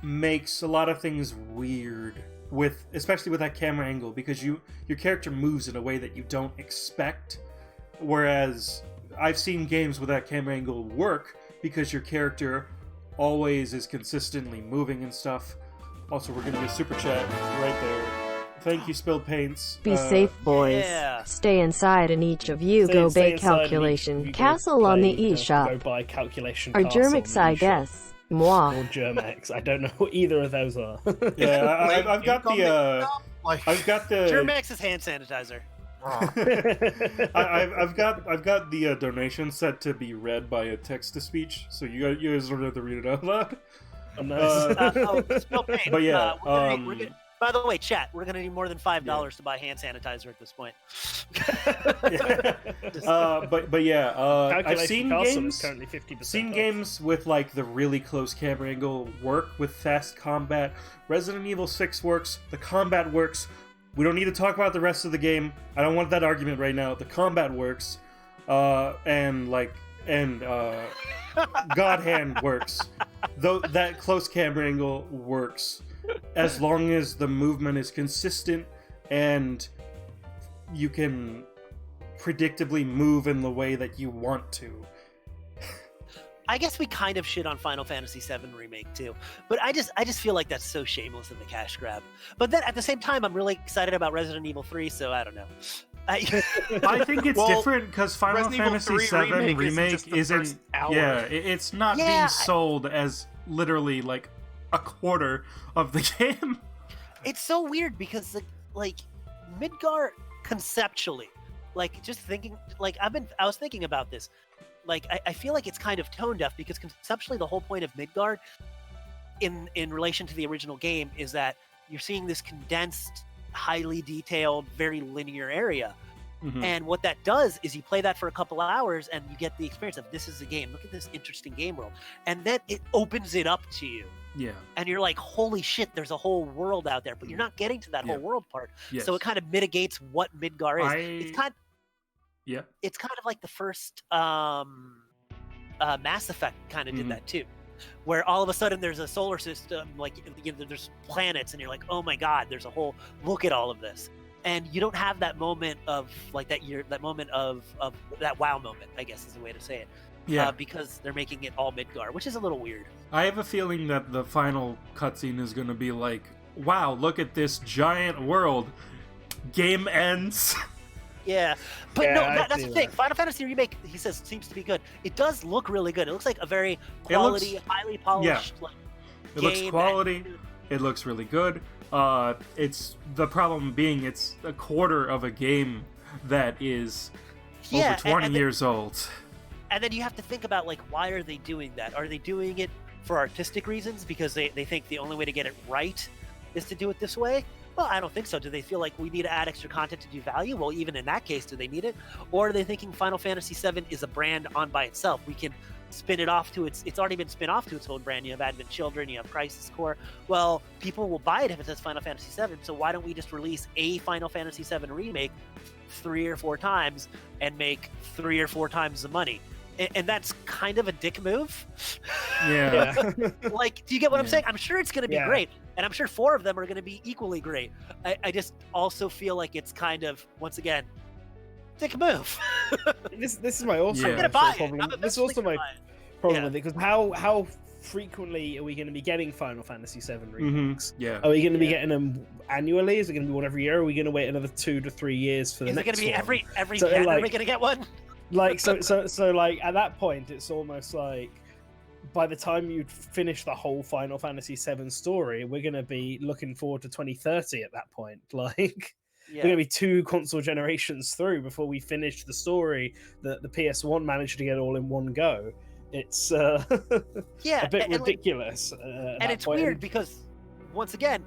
makes a lot of things weird, especially with that camera angle, because your character moves in a way that you don't expect. Whereas I've seen games with that camera angle work because your character always is consistently moving and stuff. Also, we're getting a super chat right there. Thank you, Spilled Paints. Be safe, boys. Yeah. Stay inside, and each of you go bake calculation. Castle on the eShop. Go buy calculation. Or Germix, I guess. Moi. Or Germex. I don't know what either of those are. Yeah, I've got the Germex is hand sanitizer. I've got the donation set to be read by a text to speech, so you guys don't have to read it out loud. Nice. But yeah, we're gonna, by the way, chat, we're gonna need more than $5 to buy hand sanitizer at this point. But yeah, I've seen games. Currently 50% seen off. games with like the really close camera angle work with fast combat. Resident Evil 6 works. The combat works. We don't need to talk about the rest of the game. I don't want that argument right now. The combat works, and God Hand works. Though that close camera angle works, as long as the movement is consistent and you can predictably move in the way that you want to. I guess we kind of shit on Final Fantasy VII Remake too, but I just feel like that's so shameless in the cash grab. But then at the same time, I'm really excited about Resident Evil 3, so I don't know. I think it's different because Final Fantasy VII Remake isn't. It's not being sold as literally like a quarter of the game. It's so weird because like Midgar conceptually, like just thinking, like I was thinking about this. Like, I feel like it's kind of tone deaf because conceptually the whole point of Midgard in relation to the original game is that you're seeing this condensed, highly detailed, very linear area. Mm-hmm. And what that does is you play that for a couple of hours and you get the experience of this is a game. Look at this interesting game world. And then it opens it up to you. Yeah. And you're like, holy shit, there's a whole world out there. But you're not getting to that whole world part. Yes. So it kind of mitigates what Midgar is. It's kind of like the first Mass Effect kind of did that too, where all of a sudden there's a solar system, like there's planets, and you're like, oh my god, there's a whole look at all of this, and you don't have that moment of like that moment of that wow moment, I guess is the way to say it. Yeah, because they're making it all Midgar, which is a little weird. I have a feeling that the final cutscene is going to be like, wow, look at this giant world. Game ends. Yeah, but that's the thing. Final Fantasy Remake, he says, seems to be good. It does look really good. It looks like a very quality, highly polished game. It looks quality. It looks really good. It's the problem being it's a quarter of a game that is over 20 years old. And then you have to think about, like, why are they doing that? Are they doing it for artistic reasons because they think the only way to get it right is to do it this way? Well, I don't think so. Do they feel like we need to add extra content to do value? Well, even in that case, do they need it? Or are they thinking Final Fantasy VII is a brand on by itself? We can spin it off to it's already been spin off to its own brand. You have Advent Children, you have Crisis Core. Well, people will buy it if it says Final Fantasy VII, so why don't we just release a Final Fantasy VII remake 3 or 4 times and make 3 or 4 times the money? And that's kind of a dick move. Yeah. Like, do you get what I'm saying? I'm sure it's going to be great, and I'm sure 4 of them are going to be equally great. I just also feel like it's kind of, once again, dick move. This is my also I'm gonna buy problem. it. This is also my problem with it, because how frequently are we going to be getting Final Fantasy VII remakes? Yeah. Are we going to be getting them annually? Is it going to be one every year? Or are we going to wait another 2 to 3 years for the next one? Is it going to be every So, year? like, Are we going to get one? Like so like at that point it's almost like by the time you finish the whole Final Fantasy VII story, we're going to be looking forward to 2030 at that point. Like we're going to be 2 console generations through before we finish the story that the PS1 managed to get all in one go. It's a bit ridiculous. And it's weird because, once again,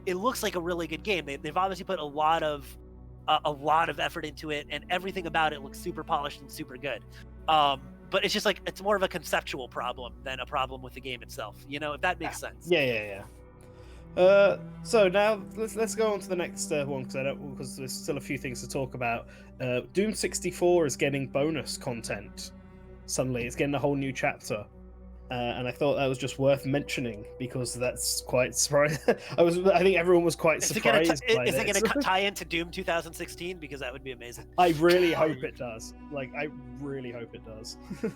it looks like a really good game. They've obviously put a lot of effort into it, and everything about it looks super polished and super good. But it's just like, it's more of a conceptual problem than a problem with the game itself. You know, if that makes sense. Yeah. So now let's go on to the next one because there's still a few things to talk about. Doom 64 is getting bonus content. Suddenly, it's getting a whole new chapter. And I thought that was just worth mentioning because that's quite surprising. I think everyone was quite surprised by this. Is it going to tie into Doom 2016? Because that would be amazing. I really hope it does. I really hope it does. I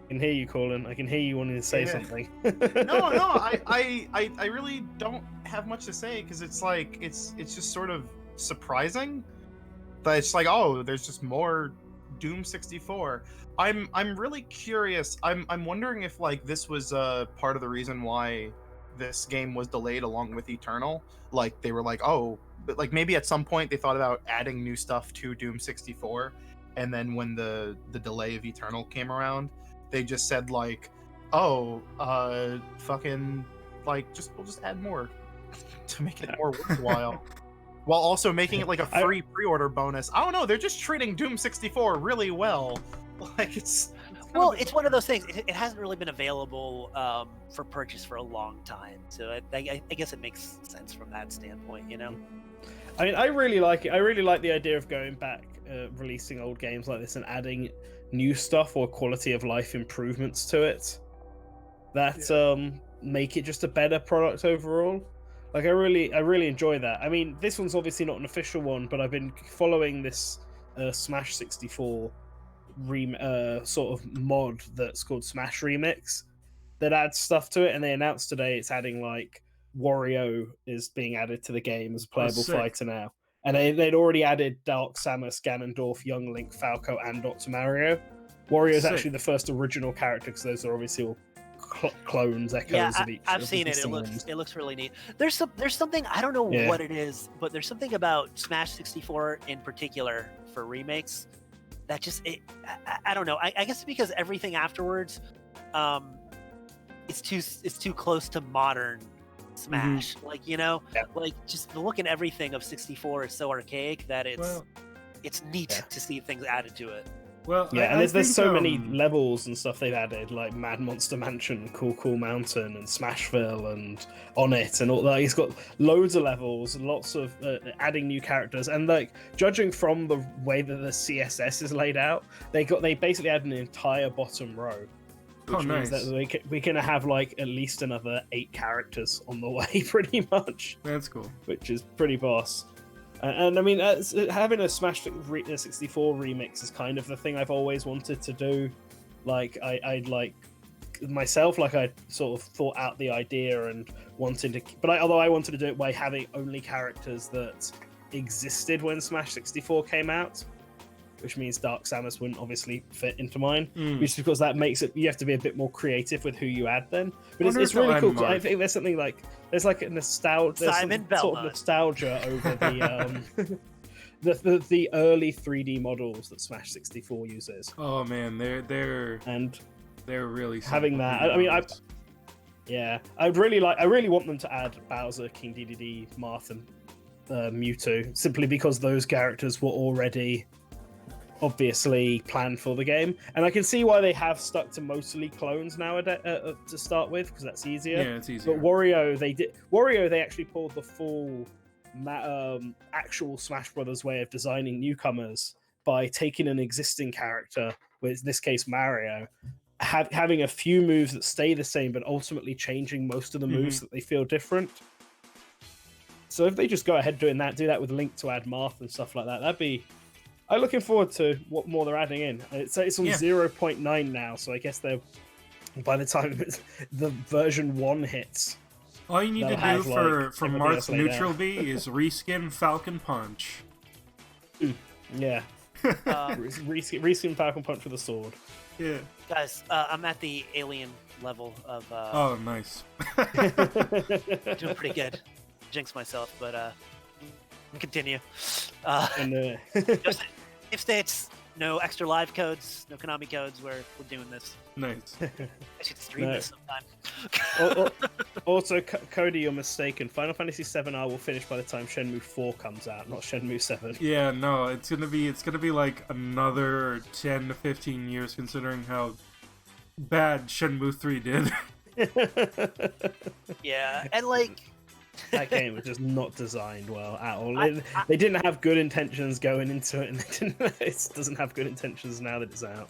can hear you, Kawlun. I can hear you wanting to say something. No, I really don't have much to say because it's like it's just sort of surprising that it's like, oh, there's just more Doom 64. I'm really curious. I'm wondering if like this was part of the reason why this game was delayed along with Eternal. Like they were like, oh, but like maybe at some point they thought about adding new stuff to Doom 64, and then when the delay of Eternal came around, they just said like, oh, fucking like we'll just add more to make it more worthwhile. While also making it like a free pre-order bonus. I don't know. They're just treating Doom 64 really well. Like it's it's one of those things. It hasn't really been available for purchase for a long time, so I guess it makes sense from that standpoint. You know. I mean, I really like it. I really like the idea of going back, releasing old games like this and adding new stuff or quality of life improvements to it. That make it just a better product overall. Like I really enjoy that. I mean, this one's obviously not an official one, but I've been following this Smash 64 sort of mod that's called Smash Remix that adds stuff to it, and they announced today it's adding like Wario is being added to the game as a playable fighter now. And they'd already added Dark Samus, Ganondorf, Young Link, Falco, and Dr. Mario. Wario is actually the first original character because those are obviously all clones, echoes of each. I've seen it. It looks really neat. There's something, I don't know what it is, but there's something about Smash 64 in particular for remakes that just I don't know. I guess it's because everything afterwards, it's too close to modern Smash. Like, you know, like just the look and everything of 64 is so archaic that it's neat to see things added to it. Well, and there's so many levels and stuff they've added, like Mad Monster Mansion, Cool Mountain, and Smashville, and On It, and all that. He's got loads of levels, lots of adding new characters, and like judging from the way that the CSS is laid out, they basically add an entire bottom row, which means that we can have like at least another 8 characters on the way, pretty much. That's cool. Which is pretty boss. And I mean, having a Smash 64 remix is kind of the thing I've always wanted to do. Like, I'd like myself, like I sort of thought out the idea and wanted to, although I wanted to do it by having only characters that existed when Smash 64 came out. which means Dark Samus wouldn't obviously fit into mine. Which is because that makes it, you have to be a bit more creative with who you add then. But it's really cool. I think there's something like, there's like a nostalgia, there's some sort of nostalgia over the the early 3D models that Smash 64 uses. Oh man, they're really having that. I mean, I really want them to add Bowser, King Dedede, Marth, and Mewtwo, simply because those characters were already obviously planned for the game, and I can see why they have stuck to mostly clones nowadays to start with, because that's easier. Yeah, it's easier. But Wario, they actually pulled the full actual Smash Brothers way of designing newcomers by taking an existing character, with in this case Mario, having a few moves that stay the same, but ultimately changing most of the moves that they feel different. So if they just go ahead doing that, do that with Link to add Marth and stuff like that, that'd be... I'm looking forward to what more they're adding in. It's on 0.9 now, so I guess they're... By the time the version 1 hits... All you need to do for Marth's neutral B is reskin Falcon Punch. Yeah. Reskin Falcon Punch with a sword. Yeah. Guys, I'm at the alien level of... Oh, nice. doing pretty good. Jinx myself, but continue. If states, no extra live codes, no Konami codes, we're doing this. Nice. I should stream this sometime. Also, Cody, you're mistaken. Final Fantasy VII R will finish by the time Shenmue 4 comes out, not Shenmue 7. Yeah, no, it's gonna be like another 10 to 15 years, considering how bad Shenmue 3 did. Yeah, and like that game was just not designed well at all. They didn't have good intentions going into it, and it doesn't have good intentions now that it's out.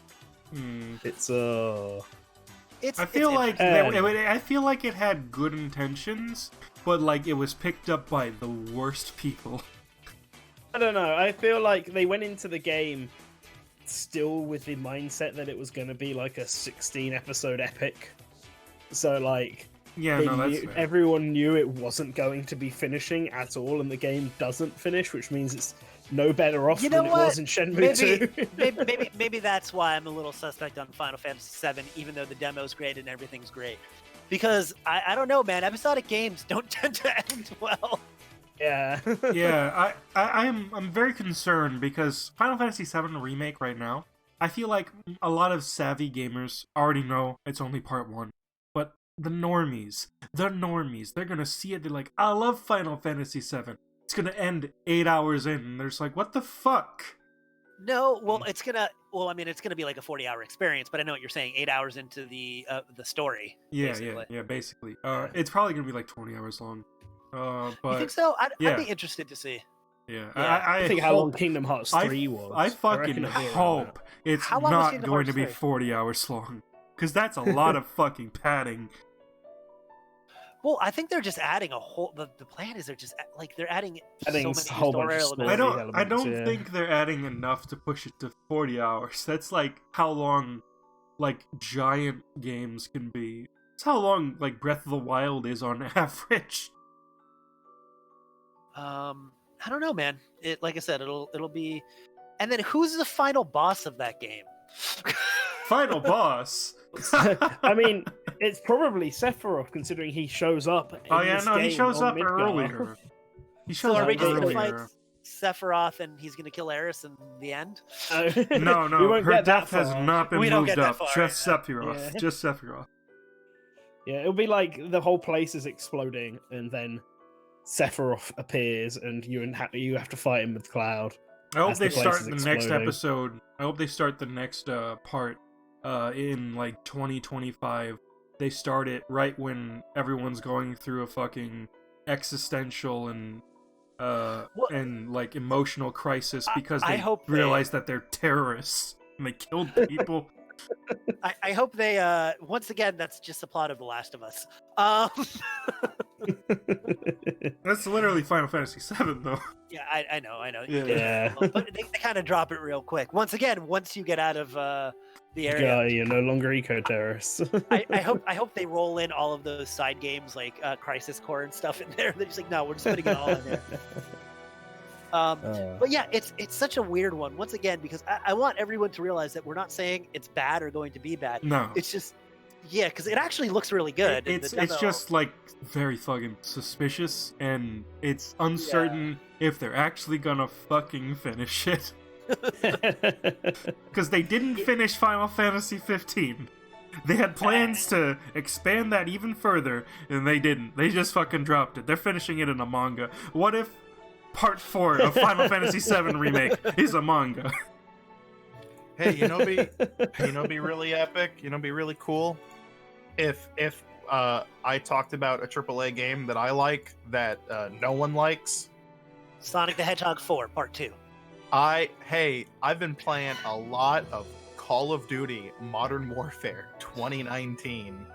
I feel like it had good intentions, but like it was picked up by the worst people. I don't know. I feel like they went into the game still with the mindset that it was going to be like a 16-episode epic. So like, everyone knew it wasn't going to be finishing at all, and the game doesn't finish, which means it's no better off than it was in Shenmue 2. maybe that's why I'm a little suspect on Final Fantasy VII, even though the demo's great and everything's great. Because I don't know, man. Episodic games don't tend to end well. Yeah. Yeah, I'm very concerned because Final Fantasy VII Remake right now, I feel like a lot of savvy gamers already know it's only part 1. But the normies, they're gonna see it, they're like, I love Final Fantasy VII. It's gonna end 8 hours in, and they're just like, what the fuck? No, well, it's gonna be like a 40-hour experience, but I know what you're saying. 8 hours into the story. Yeah, basically. It's probably gonna be like 20 hours long. But you think so? I'd be interested to see. Yeah, I think how long Kingdom Hearts 3 was. I fucking hope it's not going to be 40 hours long, because that's a lot of fucking padding. Well, I think they're just adding a whole. The plan is they're adding so many whole bunch of story elements. I don't think they're adding enough to push it to 40 hours. That's like how long, like, giant games can be. It's how long, like, Breath of the Wild is on average. I don't know, man. Like I said, it'll be. And then who's the final boss of that game? Final boss. I mean, it's probably Sephiroth, considering he shows up. He shows up earlier. Are we just gonna fight Sephiroth and he's gonna kill Aeris in the end? No, her death has not been moved up. Just Sephiroth. Yeah. Just Sephiroth. Yeah, it'll be like the whole place is exploding, and then Sephiroth appears, and you have to fight him with Cloud. I hope they start the next episode. I hope they start the next part in like 2025. They start it right when everyone's going through a fucking existential and like emotional crisis because they realize that they're terrorists and they killed people. I hope they once again, that's just the plot of The Last of Us. That's literally Final Fantasy VII, though. Yeah, I know. Yeah. But they kind of drop it real quick. Once you get out of the area, yeah, you're no longer eco-terrorists. I hope they roll in all of those side games like Crisis Core and stuff in there. They're just like, no, we're just putting it all in there. But yeah, it's such a weird one once again because I want everyone to realize that we're not saying it's bad or going to be bad. No, it's just because it actually looks really good. It's just like very fucking suspicious, and it's uncertain if they're actually gonna fucking finish it. Because they didn't finish Final Fantasy 15. They had plans to expand that even further, and they didn't. They just fucking dropped it. They're finishing it in a manga. What if Part 4 of Final Fantasy 7 Remake is a manga? Hey, be really epic. Be really cool. If I talked about a AAA game that I like that no one likes, Sonic the Hedgehog 4 Part 2. I've been playing a lot of Call of Duty Modern Warfare 2019.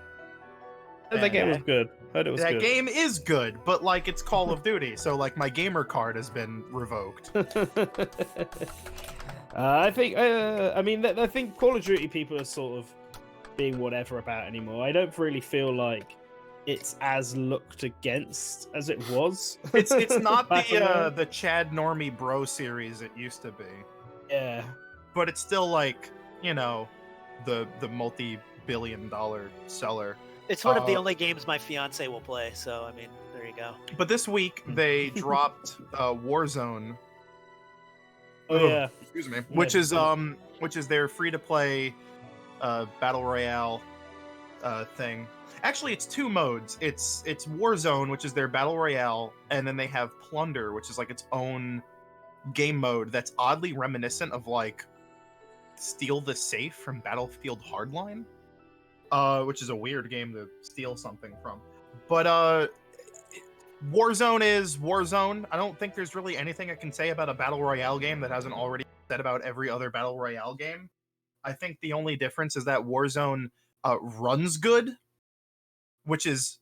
That game was good. Heard it was good. That game is good, but like it's Call of Duty, so like my gamer card has been revoked. I think Call of Duty people are sort of being whatever about anymore. I don't really feel like it's as looked against as it was. It's not the Chad Normie Bro series it used to be. Yeah. But it's still like, the multi-billion-dollar seller. It's one of the only games my fiance will play, so I mean, there you go. But this week they dropped Warzone. Oh yeah. Excuse me. Which is their free-to-play battle royale thing. Actually, it's two modes. It's Warzone, which is their battle royale, and then they have Plunder, which is like its own game mode that's oddly reminiscent of like Steal the Safe from Battlefield Hardline, which is a weird game to steal something from. But Warzone is Warzone. I don't think there's really anything I can say about a battle royale game that hasn't already said about every other battle royale game. I think the only difference is that Warzone runs good, which is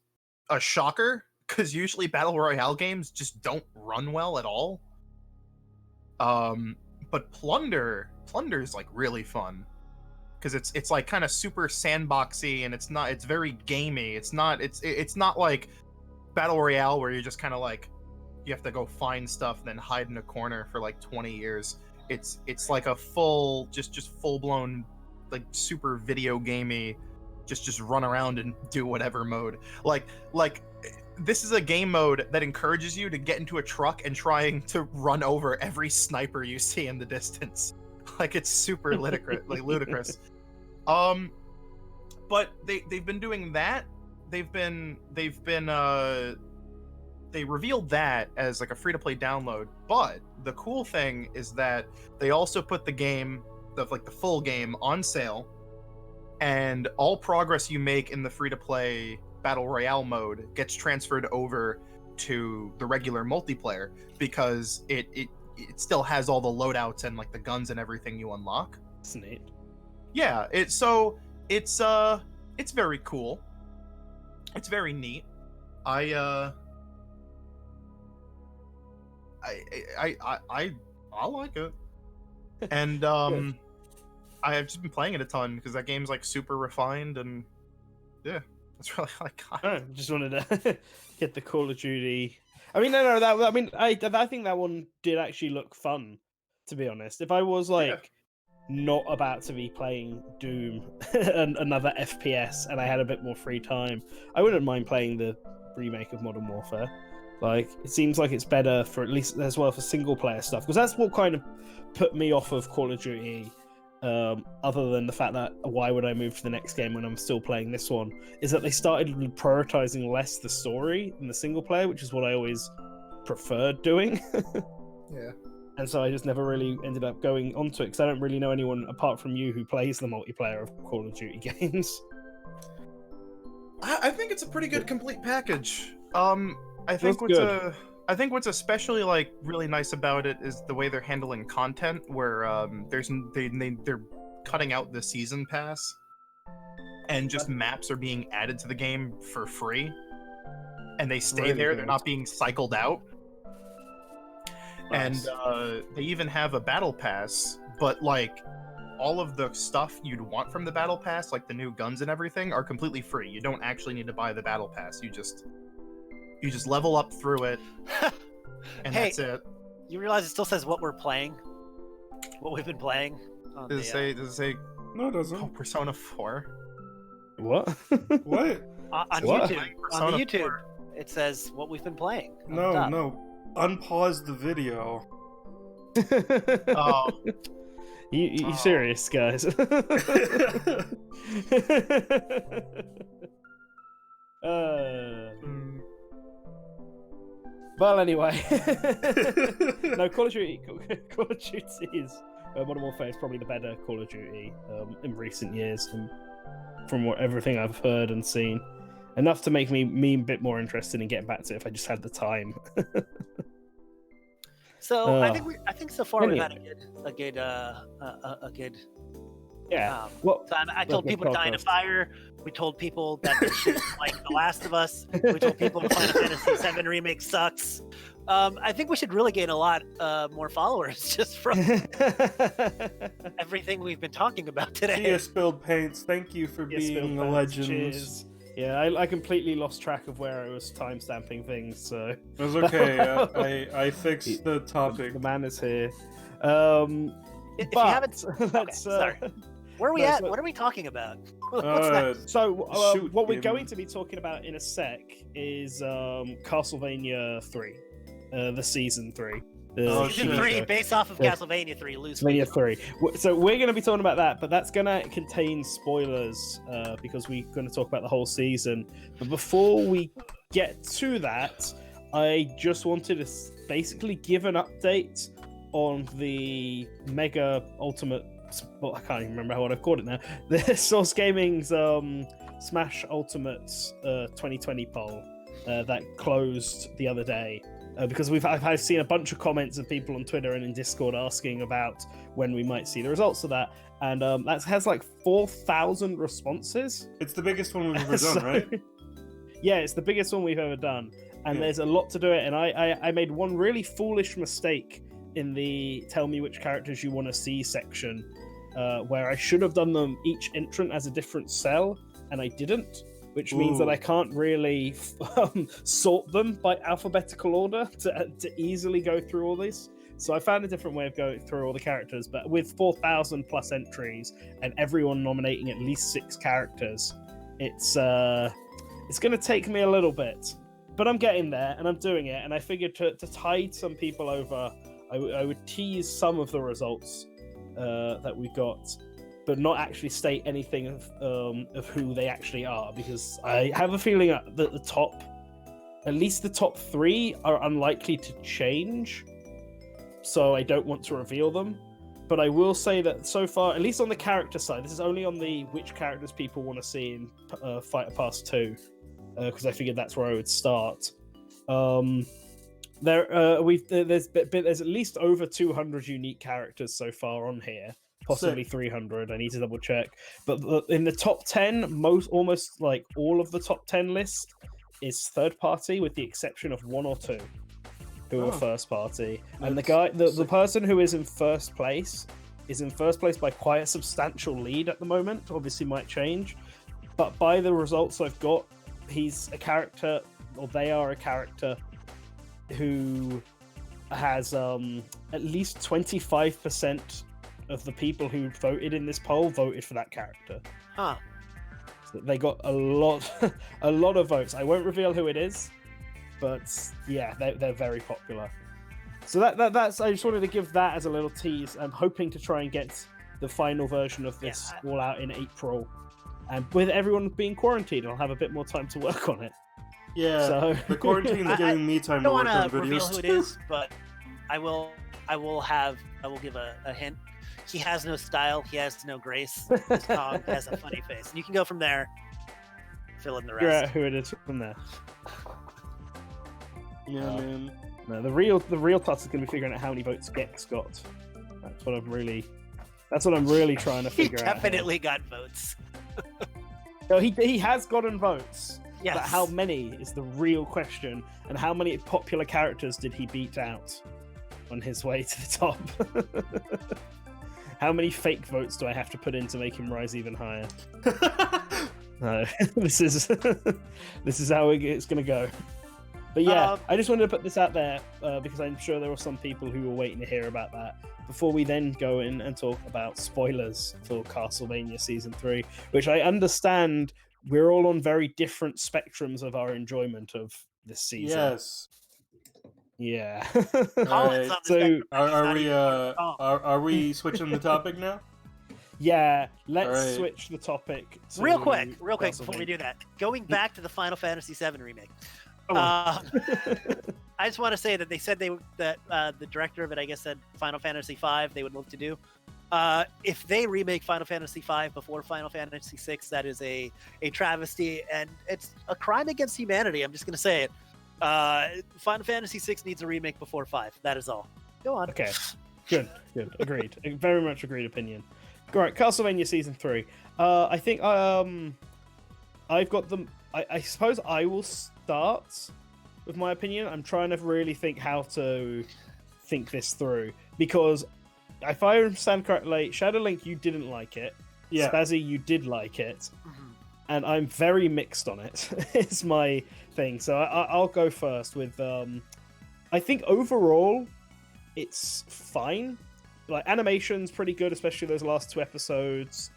a shocker, because usually battle royale games just don't run well at all. But Plunder is like really fun, because it's like kind of super sandboxy, and it's very gamey. It's not like battle royale where you're just kind of like you have to go find stuff and then hide in a corner for like 20 years. It's like a full blown like super video gamey, just run around and do whatever mode. Like this is a game mode that encourages you to get into a truck and trying to run over every sniper you see in the distance. Like it's super ludicrous. But they've been doing that. They revealed that as like a free-to-play download. But the cool thing is that they also put the full game on sale, and all progress you make in the free-to-play battle royale mode gets transferred over to the regular multiplayer, because it still has all the loadouts and like the guns and everything you unlock. That's neat. Yeah, it's very cool. It's very neat. I like it. And I've just been playing it a ton because that game's like super refined, and yeah, that's really like. I just wanted to get the Call of Duty. I mean, I think that one did actually look fun, to be honest. If I was like not about to be playing Doom, another FPS, and I had a bit more free time, I wouldn't mind playing the remake of Modern Warfare. Like, it seems like it's better for at least as well for single player stuff, because that's what kind of put me off of Call of Duty. Other than the fact that why would I move to the next game when I'm still playing this one, is that they started prioritizing less the story than the single player, which is what I always preferred doing. Yeah. And so I just never really ended up going onto it, because I don't really know anyone apart from you who plays the multiplayer of Call of Duty games. I think it's a pretty good complete package. I think what's especially like really nice about it is the way they're handling content, where they're cutting out the season pass, and just maps are being added to the game for free, and they stay Really there. good. They're not being cycled out. Nice. And they even have a battle pass, but like all of the stuff you'd want from the battle pass, like the new guns and everything, are completely free. You don't actually need to buy the battle pass. You just level up through it, and that's it. You realize it still says what we're playing, what we've been playing. Does it say? No, it doesn't. Oh, Persona 4. What? What? On What? YouTube. Persona On the YouTube, 4. it says what we've been playing. on the No, top. no. Unpause the video. Oh, You Oh. serious, guys? Well, anyway, no, Call of Duty is Modern Warfare is probably the better Call of Duty in recent years, and from everything I've heard and seen, enough to make me a bit more interested in getting back to it if I just had the time. So I think so far we've had a good Yeah. Well, so I told people to die in a fire. We told people that this shit is like The Last of Us. We told people the Final Fantasy VII Remake sucks. I think we should really gain a lot more followers just from everything we've been talking about today. Gia Spilled Paints, thank you for being a legend. Cheers. Yeah, I completely lost track of where I was timestamping things, so... It was okay, I fixed the topic. The man is here. If you haven't... let's, sorry. Where are we no, at? so- What are we talking about? What's next? So, Shoot, what we're David. going to be talking about in a sec is Castlevania 3, the Season 3. Oh, Season shit. 3, based off of Yeah. Castlevania 3, loose. Castlevania 3. So we're going to be talking about that, but that's going to contain spoilers because we're going to talk about the whole season. But before we get to that, I just wanted to basically give an update on the Mega Ultimate... Well, I can't even remember what I've called it now. The Source Gaming's Smash Ultimate 2020 poll that closed the other day. Because I've seen a bunch of comments of people on Twitter and in Discord asking about when we might see the results of that, and that has like 4,000 responses. It's the biggest one we've ever So- done, right? Yeah, it's the biggest one we've ever done, and Yeah. there's a lot to do it. And I made one really foolish mistake in the "Tell me which characters you want to see" section, where I should have done them each entrant as a different cell, and I didn't. Which means that Ooh. I can't really sort them by alphabetical order to easily go through all these. So I found a different way of going through all the characters, but with 4,000 plus entries and everyone nominating at least 6 characters, it's going to take me a little bit. But I'm getting there, and I'm doing it, and I figured to tide some people over, I would tease some of the results that we got, but not actually state anything of who they actually are, because I have a feeling that at least the top 3 are unlikely to change, so I don't want to reveal them. But I will say that so far, at least on the character side, this is only on the which characters people want to see in Fighter Pass 2, because I figured that's where I would start. There's at least over 200 unique characters so far on here. Possibly 300. I need to double check. But in the top 10, almost like all of the top 10 list is third party, with the exception of 1 or 2 who are first party. And the person who is in first place by quite a substantial lead at the moment. Obviously, might change, but by the results I've got, he's a character, or they are a character who has at least 25% of the people who voted in this poll voted for that character. Huh. So they got a lot of votes. I won't reveal who it is, but yeah, they're very popular. So that's I just wanted to give that as a little tease. I'm hoping to try and get the final version of this all out in April, and with everyone being quarantined, I'll have a bit more time to work on it. Yeah, So the quarantine's giving me I time to don't work want on to reveal videos who it too. is, but I will give a hint. He has no style. He has no grace. His Kong has a funny face, and you can go from there. Fill in the figure out rest. who it is from there. Yeah, man. No, the real toss is going to be figuring out how many votes Gex got. That's what I'm really trying to He figure out. definitely got votes. No, he has gotten votes. Yes. But how many is the real question, and how many popular characters did he beat out on his way to the top? How many fake votes do I have to put in to make him rise even higher? No, this is how it's going to go. But yeah, I just wanted to put this out there because I'm sure there were some people who were waiting to hear about that before we then go in and talk about spoilers for Castlevania Season 3, which I understand we're all on very different spectrums of our enjoyment of this season. Yes. Yeah. Right. So are we switching the topic now? Yeah, let's switch the topic. Real quick, before we do that, going back to the Final Fantasy VII remake. I just want to say that they said that the director of it, I guess, said Final Fantasy V they would love to do. If they remake Final Fantasy V before Final Fantasy VI, that is a travesty, and it's a crime against humanity. I'm just going to say it. Final Fantasy VI needs a remake before 5. That is all. Go on. Okay. Good. Agreed. Very much agreed opinion. All right, Castlevania Season 3. I think I've got them. I suppose I will start with my opinion. I'm trying to really think how to think this through. Because if I understand correctly, ShadowLink, you didn't like it. Yeah. Spazzy, you did like it. Mm-hmm. And I'm very mixed on it. It's my thing. So I'll go first with... I think overall, it's fine. Like, animation's pretty good, especially those last 2 episodes.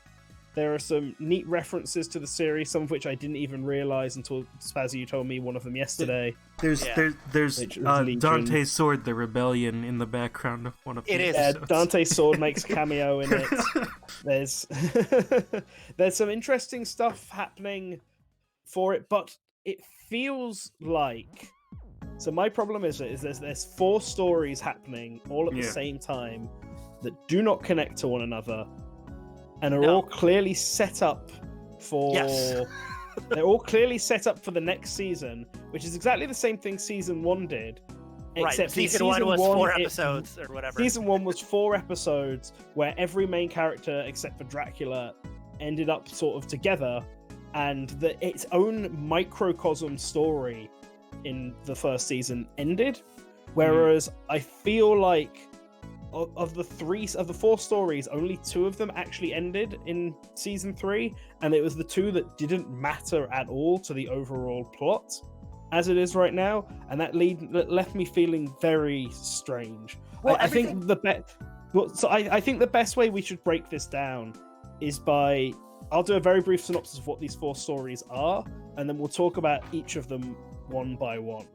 There are some neat references to the series, some of which I didn't even realize until Spazzy, you told me one of them yesterday. There's Dante's sword, the rebellion, in the background of one of the episodes. Yeah, Dante's sword makes a cameo in it. There's some interesting stuff happening for it, but it feels like... So my problem is there's 4 stories happening all at the same time that do not connect to one another and are all clearly set up for... Yes. They're all clearly set up for the next season, which is exactly the same thing Season 1 did. Except season 1 was 4 episodes or whatever. Season 1 was 4 episodes where every main character, except for Dracula, ended up sort of together, and its own microcosm story in the first season ended. Whereas I feel like of the 4 stories, only 2 of them actually ended in Season 3, and it was the 2 that didn't matter at all to the overall plot as it is right now, and that left me feeling very strange. Well, I think the best way we should break this down is by... I'll do a very brief synopsis of what these 4 stories are, and then we'll talk about each of them one by one.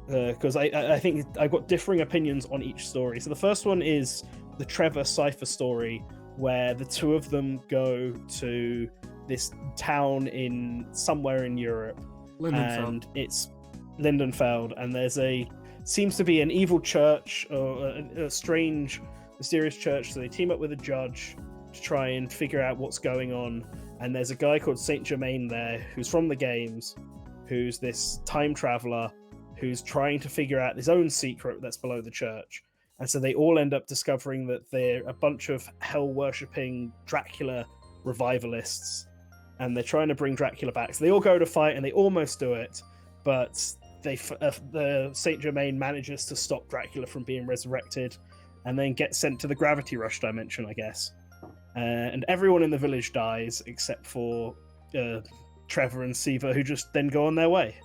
Because I think I've got differing opinions on each story. So the first one is the Trevor Cypher story, where the 2 of them go to this town somewhere in Europe. And it's Lindenfeld, and there's seems to be an evil church, or a strange, mysterious church, so they team up with a judge to try and figure out what's going on. And there's a guy called Saint Germain there, who's from the games, who's this time traveler who's trying to figure out his own secret that's below the church. And so they all end up discovering that they're a bunch of hell-worshipping Dracula revivalists, and they're trying to bring Dracula back. So they all go to fight, and they almost do it, but the Saint Germain manages to stop Dracula from being resurrected, and then gets sent to the Gravity Rush dimension, I guess. And everyone in the village dies except for Trevor and Siva, who just then go on their way.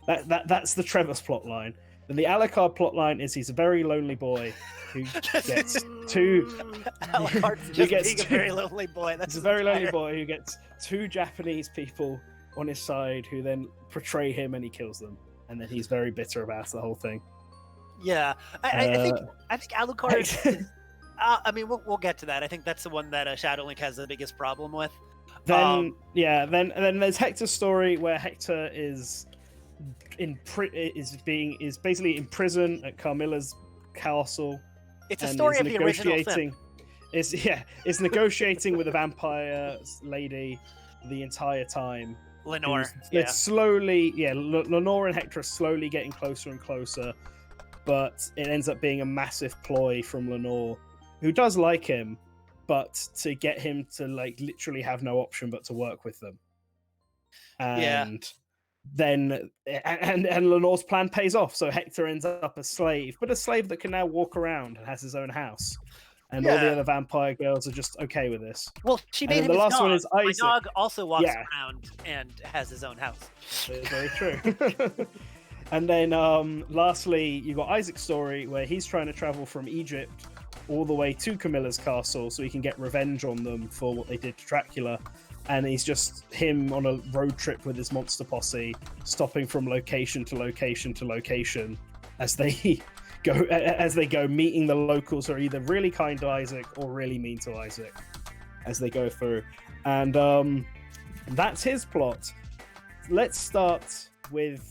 That's the Trevor's plotline. And the Alucard plotline is he's a very lonely boy who gets 2. Alucard's just a very lonely boy. He's a very lonely boy who gets 2 Japanese people on his side who then betray him, and he kills them. And then he's very bitter about the whole thing. Yeah, I think Alucard. I mean, we'll get to that. I think that's the one that ShadowLink has the biggest problem with. Then there's Hector's story, where Hector is basically in prison at Carmilla's castle. It's a story of the original sin. It's negotiating with a vampire lady the entire time. Lenore. It's slowly, Lenore and Hector are slowly getting closer and closer, but it ends up being a massive ploy from Lenore, who does like him, but to get him to literally have no option but to work with them. And then Lenore's plan pays off, so Hector ends up a slave, but a slave that can now walk around and has his own house. And all the other vampire girls are just okay with this. Well, she made him the last dog. One is Isaac. My dog also walks around and has his own house. Very true. And then lastly, you got Isaac's story where he's trying to travel from Egypt all the way to Camilla's castle so he can get revenge on them for what they did to Dracula. And he's just him on a road trip with his monster posse, stopping from location to location to location as they go meeting the locals who are either really kind to Isaac or really mean to Isaac as they go through. And that's his plot. Let's start with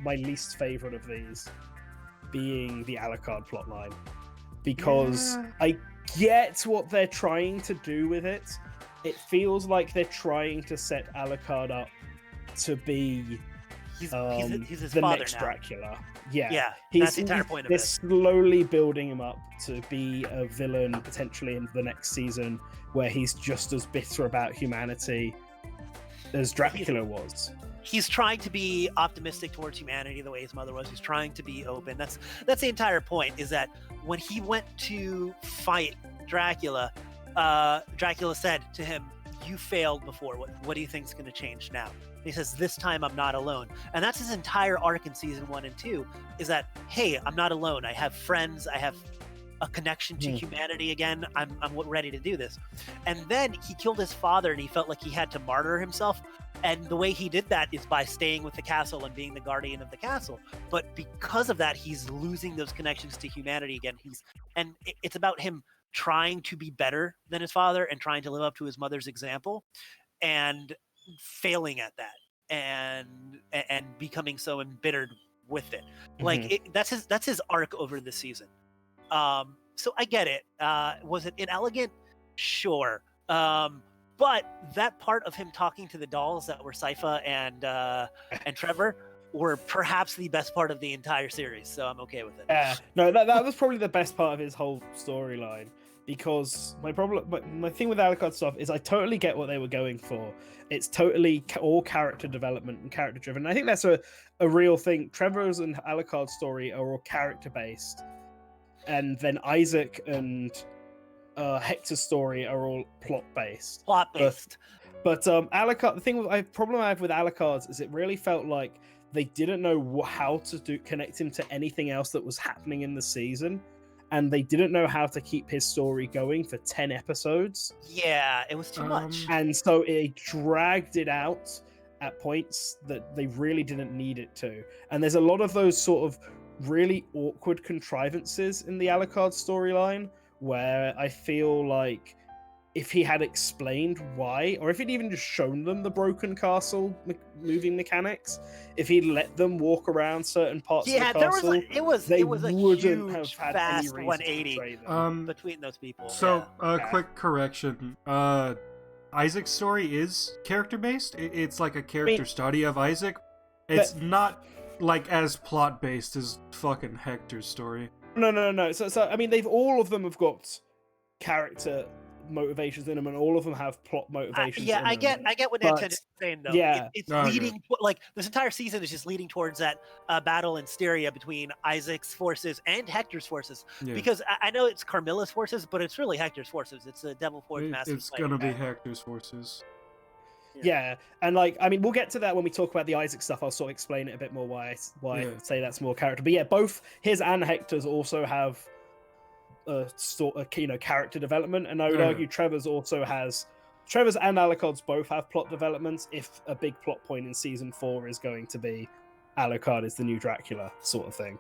my least favorite of these being the Alucard plotline, because I get what they're trying to do with it. It feels like they're trying to set Alucard up to be He's his the father next now. Dracula. Yeah, that's the entire point of they're it. slowly building him up to be a villain potentially in the next season, where he's just as bitter about humanity as Dracula was. He's trying to be optimistic towards humanity the way his mother was. He's trying to be open. That's the entire point, is that when he went to fight Dracula, Dracula said to him, "You failed before. What do you think is going to change now?" And he says, "This time I'm not alone." And that's his entire arc in season 1 and 2, is that, hey, I'm not alone. I have friends. I have a connection to humanity again. I'm ready to do this. And then he killed his father, and he felt like he had to martyr himself. And the way he did that is by staying with the castle and being the guardian of the castle. But because of that, he's losing those connections to humanity again. It's about him trying to be better than his father and trying to live up to his mother's example, and failing at that, and becoming so embittered with it. Like that's his arc over the season. So I get it. Was it inelegant? Sure. But that part of him talking to the dolls that were Sypha and Trevor were perhaps the best part of the entire series. So I'm okay with it. Yeah, no, that was probably the best part of his whole storyline. Because my thing with Alucard stuff is I totally get what they were going for. It's totally all character development and character driven. And I think that's a real thing. Trevor's and Alucard's story are all character based, and then Isaac and Hector's story are all plot based. Plot based. But Alucard, the problem I have with Alucard's is it really felt like they didn't know how to connect him to anything else that was happening in the season. And they didn't know how to keep his story going for 10 episodes. Yeah, it was too much. And so it dragged it out at points that they really didn't need it to. And there's a lot of those sort of really awkward contrivances in the Alucard storyline where I feel like if he had explained why, or if he'd even just shown them the broken castle moving mechanics, if he'd let them walk around certain parts of the castle, it was a huge, fast 180 between those people. So, quick correction. Isaac's story is character-based. It's like a character study of Isaac. It's not like as plot-based as fucking Hector's story. No. So I mean, all of them have got character motivations in them, and all of them have plot motivations. I get what NantenJex is saying though. Yeah, it's leading like this entire season is just leading towards that battle in Styria between Isaac's forces and Hector's forces. Yeah. Because I know it's Carmilla's forces, but it's really Hector's forces. It's the Devil Forge Master. It's gonna be Hector's forces. Yeah, and like I mean, we'll get to that when we talk about the Isaac stuff. I'll sort of explain it a bit more why I say that's more character. But yeah, both his and Hector's also have character development, and I would argue Trevor's and Alucard's both have plot developments. If a big plot point in season 4 is going to be Alucard is the new Dracula sort of thing.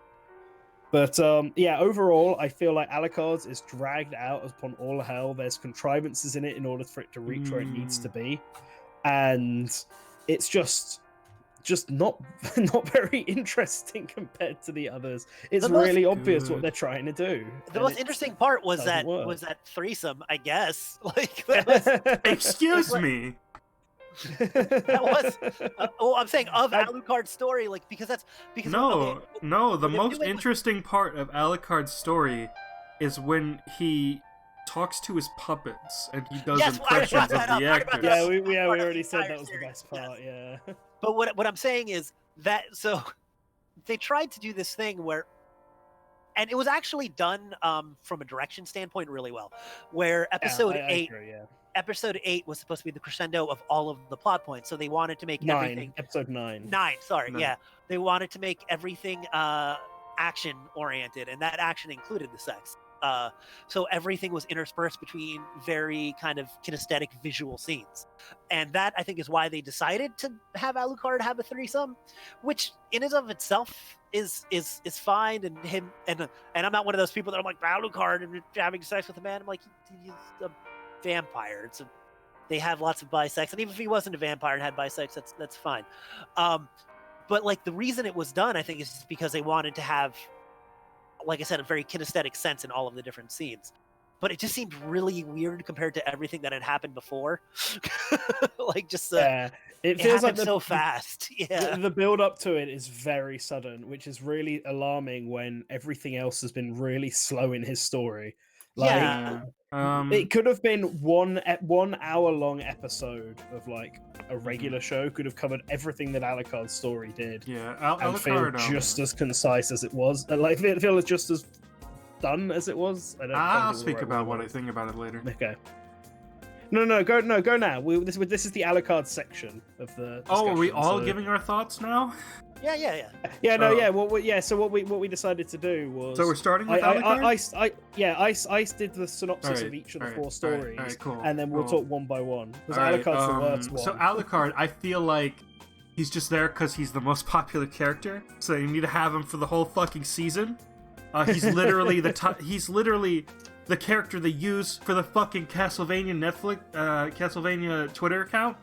But overall, I feel like Alucard's is dragged out upon all hell. There's contrivances in it in order for it to reach where it needs to be, and it's just not very interesting compared to the others. It's really obvious what they're trying to do. The most interesting part was that threesome, I guess. Like that was, excuse me. That was I'm saying of Alucard's story, like because the most interesting part of Alucard's story is when he talks to his puppets and he does impressions of the actors. Yeah, we already said that was the best part. Yeah. But what I'm saying is that so they tried to do this thing where, and it was actually done from a direction standpoint really well, where episode 8 episode 8 was supposed to be the crescendo of all of the plot points, so they wanted to make everything. Episode 9. 9, sorry, No. yeah. They wanted to make everything action oriented, and that action included the sex. So everything was interspersed between very kind of kinesthetic visual scenes, and that I think is why they decided to have Alucard have a threesome, which in and of itself is fine. And him and I'm not one of those people that I'm like Alucard and having sex with a man. I'm like, he's a vampire. They have lots of bisex, and even if he wasn't a vampire and had bisex, that's fine. But like the reason it was done, I think, is just because they wanted to have, like I said, a very kinesthetic sense in all of the different scenes. But it just seemed really weird compared to everything that had happened before. Like just it feels like so fast. Yeah, the build up to it is very sudden, which is really alarming when everything else has been really slow in his story. Like, yeah. It could have been 1 hour long episode of like a regular show. Could have covered everything that Alucard's story did. Yeah, and feel just as concise as it was. Like feel just as done as it was. I'll speak about what I think about it later. Okay. No, go now. This is the Alucard section of the. Oh, are we all so... giving our thoughts now? Yeah. So what we decided to do was. So we're starting with Alucard. Ice did the synopsis of each of the 4 stories, all right, cool, and then we'll talk one by one. Because All right, Alucard's the worst one. So Alucard, I feel like he's just there because he's the most popular character. So you need to have him for the whole fucking season. He's literally he's literally the character they use for the fucking Castlevania Castlevania Twitter account.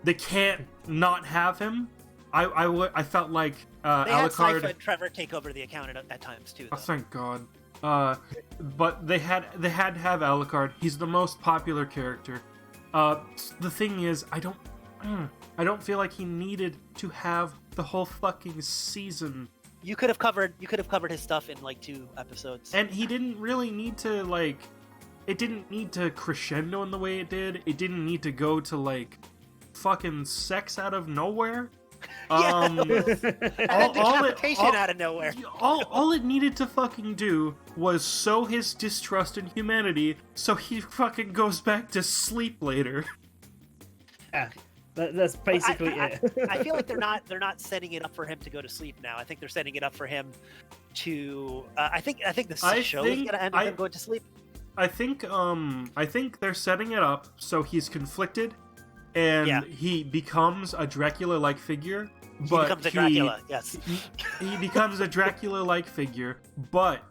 They can't not have him. I felt like They Alucard. had Sypha and Trevor take over the account at times too. Oh, thank God. But they had to have Alucard. He's the most popular character. The thing is, I don't feel like he needed to have the whole fucking season. You could have covered his stuff in like 2 episodes. And he didn't really need to like. It didn't need to crescendo in the way it did. It didn't need to go to like fucking sex out of nowhere. And then decapitation out of nowhere. All it needed to fucking do was sow his distrust in humanity, so he fucking goes back to sleep later. Yeah, that's basically it. I feel like they're not setting it up for him to go to sleep now. I think they're setting it up for him to. I think the show is gonna end with him going to sleep. I think they're setting it up so he's conflicted. And he becomes a Dracula-like figure. But he becomes a Dracula, yes. He becomes a Dracula-like figure, but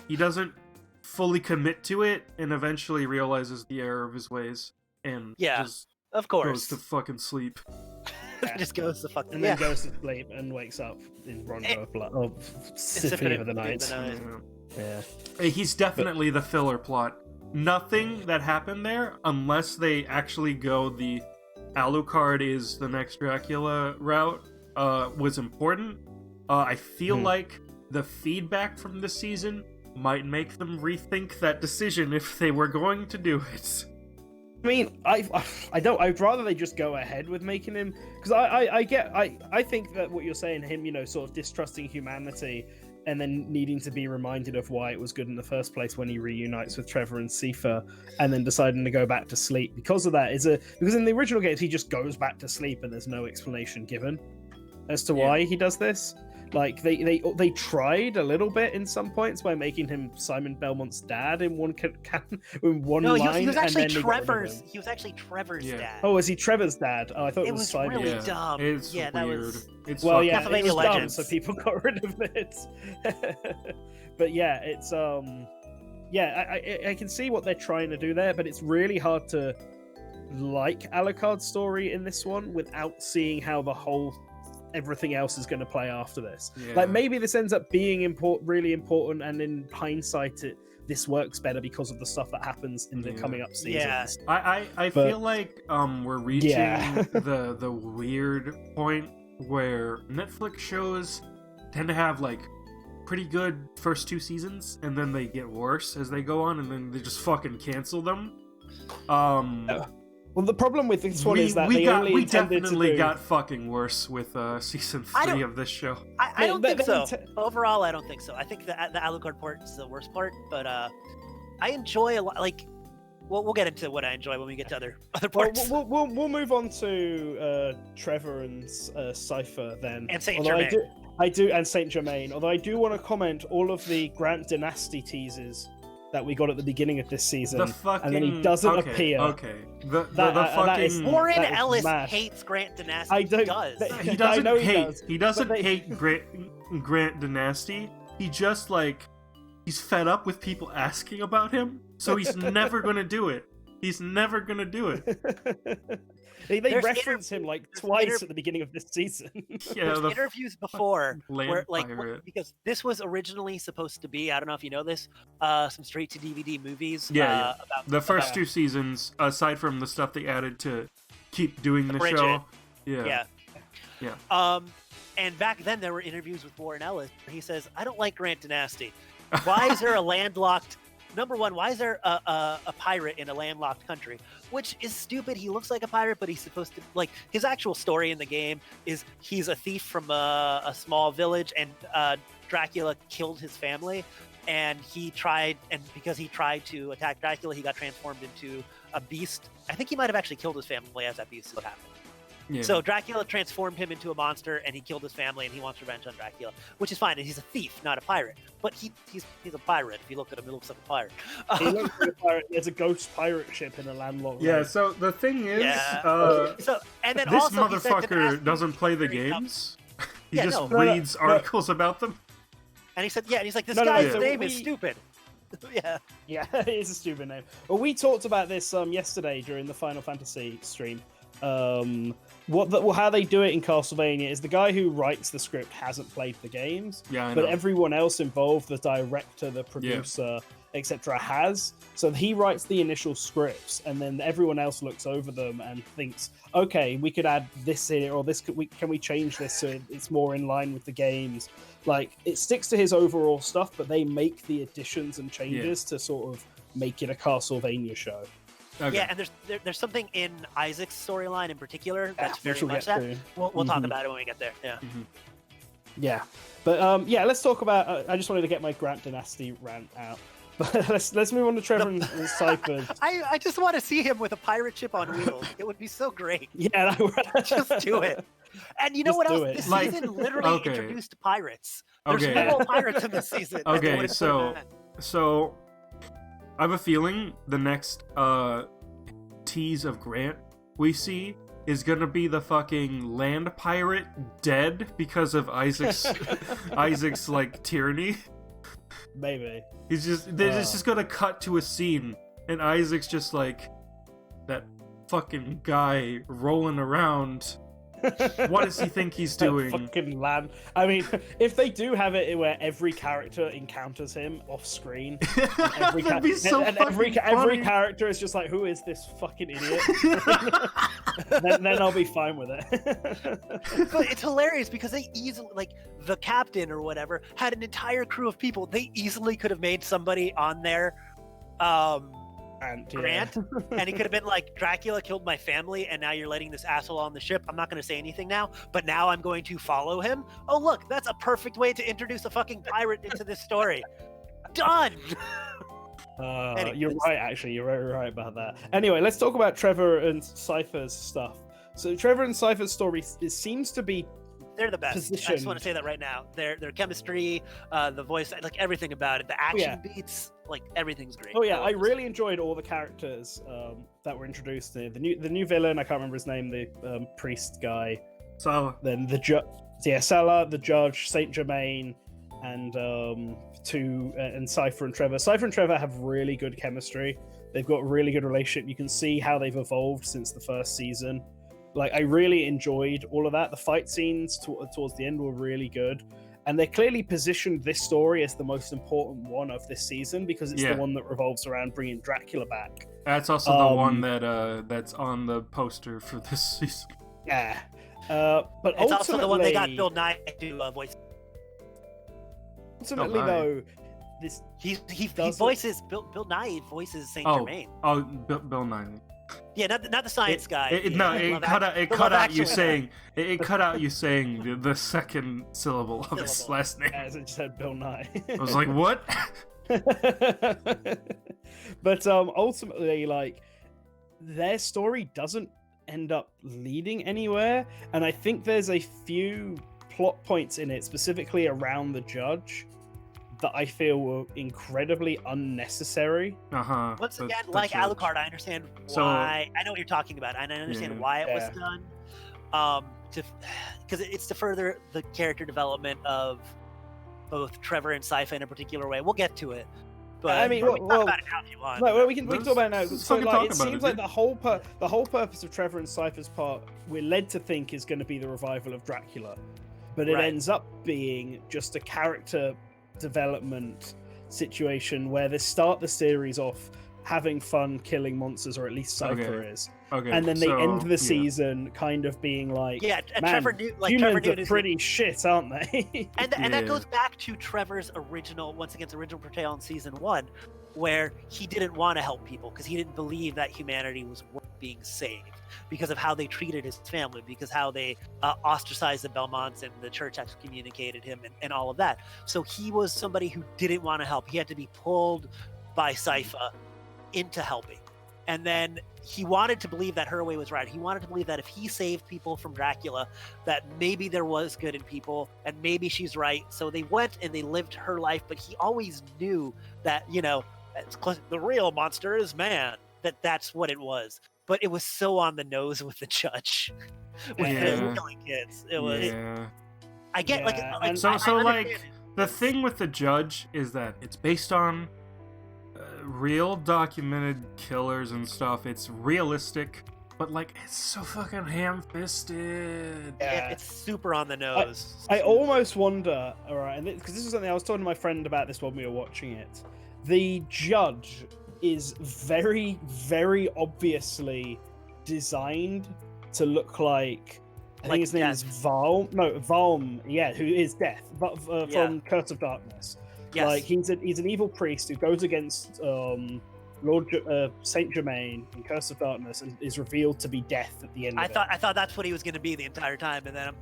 he doesn't fully commit to it and eventually realizes the error of his ways and just of course goes to fucking sleep. Just goes to fucking and then goes to sleep and wakes up in Rondo of Symphony of the Night. Yeah. He's definitely the filler plot. Nothing that happened there, unless they actually go the Alucard is the next Dracula route, was important. I feel like the feedback from this season might make them rethink that decision if they were going to do it. I mean, I'd rather they just go ahead with making him, because I think that what you're saying, him, sort of distrusting humanity and then needing to be reminded of why it was good in the first place when he reunites with Trevor and Sypha, and then deciding to go back to sleep because of that because in the original games he just goes back to sleep and there's no explanation given as to why he does this. Like they tried a little bit in some points by making him Simon Belmont's dad in one line. No, he was actually Trevor's. He was actually Trevor's dad. Oh, was he Trevor's dad? Oh, I thought it was Simon. Really dumb. It's weird. That was. It's it was Legends. dumb, so people got rid of it. But yeah, it's I can see what they're trying to do there, but it's really hard to like Alucard's story in this one without seeing how everything else is going to play after this. Like maybe this ends up being really important, and in hindsight this works better because of the stuff that happens in the coming up seasons. I feel like we're reaching the weird point where Netflix shows tend to have like pretty good first 2 seasons, and then they get worse as they go on, and then they just fucking cancel them. Well, the problem with this one is that we definitely got fucking worse with season 3 of this show. I don't think so. Overall, I don't think so. I think the Alucard part is the worst part, but I enjoy a lot. Like we'll get into what I enjoy when we get to other Well, parts. we'll move on to Trevor and Cypher then. And Saint Although Germain. I do, and Saint Germain. Although I do want to comment all of the Grant Dynasty teasers that we got at the beginning of this season, The fucking, and then he doesn't appear. Okay. The That fucking. is- Warren that is Ellis mad. hates Grant Dynasty. I don't- He does. that- He doesn't I know he hate. does, He doesn't but they- hate Grant Dynasty. He just like he's fed up with people asking about him, so he's never gonna do it. He's never gonna do it. They There's reference him like there's twice at the beginning of this season. Yeah, There's the interviews before land where, like, pirate. because this was originally supposed to be, I don't know if you know this, some straight to DVD movies. Yeah, About The first about- two seasons, aside from the stuff they added to keep doing the Bridget. show. Yeah. Yeah. And back then there were interviews with Warren Ellis where he says, "I don't like Grant Dynasty. Why is there a landlocked? Number one, why is there a pirate in a landlocked country? Which is stupid. He looks like a pirate, but he's supposed to like his actual story in the game is he's a thief from a small village, and Dracula killed his family, and because he tried to attack Dracula, he got transformed into a beast. I think he might have actually killed his family as that beast was happening. Yeah. So Dracula transformed him into a monster, and he killed his family, and he wants revenge on Dracula, which is fine. And he's a thief, not a pirate. But he's a pirate. If you look at him, he looks like a pirate. He looks like a pirate. There's a ghost pirate ship in a landlocked. Yeah, lake. so the thing is, So and then this also he said motherfucker Dynasty doesn't play the is very tough. games. He Yeah, just no. reads articles about them. And he said, and he's like, this No, guy's so name is we- stupid. Yeah. Yeah, it is a stupid name. Well, we talked about this yesterday during the Final Fantasy stream. How they do it in Castlevania is the guy who writes the script hasn't played the games, Yeah, I but know. everyone else involved, the director, the producer, etc., has. So he writes the initial scripts, and then everyone else looks over them and thinks, okay, we could add this here, or this can we change this so it's more in line with the games. Like, it sticks to his overall stuff, but they make the additions and changes to sort of make it a Castlevania show. Okay. Yeah, and there's something in Isaac's storyline in particular that's Which very we'll much get that. to. We'll talk Mhm. about it when we get there. Yeah. Yeah, but yeah, let's talk about. I just wanted to get my Grant Dynasty rant out. But let's move on to Trevor and Cypher. I just want to see him with a pirate ship on wheels. It would be so great. Yeah, Just do it. And you know Just what do else? it. This Like- season literally okay. introduced pirates. There's Okay. literal pirates in this season. That's Okay, what it's so- been. So, I have a feeling the next tease of Grant we see is gonna be the fucking land pirate dead because of Isaac's like tyranny. maybe. They're just gonna cut to a scene and Isaac's just like that fucking guy rolling around. What does he think he's doing? Fucking land. I mean, if they do have it where every character encounters him off screen, every That'd be so every fucking funny. character is just like, who is this fucking idiot? then I'll be fine with it. But it's hilarious because they easily, like, the captain or whatever had an entire crew of people. They easily could have made somebody on there, And, yeah. Grant, and he could have been like, Dracula killed my family, and now you're letting this asshole on the ship. I'm not going to say anything now, but now I'm going to follow him. Oh, look, that's a perfect way to introduce a fucking pirate into this story. Done! Anyways. You're right, actually. You're very right about that. Anyway, let's talk about Trevor and Cypher's stuff. So Trevor and Cypher's story seems to be They're the best. I just want Positioned. to say that right now. Their chemistry, the voice, like everything about it, the action beats, like everything's great. Oh yeah, I love this. really enjoyed all the characters that were introduced. The new villain, I can't remember his name, the priest guy. So Then the judge, Salah, the judge, Saint Germain, and and Cypher and Trevor. Cypher and Trevor have really good chemistry. They've got a really good relationship. You can see how they've evolved since the first season. Like, I really enjoyed all of that. The fight scenes towards the end were really good. And they clearly positioned this story as the most important one of this season because it's Yeah. the one that revolves around bringing Dracula back. that's also the one that's on the poster for this season. Yeah. But It's also the one they got ultimately- Bill Nye to voice. Ultimately, Oh, my. though, this He Does it? voices Bill Nye voices Saint Oh, Germain. Bill Nye. Yeah, not the science guy. It Love cut out you Actually. saying it cut out you saying the second syllable of his Syllable. last name. as it said Bill Nye. I was like, what? But ultimately, like, their story doesn't end up leading anywhere, and I think there's a few plot points in it, specifically around the judge, that I feel were incredibly unnecessary. Once again, like Alucard, I understand why. I know what you're talking about, and I understand why it was done. Because it's to further the character development of both Trevor and Sypha in a particular way. We'll get to it. But I mean, we can talk about it now if you want. No, we can talk about it now. So, like, it seems like the whole purpose of Trevor and Sypha's part, we're led to think, is going to be the revival of Dracula, but it ends up being just a character development situation where they start the series off having fun killing monsters, or at least Sypha is. And then they end the season kind of being like, man, Trevor humans are pretty shit, aren't they? and that goes back to Trevor's original portrayal in season 1, where he didn't want to help people because he didn't believe that humanity was worth being saved because of how they treated his family, because how they ostracized the Belmonts and the church excommunicated him and all of that. So he was somebody who didn't want to help. He had to be pulled by Sypha into helping. And then he wanted to believe that her way was right. He wanted to believe that if he saved people from Dracula, that maybe there was good in people and maybe she's right. So they went and they lived her life, but he always knew that, the real monster is man, that's what it was. But it was so on the nose with the judge, with killing kids. It was. I get the thing with the judge is that it's based on real documented killers and stuff. It's realistic, but like it's so fucking ham-fisted. Yeah, it's super on the nose. I almost wonder, all right, and because this is something I was talking to my friend about this when we were watching it. The judge is very, very obviously designed to look like, I think his name is Valm, who is Death, but from Curse of Darkness. Yes. Like he's an evil priest who goes against Lord Saint Germain in Curse of Darkness and is revealed to be Death at the end. I thought that's what he was going to be the entire time, and then as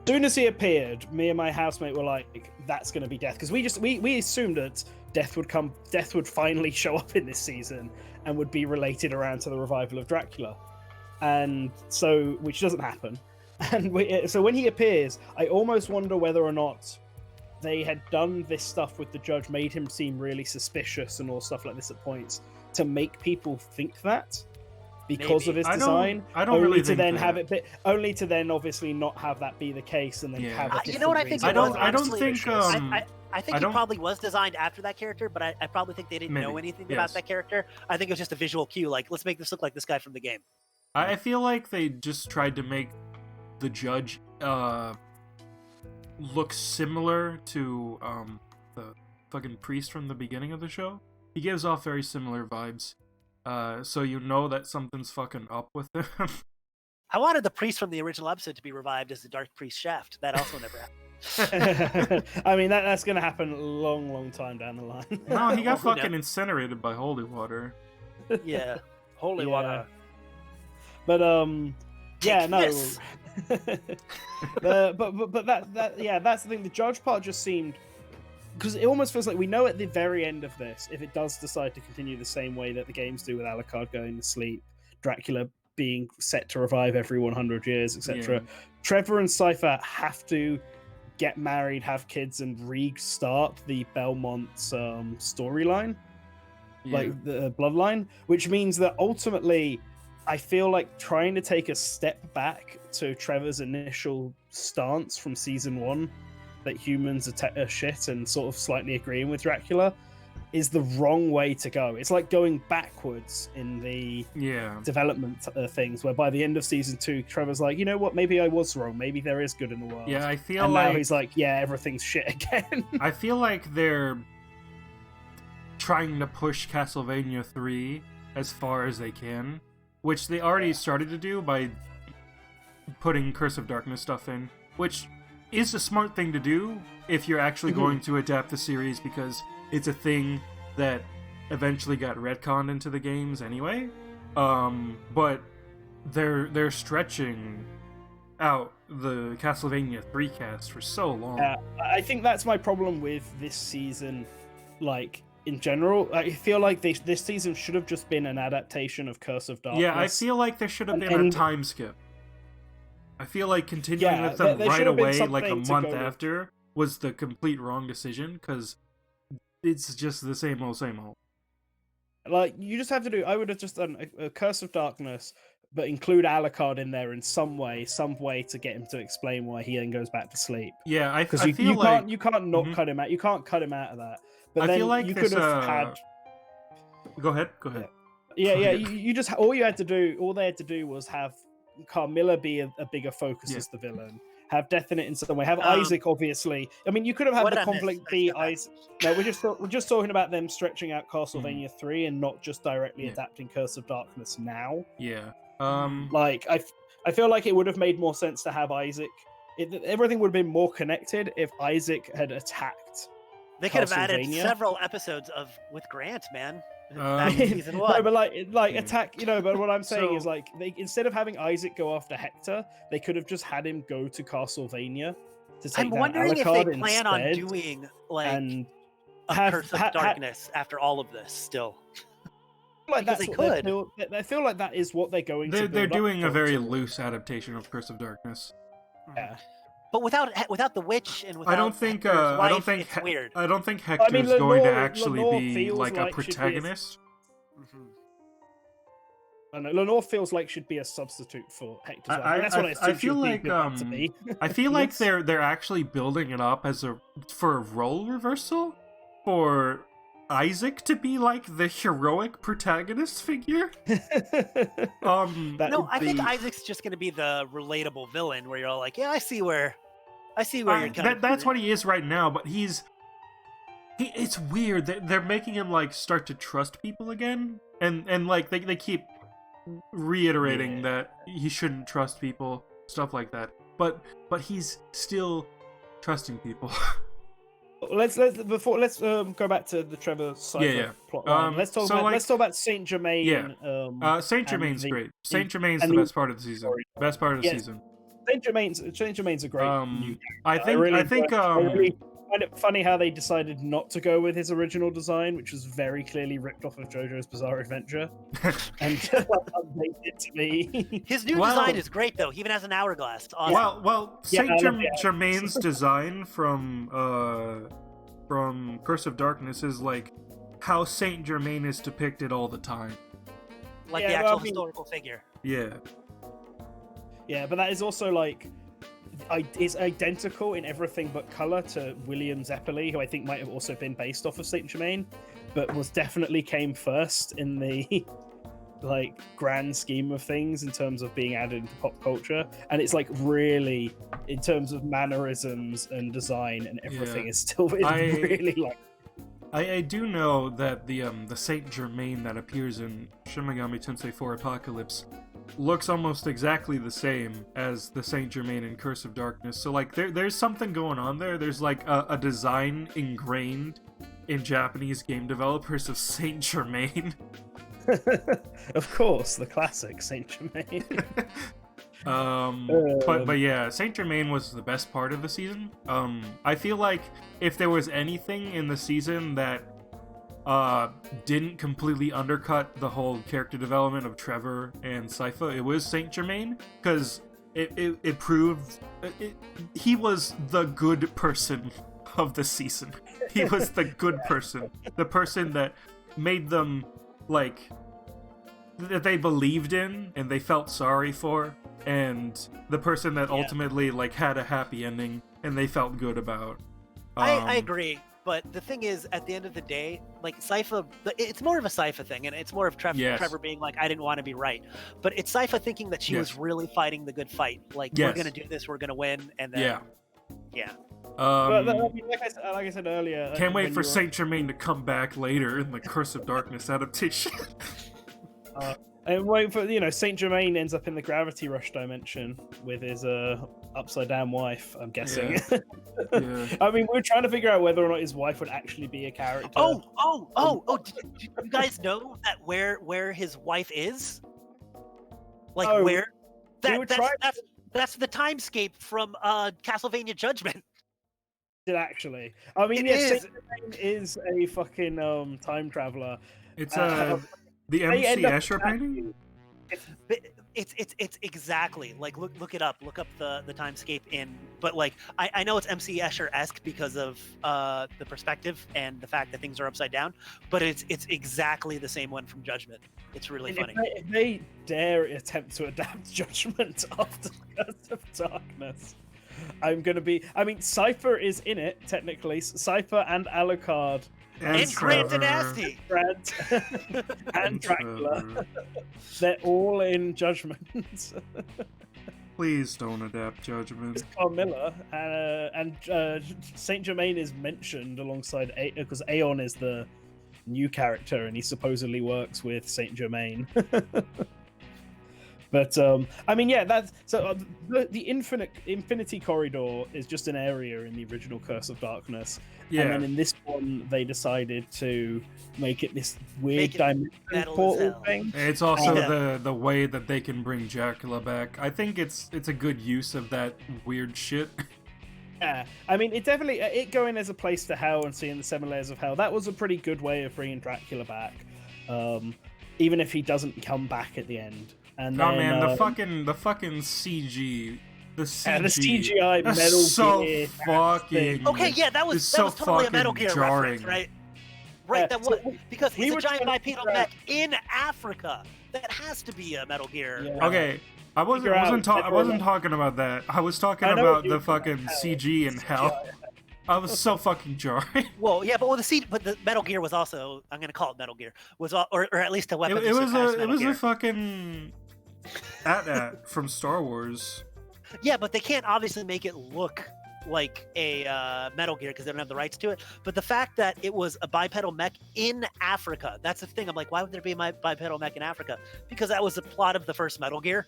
soon as he appeared, me and my housemate were like, "That's going to be Death," because we assumed that Death would finally show up in this season and would be related around to the revival of Dracula, and so which doesn't happen. And so when he appears, I almost wonder whether or not they had done this stuff with the judge, made him seem really suspicious and all stuff like this at points to make people think that because of his design. I don't really think then that. have it, only to then obviously not have that be the case and then have a different you know what I think? I don't think. I think he probably was designed after that character, but I probably think they didn't know anything about that character. I think it was just a visual cue, like let's make this look like this guy from the game. I feel like they just tried to make the judge looks similar to the fucking priest from the beginning of the show. He gives off very similar vibes, so you know that something's fucking up with him. I wanted the priest from the original episode to be revived as the Dark Priest Shaft. That also never happened. I mean, that's going to happen a long time down the line. No, he got fucking incinerated by holy water. Yeah, holy water. But but that's the thing. The judge part just seemed, because it almost feels like we know at the very end of this, if it does decide to continue the same way that the games do with Alucard going to sleep, Dracula being set to revive every 100 years, etc. Trevor and Sypha have to get married, have kids, and restart the Belmont's storyline, like the bloodline, which means that ultimately I feel like trying to take a step back to Trevor's initial stance from season 1, that humans are shit and sort of slightly agreeing with Dracula, is the wrong way to go. It's like going backwards in the development things, where by the end of season 2, Trevor's like, you know what, maybe I was wrong. Maybe there is good in the world. Yeah, I feel and like... now he's like, yeah, everything's shit again. I feel like they're trying to push Castlevania 3 as far as they can, which they already started to do by putting Curse of Darkness stuff in, which is a smart thing to do if you're actually going to adapt the series, because it's a thing that eventually got retconned into the games anyway. But they're stretching out the Castlevania 3 cast for so long. I think that's my problem with this season. Like, in general, I feel like this season should have just been an adaptation of Curse of Darkness. Yeah, I feel like there should have been a time skip. I feel like continuing with them there right away, like a something to month go with. after, was the complete wrong decision, because it's just the same old, same old. Like, you just have to do... I would have just done a Curse of Darkness, but include Alucard in there in some way to get him to explain why he then goes back to sleep. Yeah, I Because feel like... you can't not Mhm. cut him out. You can't cut him out of that. But I then feel like you this, could have had... Go ahead. Yeah. You just... All they had to do was have Carmilla be a bigger focus as the villain. Have Death in it in some way. Have Isaac, obviously. I mean, you could have had the conflict be Isaac. No, we're just talking about them stretching out Castlevania 3 and not just directly adapting Curse of Darkness now. Yeah. Like, I feel like it would have made more sense to have Isaac. Everything would have been more connected if Isaac had attacked. They could have added several episodes with Grant, man. Season 1. No, but like attack, But what I'm saying is, like, instead of having Isaac go after Hector, they could have just had him go to Castlevania to take down Alucard. I'm wondering if they plan on doing a Curse of Darkness after all of this. Still, like that's what I feel like that is what they're going to. They're doing a very loose adaptation of Curse of Darkness. Yeah. But without the witch and without I don't think it's weird. I don't think Hector's going to actually be like a protagonist. I know Lenore feels like should be a substitute for Hector. That's what I feel like to be. I feel like they're actually building it up for a role reversal for Isaac to be like the heroic protagonist figure. I think Isaac's just going to be the relatable villain where you're all like, yeah, I see where you're coming. That's what he is right now, but it's weird that they're making him like start to trust people again, and like they keep reiterating that he shouldn't trust people, stuff like that. But he's still trusting people. Let's go back to the Trevor Cypher plot line. Let's talk about Saint Germain. Yeah. Saint Germain's great. Saint Germain's the best part of the season. Best part of the season. Saint Germain's a great new character. I think I really find it funny how they decided not to go with his original design, which was very clearly ripped off of JoJo's Bizarre Adventure, and updated it to me. His new design is great, though. He even has an hourglass. It's awesome. Well, Saint Germain's design from Curse of Darkness is like how Saint Germain is depicted all the time, like the actual historical figure. Yeah. Yeah, but that is also like is identical in everything but color to William Zeppeli, who I think might have also been based off of Saint Germain, but definitely came first in the like grand scheme of things in terms of being added into pop culture. And it's like really, in terms of mannerisms and design and everything, is still really like. I do know that the Saint Germain that appears in Shin Megami Tensei 4 Apocalypse looks almost exactly the same as the Saint Germain in Curse of Darkness. So like there's something going on there. There's like a design ingrained in Japanese game developers of Saint Germain. Of course, the classic Saint Germain. But yeah, Saint Germain was the best part of the season. I feel like if there was anything in the season that didn't completely undercut the whole character development of Trevor and Sypha, it was Saint Germain, because it proved he was the good person of the season. He was the good person, the person that made them like that they believed in and they felt sorry for, and the person that ultimately like had a happy ending and they felt good about. I agree. But the thing is, at the end of the day, like Sypha, it's more of a Sypha thing, and it's more of Trevor being like, I didn't want to be right. But it's Sypha thinking that she was really fighting the good fight. Like, we're going to do this, we're going to win, and then... Yeah. But, like I said earlier... Can't wait for Saint Germain to come back later in the Curse of Darkness adaptation. And wait for, Saint Germain ends up in the Gravity Rush dimension with his upside down wife, I'm guessing. Yeah. I mean, we're trying to figure out whether or not his wife would actually be a character. Did you guys know that where his wife is? Like where? That's the timescape from Castlevania Judgment. Did actually? I mean, It yes, is. Saint Germain is a fucking time traveler. It's Uh, the they end MC up Escher painting. It's exactly like look it up. Look up the timescape in. But like I know it's MC Escher-esque because of the perspective and the fact that things are upside down. But it's exactly the same one from Judgment. It's really and funny. if they dare attempt to adapt Judgment after Curse of Darkness, I'm gonna be. I mean, Cypher is in it technically. Cypher and Alucard And Grant and Nasty. Grant and Dracula. They're all in Judgment. Please don't adapt Judgment. It's Carmilla, and Saint Germain is mentioned alongside because Aeon is the new character, and he supposedly works with Saint Germain. But I mean, yeah, that's so. The Infinity Corridor is just an area in the original Curse of Darkness, and then in this one they decided to make it this weird dimension portal thing. It's also the way that they can bring Dracula back. I think it's a good use of that weird shit. Yeah, I mean, it definitely it going as a place to hell and seeing the 7 layers of hell. That was a pretty good way of bringing Dracula back, even if he doesn't come back at the end. And oh then, man, the fucking CG, the CGI Metal so Gear. fucking. Okay, yeah, that was totally a Metal Gear jarring. reference, right? Right, that was because he's a giant bipedal mech in Africa. That has to be a Metal Gear. Yeah. Okay, I wasn't talking about that. I was talking about the fucking CG in hell. I was so fucking jarring. Well, yeah, but the Metal Gear was also, I'm gonna call it Metal Gear, was or at least a weapon. It was a fucking AT-AT from Star Wars. Yeah, but they can't obviously make it look like a Metal Gear because they don't have the rights to it. But the fact that it was a bipedal mech in Africa, that's the thing. I'm like, why would there be a bipedal mech in Africa? Because that was the plot of the first Metal Gear.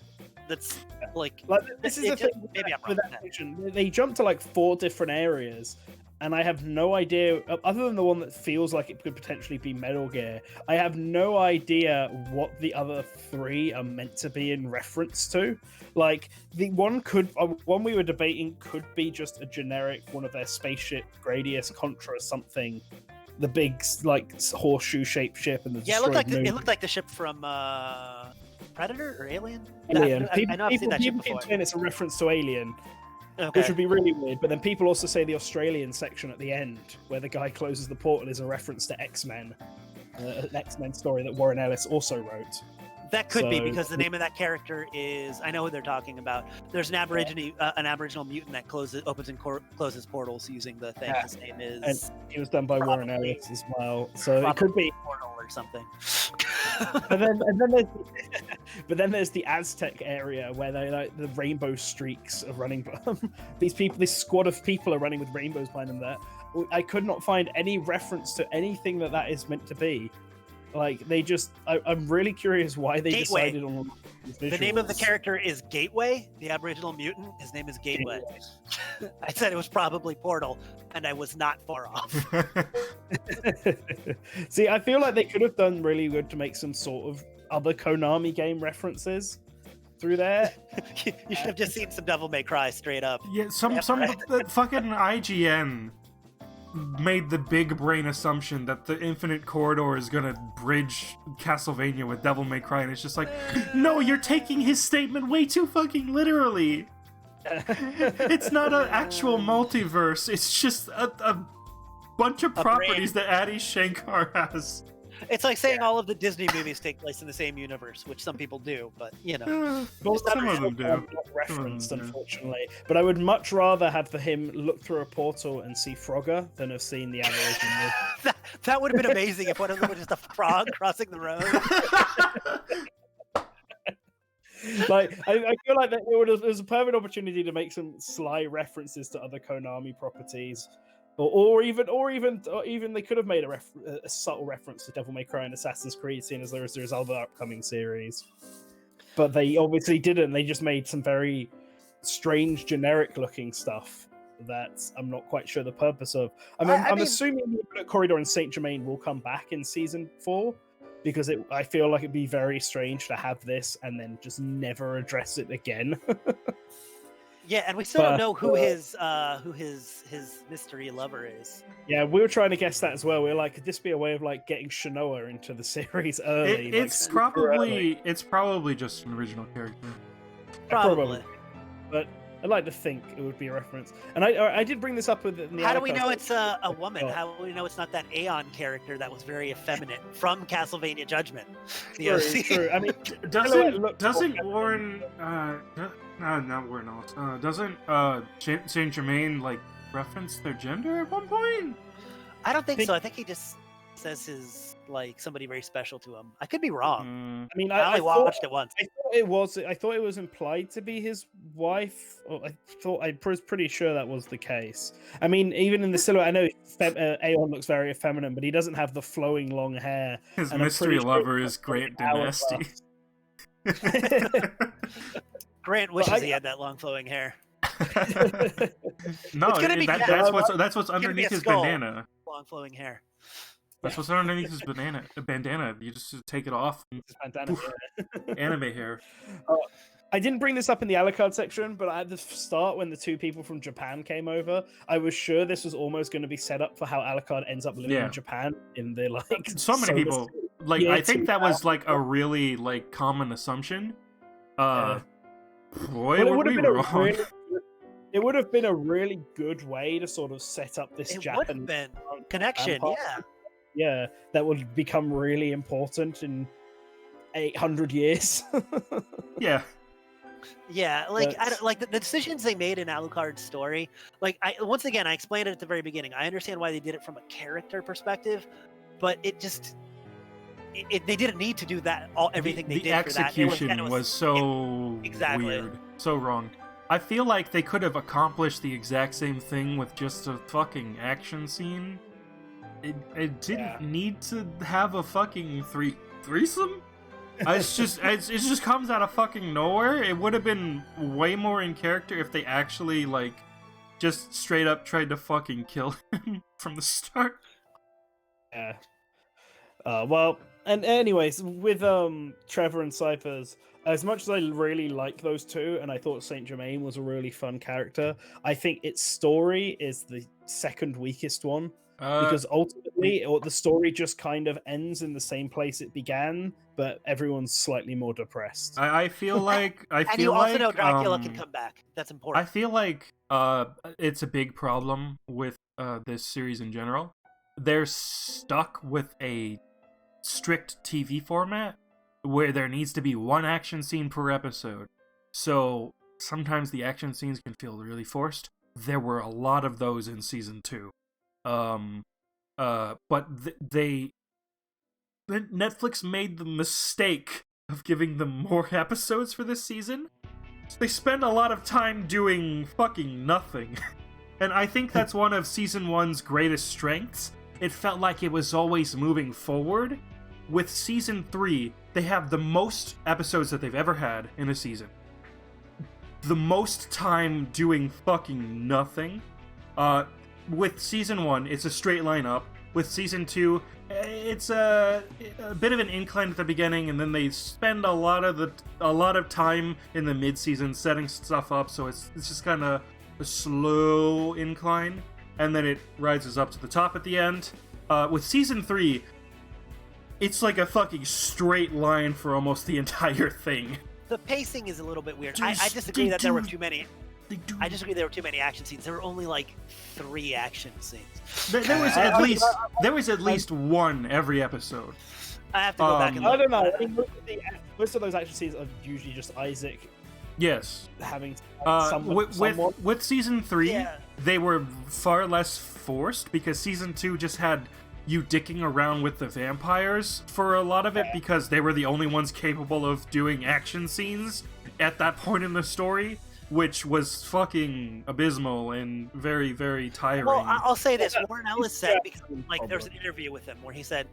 That's like this is the thing. Maybe I'm wrong. With that fiction. They jumped to like 4 different areas, and I have no idea, other than the one that feels like it could potentially be Metal Gear, I have no idea what the other 3 are meant to be in reference to. Like, the one we were debating could be just a generic one of their spaceship, Gradius, Contra, something. The big, like, horseshoe-shaped ship. And it looked like the ship from Predator or Alien? Alien. I know I've seen that ship people before. keep saying it's a reference to Alien. Okay. Which would be really weird, but then people also say the Australian section at the end, where the guy closes the portal, is a reference to X-Men, an X-Men story that Warren Ellis also wrote. That could be because the name of that character is, I know who they're talking about. There's an Aboriginal mutant that opens and closes portals using the thing. His name is. And he was done by Warren Ellis as well, so it could be portal or something. but then there's the Aztec area where they like the rainbow streaks are running. This squad of people are running with rainbows behind them. There, I could not find any reference to anything that is meant to be. Like they just, I'm really curious why they decided on these visuals. The name of the character is Gateway, the Aboriginal mutant. His name is Gateway. I said it was probably Portal, and I was not far off. See, I feel like they could have done really good to make some sort of other Konami game references through there. You should have just seen some Devil May Cry straight up. Yeah, some the fucking IGN made the big brain assumption that the Infinite Corridor is gonna bridge Castlevania with Devil May Cry, and it's just like, no, you're taking his statement way too fucking literally. It's not an actual multiverse, it's just a bunch of properties that Adi Shankar has. It's like saying all of the Disney movies take place in the same universe, which some people do, but you know. Some of them do. Not referenced, unfortunately. But I would much rather have him look through a portal and see Frogger than have seen the Aboriginal. that would have been amazing if one of them was just a frog crossing the road. Like I feel like it was a perfect opportunity to make some sly references to other Konami properties. Or even they could have made a subtle reference to Devil May Cry and Assassin's Creed, seeing as there's other upcoming series. But they obviously didn't. They just made some very strange, generic-looking stuff that I'm not quite sure the purpose of. I'm assuming the Infinite Corridor and Saint Germain will come back in Season 4, because I feel like it'd be very strange to have this and then just never address it again. Yeah, and we still don't know who his mystery lover is. Yeah, we were trying to guess that as well. We were like, could this be a way of like getting Shinoa into the series early? It's probably just an original character. Probably. But I'd like to think it would be a reference. And I did bring this up with. How do we know it's a woman? How do we know it's not that Aeon character that was very effeminate from Castlevania Judgment? True. I mean, doesn't Warren? Not Warren Ellis. Doesn't Saint Germain like reference their gender at one point? I don't think so. I think he just says his like somebody very special to him. I could be wrong. I mean, I only watched it once. I thought it was implied to be his wife. I was pretty sure that was the case. I mean, even in the silhouette, I know Aeon looks very effeminate, but he doesn't have the flowing long hair. His mystery lover is Grant Dynasty. Grant wishes he had that long flowing hair. No, that's what's underneath his bandana. Long flowing hair. That's what's underneath his bandana. You just take it off. And anime hair. I didn't bring this up in the Alucard section, but at the start, when the two people from Japan came over, I was sure this was almost going to be set up for how Alucard ends up living in Japan. In the like, so many people I think that was like a really like common assumption. Boy, would we wrong. It would have been a really good way to sort of set up this Japan connection. Yeah, that would become really important in 800 years. Yeah, like the decisions they made in Alucard's story. Like, once again, I explained it at the very beginning. I understand why they did it from a character perspective, but it just they didn't need to do that. Everything they did. The execution was so weird, so wrong. I feel like they could have accomplished the exact same thing with just a fucking action scene. It didn't need to have a fucking threesome. It just comes out of fucking nowhere. It would have been way more in character if they actually like just straight up tried to fucking kill him from the start. Yeah. Well, and anyways, with Trevor and Cyphers, as much as I really like those two, and I thought Saint Germain was a really fun character, I think its story is the second weakest one. Because ultimately, the story just kind of ends in the same place it began, but everyone's slightly more depressed. I feel like and you also know Dracula can come back. That's important. I feel like it's a big problem with this series in general. They're stuck with a strict TV format where there needs to be one action scene per episode. So sometimes the action scenes can feel really forced. There were a lot of those in season 2. But Netflix made the mistake of giving them more episodes for this season. So they spend a lot of time doing fucking nothing. And I think that's one of season 1's greatest strengths. It felt like it was always moving forward. With season 3, they have the most episodes that they've ever had in a season. The most time doing fucking nothing. With season 1, it's a straight line up. With season 2, it's a bit of an incline at the beginning, and then they spend a lot of time in the mid-season setting stuff up. So it's just kind of a slow incline, and then it rises up to the top at the end. With season 3, it's like a fucking straight line for almost the entire thing. The pacing is a little bit weird. I disagree that there were too many. I disagree there were too many action scenes. There were only like 3 action scenes. There was at least one every episode. I have to go back and look. I don't know. I mean, most of those action scenes are usually just Isaac. Yes. Having with season 3, they were far less forced because season 2 just had you dicking around with the vampires for a lot of it because they were the only ones capable of doing action scenes at that point in the story, which was fucking abysmal and very, very tiring. Well, I'll say this. Warren Ellis said, because like there was an interview with him where he said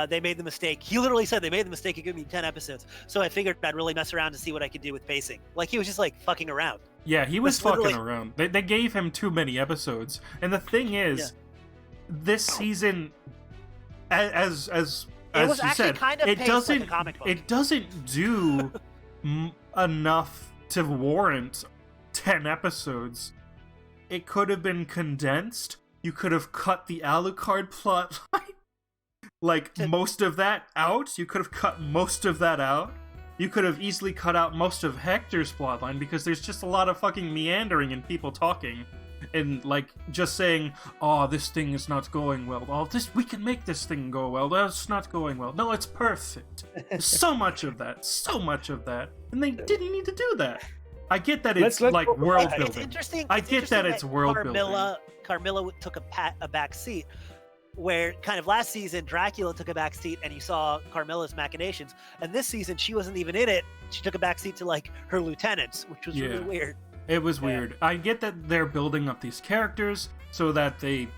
they made the mistake. He literally said they made the mistake of giving me 10 episodes. So I figured I'd really mess around to see what I could do with pacing. Like, he was just like fucking around. Yeah, he was fucking around. They gave him too many episodes. And the thing is, this season, as you said, kind of it comic book. It doesn't do enough to warrant 10 episodes. It could have been condensed. You could have cut the Alucard plotline. Like, most of that out. You could have cut most of that out. You could have easily cut out most of Hector's plotline, because there's just a lot of fucking meandering and people talking. And, like, just saying, oh, this thing is not going well. Oh, we can make this thing go well. That's not going well. No, it's perfect. So much of that. So much of that. And they didn't need to do that. I get that it's, like, world building. It's interesting. I get that it's world building. Carmilla took a back seat, where kind of last season Dracula took a back seat and you saw Carmilla's machinations, and this season she wasn't even in it. She took a back seat to like her lieutenants, which was really weird. It was weird. I get that they're building up these characters so that they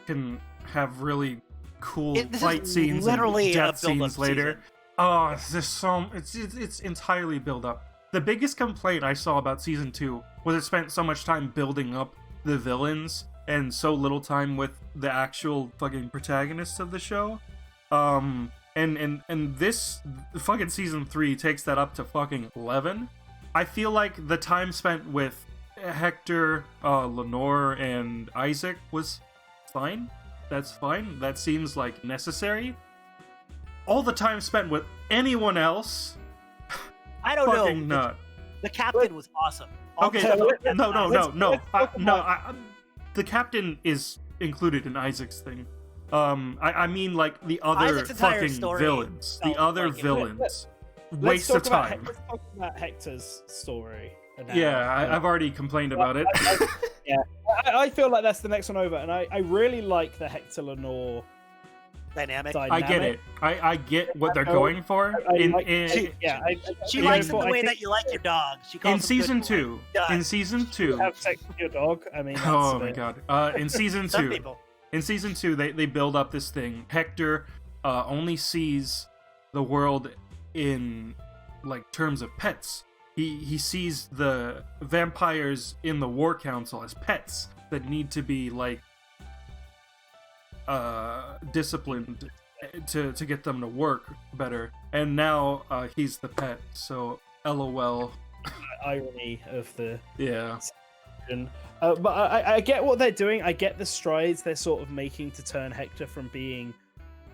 can have really cool fight scenes and death scenes later. Season. Oh, it's entirely build up. The biggest complaint I saw about season 2 was it spent so much time building up the villains and so little time with the actual fucking protagonists of the show. And this fucking season 3 takes that up to fucking 11. I feel like the time spent with Hector, Lenore, and Isaac was fine. That's fine. That seems like necessary. All the time spent with anyone else, I don't know. Fucking nut. The captain was awesome. Okay, no. The captain is included in Isaac's thing. I mean, like, the other fucking villains. The other villains. Waste of time. Let's talk about Hector's story. Yeah, I've already complained about it. I feel like that's the next one over, and I really like the Hector Lenore dynamic. I get it. I get what they're going for. She likes the way that you like your dog. She calls in season 2. In season 2. Have sex with your dog. I mean. Oh my god. In season 2. In season 2, they build up this thing. Hector only sees the world in like terms of pets. He sees the vampires in the War Council as pets that need to be like disciplined to get them to work better. And now he's the pet. So LOL. Irony of the But I get what they're doing. I get the strides they're sort of making to turn Hector from being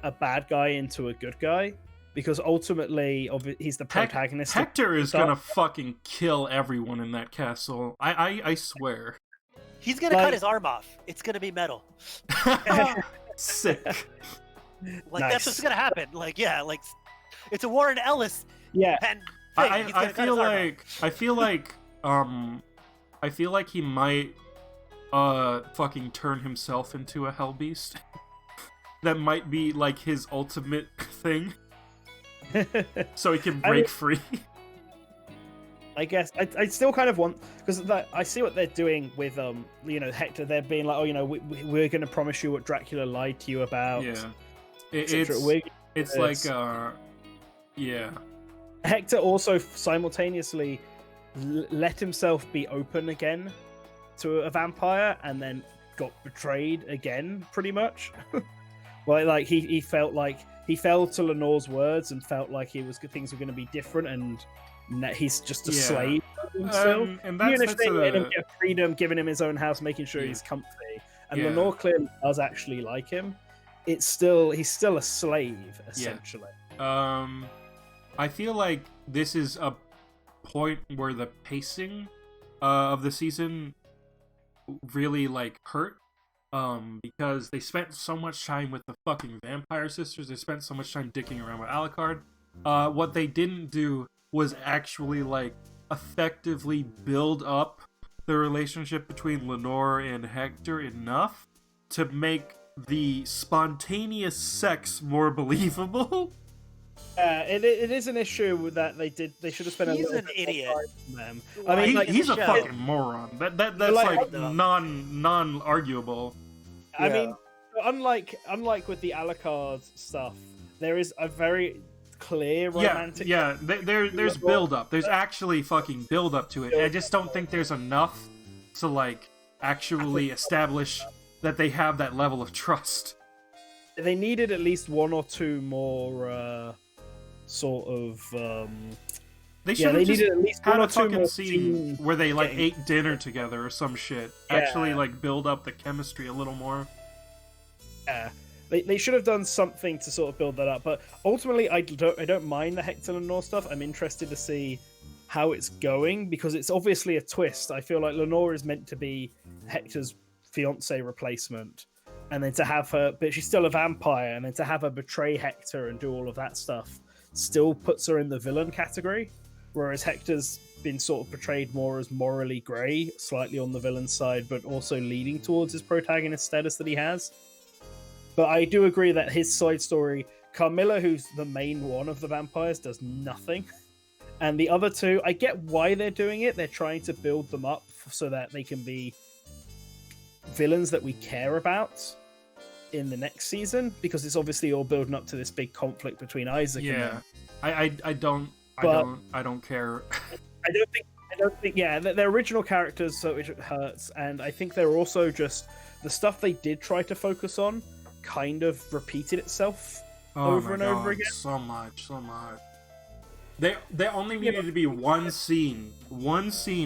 a bad guy into a good guy. Because ultimately, he's the protagonist. Hector is gonna fucking kill everyone in that castle. I swear. He's gonna cut his arm off. It's gonna be metal. Sick. That's what's gonna happen. It's a Warren Ellis. Yeah. I feel like he might fucking turn himself into a hell beast. That might be like his ultimate thing. So he can break free. I guess I still kind of want, because I see what they're doing with Hector. They're being like, we're going to promise you what Dracula lied to you about. Yeah, it's like Hector also simultaneously let himself be open again to a vampire, and then got betrayed again, pretty much. Like he felt like he fell to Lenore's words and felt like things were going to be different, and he's just a slave still. And that's him get freedom, giving him his own house, making sure he's comfy. And Lenore clearly does actually like him. He's still a slave, essentially. I feel like this is a point where the pacing of the season really hurt. Because they spent so much time with the fucking vampire sisters, they spent so much time dicking around with Alucard. What they didn't do was actually effectively build up the relationship between Lenore and Hector enough to make the spontaneous sex more believable. It is an issue that they should have spent a little bit more time on them. I mean, he's a fucking moron. That's non-arguable. I mean, unlike with the Alucard stuff, there is a very clear romantic. There's build up. There's actually fucking build up to it. I just don't think there's enough to actually establish that they have that level of trust. They needed at least one or two more sort of They should have just needed at least had one a or two fucking more scene scenes where they like getting- ate dinner together or some shit. Yeah. Actually, like build up the chemistry a little more. Yeah, they should have done something to sort of build that up. But ultimately, I don't mind the Hector Lenore stuff. I'm interested to see how it's going because it's obviously a twist. I feel like Lenore is meant to be Hector's fiance replacement, and then to have her, but she's still a vampire, and then to have her betray Hector and do all of that stuff still puts her in the villain category, whereas Hector's been sort of portrayed more as morally grey, slightly on the villain side, but also leading towards his protagonist status that he has. But I do agree that his side story, Carmilla, who's the main one of the vampires, does nothing. And the other two, I get why they're doing it. They're trying to build them up so that they can be villains that we care about in the next season, because it's obviously all building up to this big conflict between Isaac and them. I don't care. I don't think yeah, they're original characters, so it hurts, and I think they're also just the stuff they did try to focus on kind of repeated itself over and over again. So much. There only needed to be one scene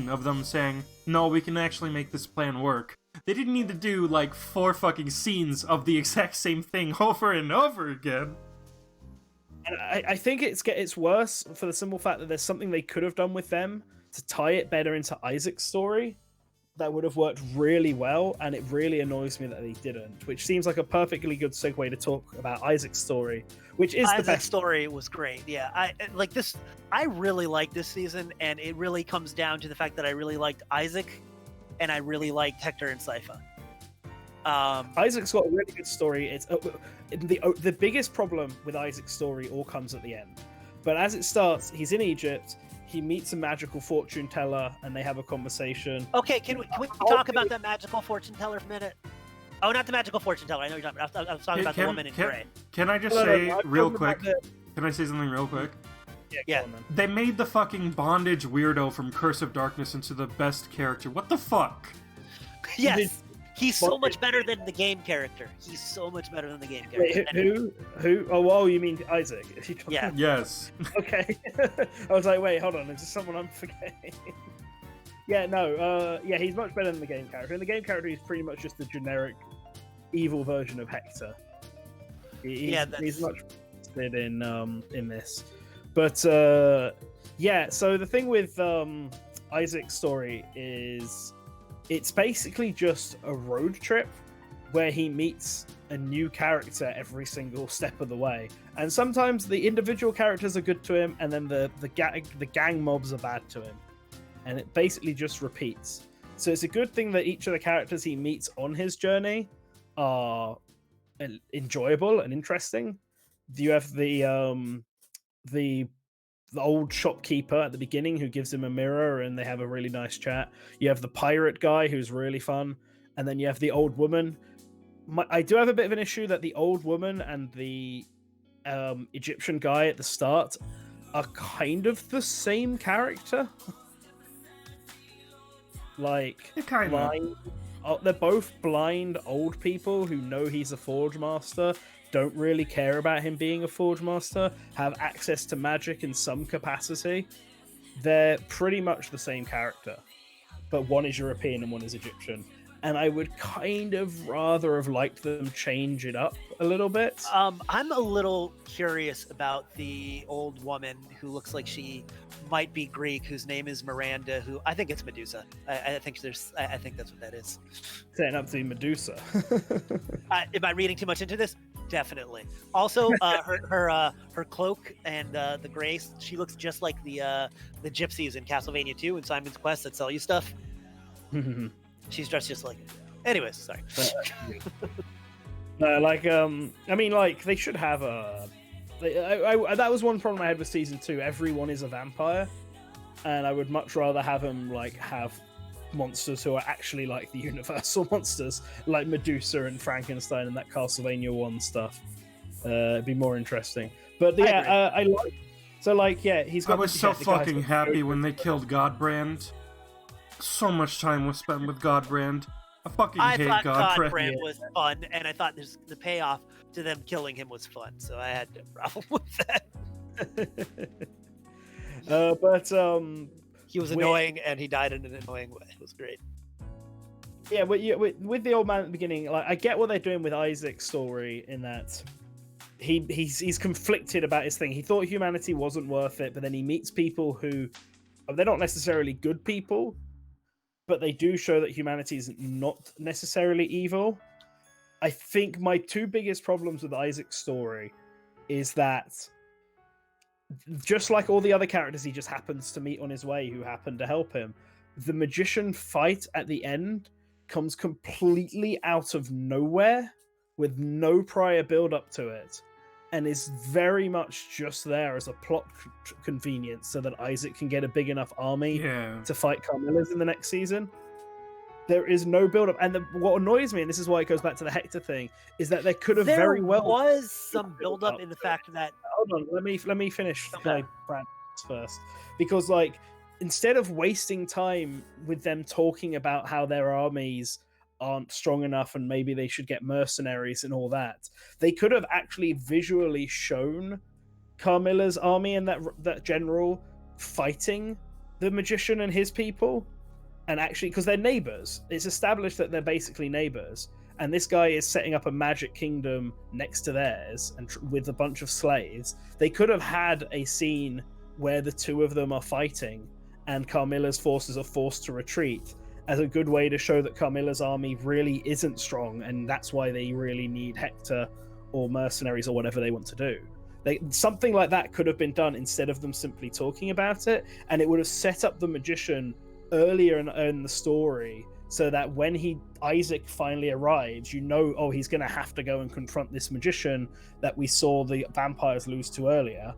of them saying, "No, we can actually make this plan work." They didn't need to do like 4 fucking scenes of the exact same thing over and over again. And I think it's worse for the simple fact that there's something they could have done with them to tie it better into Isaac's story that would have worked really well, and it really annoys me that they didn't, which seems like a perfectly good segue to talk about Isaac's story, which is the best story. Was great. Yeah, I really liked this season, and it really comes down to the fact that I really liked Isaac, and I really liked Hector and Sypha. Isaac's got a really good story. It's the biggest problem with Isaac's story all comes at the end, but as it starts, he's in Egypt. He meets a magical fortune teller, and they have a conversation. Okay, can we talk about that magical fortune teller for a minute? Oh, not the magical fortune teller. I know you're talking about. I was talking about the woman in gray. Can I just say real quick? Can I say something real quick? Yeah. They made the fucking bondage weirdo from Curse of Darkness into the best character. What the fuck? Yes. He's so much better than the game character. He's so much better than the game character. Wait, who? Oh, you mean Isaac? Yeah. Yes. Okay. I was like, wait, hold on. Is this someone I'm forgetting? Yeah, no. Yeah, he's much better than the game character. And the game character is pretty much just the generic evil version of Hector. He's much interested in this. But yeah, so the thing with Isaac's story is it's basically just a road trip where he meets a new character every single step of the way. And sometimes the individual characters are good to him, and then the gang mobs are bad to him. And it basically just repeats. So it's a good thing that each of the characters he meets on his journey are enjoyable and interesting. You have the old shopkeeper at the beginning who gives him a mirror, and they have a really nice chat. You have the pirate guy who's really fun, and then you have the old woman. I do have a bit of an issue that the old woman and the Egyptian guy at the start are kind of the same character. Like, they're both blind old people who know he's a forge master, don't really care about him being a forge master, have access to magic in some capacity. They're pretty much the same character, but one is European and one is Egyptian. And I would kind of rather have liked them change it up a little bit. I'm a little curious about the old woman who looks like she might be Greek, whose name is Miranda, who I think it's Medusa. I think that's what that is. Setting up to be Medusa. Am I reading too much into this? Definitely. Also, her cloak and the grace, she looks just like the gypsies in Castlevania 2 and Simon's Quest that sell you stuff. She's dressed just like it. Anyways, sorry. No, I mean, they should have a. That was one problem I had with season 2. Everyone is a vampire, and I would much rather have them have monsters who are actually like the universal monsters, like Medusa and Frankenstein and that Castlevania 1 stuff. It'd be more interesting. But yeah, I like. So he's got. I was so fucking happy when they killed Godbrand. So much time was spent with Godbrand. I hate thought Godbrand. Godbrand was fun, and I thought the payoff to them killing him was fun, so I had no problem with that. But he was annoying, and he died in an annoying way. It was great. Yeah, with the old man at the beginning, like I get what they're doing with Isaac's story in that he's conflicted about his thing. He thought humanity wasn't worth it, but then he meets people who they're not necessarily good people, but they do show that humanity is not necessarily evil. I think my two biggest problems with Isaac's story is that just like all the other characters he just happens to meet on his way who happen to help him, the magician fight at the end comes completely out of nowhere with no prior build up to it and is very much just there as a plot convenience so that Isaac can get a big enough army to fight Carmilla's in the next season. There is no build up, and what annoys me, and this is why it goes back to the Hector thing, is that they could have very well was some build up in the fact that hold on, let me finish my rant first, because like instead of wasting time with them talking about how their armies aren't strong enough and maybe they should get mercenaries and all that, they could have actually visually shown Carmilla's army and that general fighting the magician and his people, and actually because they're neighbors, it's established that they're basically neighbors, and this guy is setting up a magic kingdom next to theirs and with a bunch of slaves. They could have had a scene where the two of them are fighting and Carmilla's forces are forced to retreat as a good way to show that Carmilla's army really isn't strong, and that's why they really need Hector or mercenaries or whatever they want to do. Something like that could have been done instead of them simply talking about it, and it would have set up the magician earlier in the story so that when Isaac finally arrives, he's going to have to go and confront this magician that we saw the vampires lose to earlier,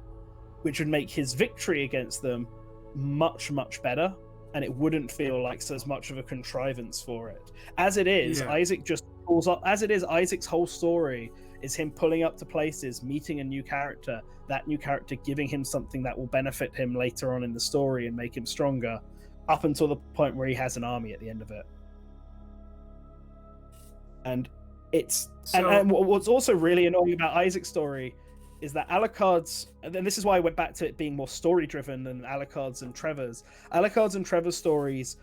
which would make his victory against them much, much better, and it wouldn't feel like as much of a contrivance for it. As it is, Isaac just pulls up. As it is, Isaac's whole story is him pulling up to places, meeting a new character, that new character giving him something that will benefit him later on in the story and make him stronger, up until the point where he has an army at the end of it. And and what's also really annoying about Isaac's story is that Alucard's, and this is why I went back to it being more story-driven than Alucard's and Trevor's. Alucard's and Trevor's stories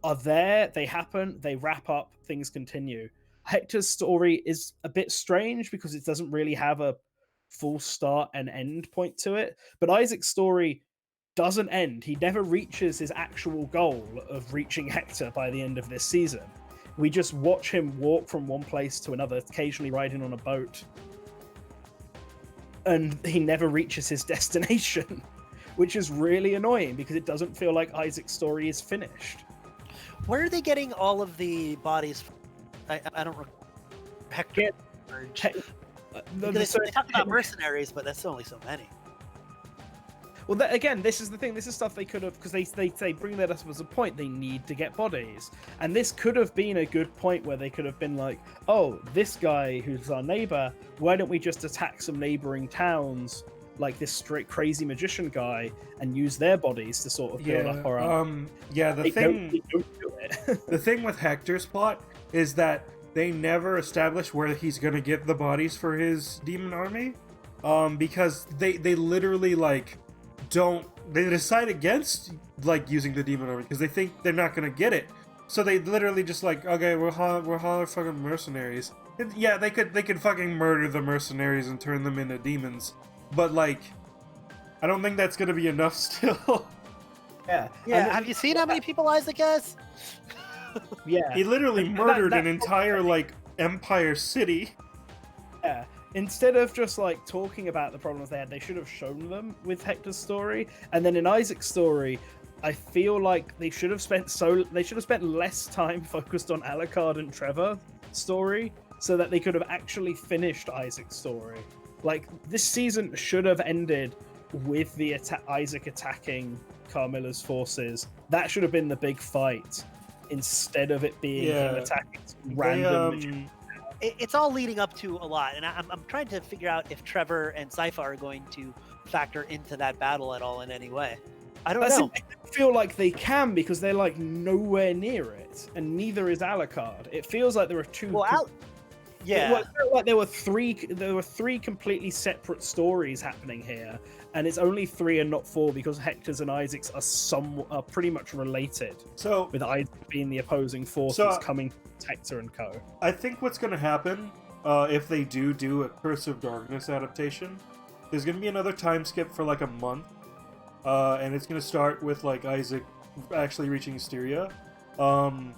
are there, they happen, they wrap up, things continue. Hector's story is a bit strange because it doesn't really have a full start and end point to it, but Isaac's story doesn't end. He never reaches his actual goal of reaching Hector by the end of this season. We just watch him walk from one place to another, occasionally riding on a boat, and he never reaches his destination, which is really annoying because it doesn't feel like Isaac's story is finished. Where are they getting all of the bodies from? I don't remember. Hector. They talked about mercenaries, but that's only so many. Well, again, this is the thing. This is stuff they could have, because they bring that up as a point. They need to get bodies, and this could have been a good point where they could have been like, "Oh, this guy who's our neighbor. Why don't we just attack some neighboring towns, like this straight crazy magician guy, and use their bodies to sort of build up our army?" The thing with Hector's plot is that they never establish where he's gonna get the bodies for his demon army, because they literally they decide against using the demon army because they think they're not gonna get it. So they literally just okay, we're holler fucking mercenaries. And yeah, they could fucking murder the mercenaries and turn them into demons, but I don't think that's gonna be enough still. Yeah. Have you seen how many people Isaac has? Yeah. He literally murdered an entire empire city. Yeah. Instead of just talking about the problems they had, they should have shown them with Hector's story. And then in Isaac's story, I feel like they should have spent less time focused on Alucard and Trevor's story so that they could have actually finished Isaac's story. This season should have ended with the Isaac attacking Carmilla's forces. That should have been the big fight instead of it being him attacking random. It's all leading up to a lot, and I'm trying to figure out if Trevor and Sypha are going to factor into that battle at all in any way. I don't know. I feel like they can because they're nowhere near it, and neither is Alucard. It feels like there are two. Yeah. It felt like there were three completely separate stories happening here, and it's only 3 and not 4 because Hector's and Isaac's are pretty much related. So, with Isaac being the opposing force that's coming to Hector and co. I think what's going to happen if they do a Curse of Darkness adaptation, there's going to be another time skip for like a month, and it's going to start with like Isaac actually reaching Asteria, and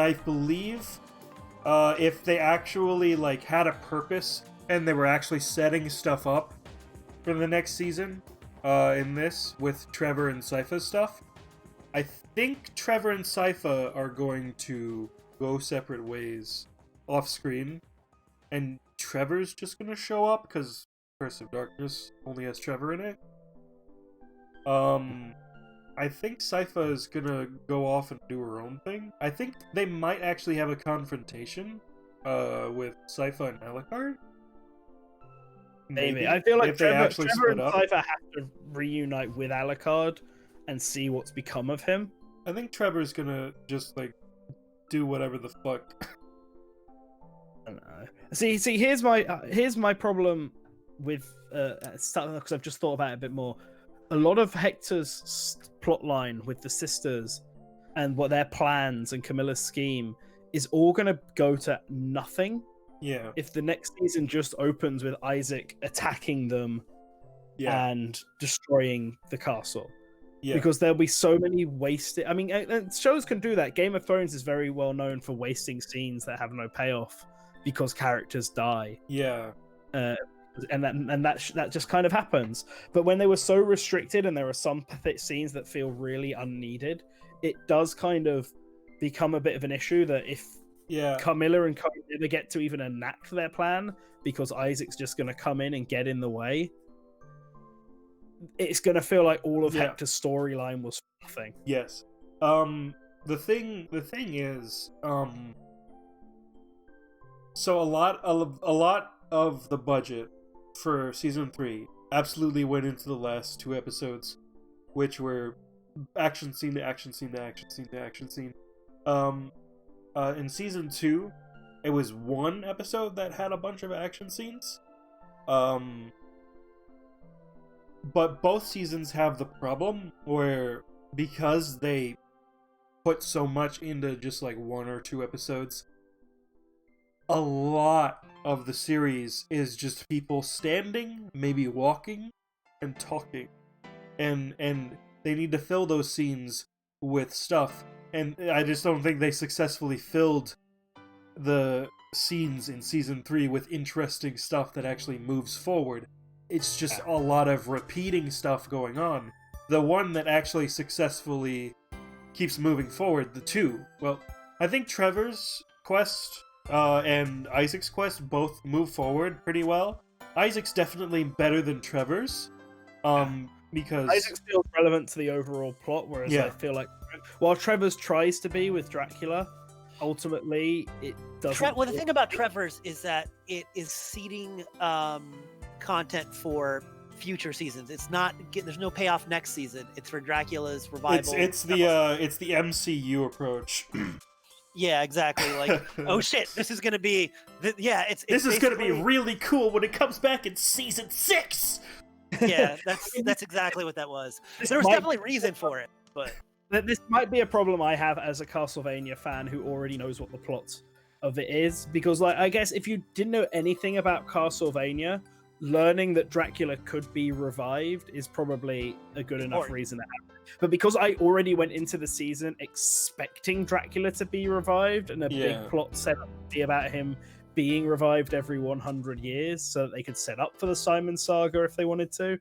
I believe if they actually like had a purpose and they were actually setting stuff up for the next season in this with Trevor and Sypha's stuff, I think Trevor and Sypha are going to go separate ways off screen, and Trevor's just going to show up because Curse of Darkness only has Trevor in it. I think Sypha is going to go off and do her own thing. I think they might actually have a confrontation with Sypha and Alucard. Maybe. I feel like Trevor and Sypha have to reunite with Alucard and see what's become of him. I think Trevor's gonna just like do whatever the fuck. I don't know. See, here's my problem with stuff, because I've just thought about it a bit more. A lot of Hector's plotline with the sisters and what their plans and Camilla's scheme is all gonna go to nothing. Yeah. If the next season just opens with Isaac attacking them and destroying the castle. Yeah. Because there'll be so many wasted... I mean, shows can do that. Game of Thrones is very well known for wasting scenes that have no payoff because characters die. Yeah. And that just kind of happens. But when they were so restricted and there are some scenes that feel really unneeded, it does kind of become a bit of an issue that if Camilla and Co never get to even enact their plan because Isaac's just going to come in and get in the way, it's going to feel like all of Hector's storyline was nothing. Yes. The thing is, so a lot of the budget for season 3 absolutely went into the last 2 episodes, which were action scene to action scene to action scene to action scene. In season 2, it was 1 episode that had a bunch of action scenes. But both seasons have the problem where, because they put so much into just like 1 or 2 episodes, a lot of the series is just people standing, maybe walking, and talking. And they need to fill those scenes with stuff. And I just don't think they successfully filled the scenes in season 3 with interesting stuff that actually moves forward. It's just a lot of repeating stuff going on. The one that actually successfully keeps moving forward, the 2, well, I think Trevor's quest and Isaac's quest both move forward pretty well. Isaac's definitely better than Trevor's, because Isaac's still relevant to the overall plot, whereas I feel like while Trevor's tries to be with Dracula, ultimately it doesn't. Well, the thing about Trevor's is that it is seeding content for future seasons. It's not. There's no payoff next season. It's for Dracula's revival. It's the MCU approach. Yeah, exactly. Like, oh shit, this is gonna be. This is gonna be really cool when it comes back in season 6. Yeah, that's exactly what that was. There was definitely reason for it, but this might be a problem I have as a Castlevania fan who already knows what the plot of it is, because like I guess if you didn't know anything about Castlevania, learning that Dracula could be revived is probably a good enough reason to have it. But because I already went into the season expecting Dracula to be revived and a big plot set up to be about him being revived every 100 years so that they could set up for the Simon Saga if they wanted to,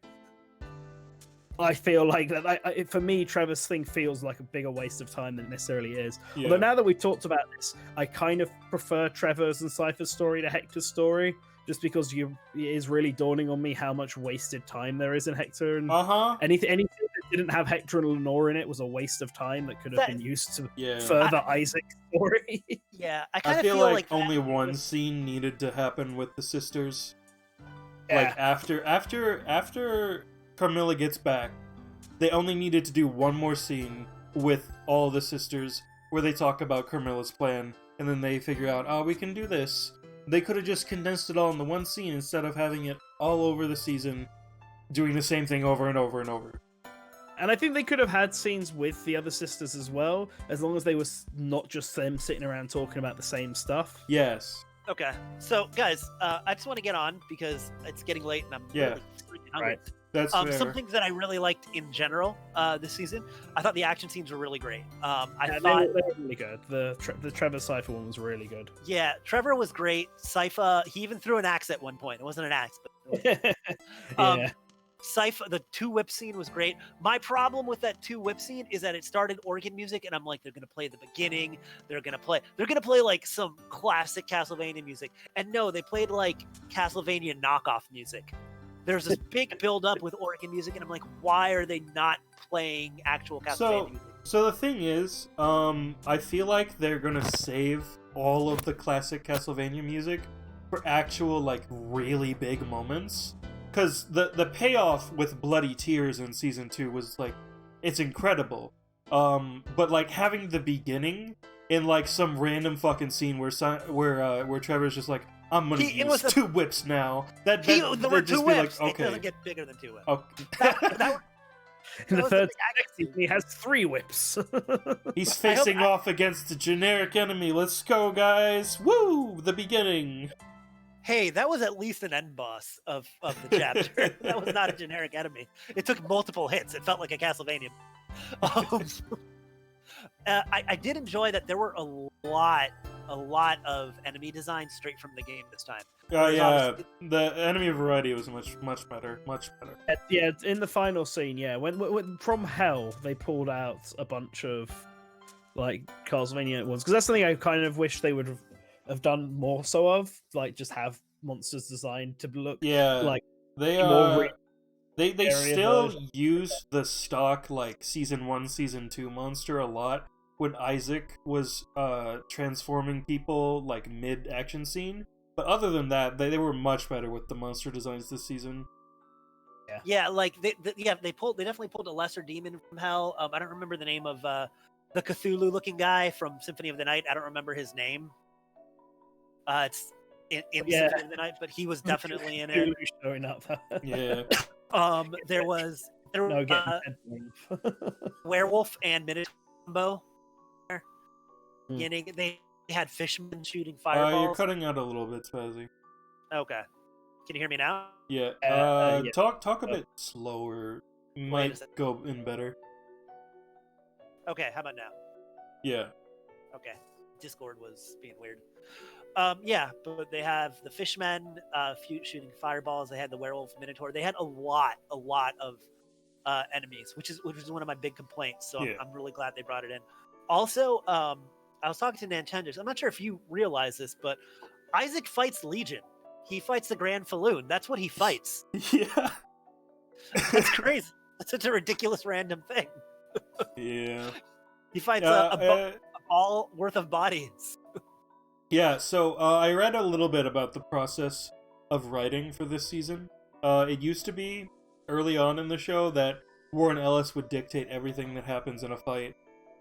I feel like that for me, Trevor's thing feels like a bigger waste of time than it necessarily is. Yeah. Although now that we've talked about this, I kind of prefer Trevor's and Cypher's story to Hector's story, just because it is really dawning on me how much wasted time there is in Hector. And anything that didn't have Hector and Lenore in it was a waste of time that could have been used to further Isaac's story. Yeah, I feel like only one scene needed to happen with the sisters. Yeah. Like after Carmilla gets back, they only needed to do one more scene with all the sisters where they talk about Carmilla's plan, and then they figure out, oh, we can do this. they could have just condensed it all in the one scene instead of having it all over the season, doing the same thing over and over and over. And I think they could have had scenes with the other sisters as well, as long as they were not just them sitting around talking about the same stuff. Yes. Okay, so guys, I just want to get on because it's getting late and I'm really freaking hungry. Right. That's fair. Some things that I really liked in general this season. I thought the action scenes were really great. I They thought were really good. The Trevor Cypher one was really good. Yeah, Trevor was great. Sypha, he even threw an axe at one point. It wasn't an axe, but Yeah. Sypha, the two whip scene was great. My problem with that two whip scene is that it started organ music, and I'm like, they're gonna play the beginning. They're gonna play like some classic Castlevania music, and no, they played like Castlevania knockoff music. There's this big build up with organ music, and I'm like, why are they not playing actual Castlevania music? So the thing is, I feel like they're gonna save all of the classic Castlevania music for actual, like, really big moments. Because the payoff with Bloody Tears in Season 2 was, like, it's incredible. But, like, having the beginning in, like, some random fucking scene where Trevor's just like, I'm gonna use two whips now. There were two whips. Like, okay. It doesn't get bigger than two whips. Okay. In the third season, he has 3 whips. He's facing off against a generic enemy. Let's go, guys! Woo! The beginning. Hey, that was at least an end boss of the chapter. That was not a generic enemy. It took multiple hits. It felt like a Castlevania. I did enjoy that there were a lot of enemy design straight from the game this time. Yeah, the enemy variety was much better. Yeah, in the final scene, yeah, when from hell they pulled out a bunch of like Castlevania ones, because that's something I kind of wish they would have done more so of, like just have monsters designed to look like they still use the stock like Season 1, Season 2 monster a lot when Isaac was transforming people like mid action scene. But other than that, they were much better with the monster designs this season. Yeah, like they definitely pulled a lesser demon from hell. I don't remember the name of the Cthulhu-looking guy from Symphony of the Night. I don't remember his name. It's in Symphony of the Night, but he was definitely in it. Showing up. Yeah. There was werewolf and minotaur combo. Beginning, they had fishermen shooting fireballs. You're cutting out a little bit, Spazzy. Okay. Can you hear me now? Yeah. Yeah. Talk a bit slower. Might go in better. Okay, how about now? Yeah. Okay. Discord was being weird. Yeah, but they have the fishmen shooting fireballs. They had the werewolf minotaur. They had a lot of enemies, which is one of my big complaints. So I'm really glad they brought it in. Also, I was talking to NantenJex. I'm not sure if you realize this, but Isaac fights Legion. He fights the Grand Falloon. That's what he fights. Yeah. That's crazy. That's such a ridiculous random thing. Yeah. He fights a ball worth of bodies. Yeah, so I read a little bit about the process of writing for this season. It used to be, early on in the show, that Warren Ellis would dictate everything that happens in a fight.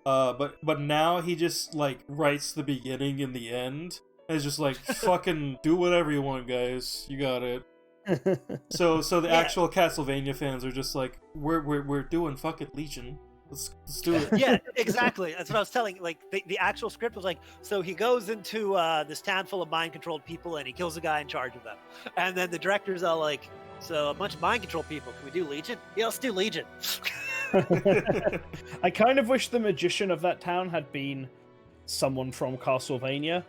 But now he just, like, writes the beginning and the end. And it's just like, fucking do whatever you want, guys. You got it. So the actual Castlevania fans are just like, we're doing fucking Legion. Let's do it. Yeah, exactly. That's what I was telling. Like the actual script was like, so he goes into this town full of mind-controlled people and he kills a guy in charge of them. And then the directors are like, so a bunch of mind-controlled people. Can we do Legion? Yeah, let's do Legion. I kind of wish the magician of that town had been someone from Castlevania.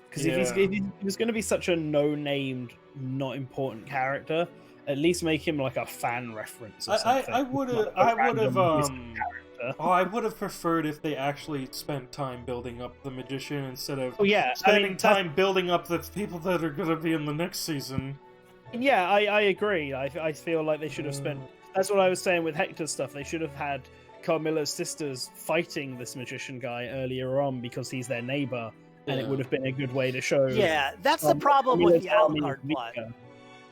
Because if he was going to be such a no-named, not important character, at least make him like a fan reference or something. I would have preferred if they actually spent time building up the magician instead of spending time building up the people that are going to be in the next season. Yeah, I agree. I feel like they should have spent... That's what I was saying with Hector's stuff. They should have had Carmilla's sisters fighting this magician guy earlier on because he's their neighbor, and it would have been a good way to show... Yeah, that's the problem with the Alucard plot.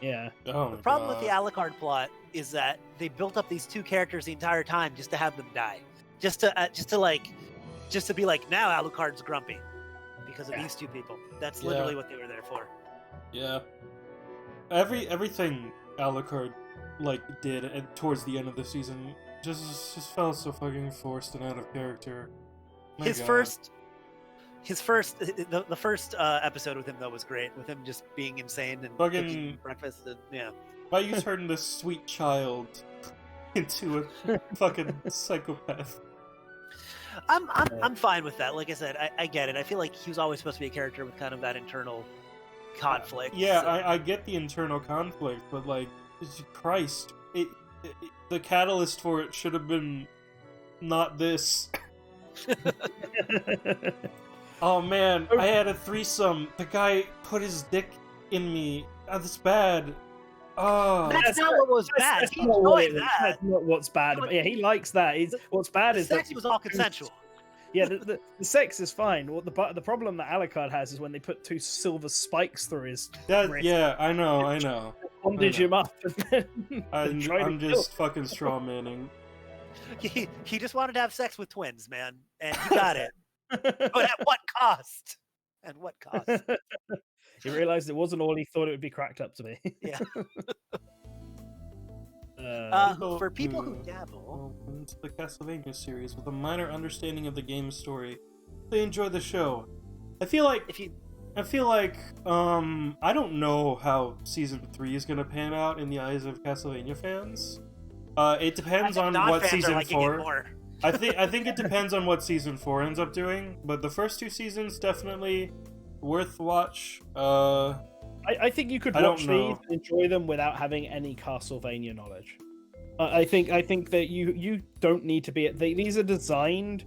Yeah. The problem with the Alucard plot is that they built up these two characters the entire time just to have them die, just to be like, now Alucard's grumpy because of these two people. That's literally what they were there for. Yeah. Everything Alucard did towards the end of the season just felt so fucking forced and out of character. The first episode with him though was great, with him just being insane and cooking breakfast and yeah. Why you turned this sweet child into a fucking psychopath? I'm fine with that. Like I said, I get it. I feel like he was always supposed to be a character with kind of that internal conflict. Yeah, so. I get the internal conflict, but Christ, the catalyst for it should have been not this. Oh man, I had a threesome. The guy put his dick in me. That's bad. Oh, that's not what was bad. He enjoyed that. That's not what's bad. But yeah, he likes that. What's bad is sex was all consensual. Yeah, the sex is fine. What the problem that Alucard has is when they put 2 silver spikes through his wrist. Yeah, I know. Bondage him up. I'm just fucking strawmanning. He just wanted to have sex with twins, man, and he got it. But at what cost? At what cost? He realized it wasn't all he thought it would be cracked up to be. Yeah. For people who dabble into the Castlevania series with a minor understanding of the game's story, they enjoy the show. I feel like I don't know how season 3 is gonna pan out in the eyes of Castlevania fans. It depends on what season 4. I think it depends on what season 4 ends up doing, but the first 2 seasons definitely worth watch. I think you could watch these and enjoy them without having any Castlevania knowledge. I think that you don't need to be. These are designed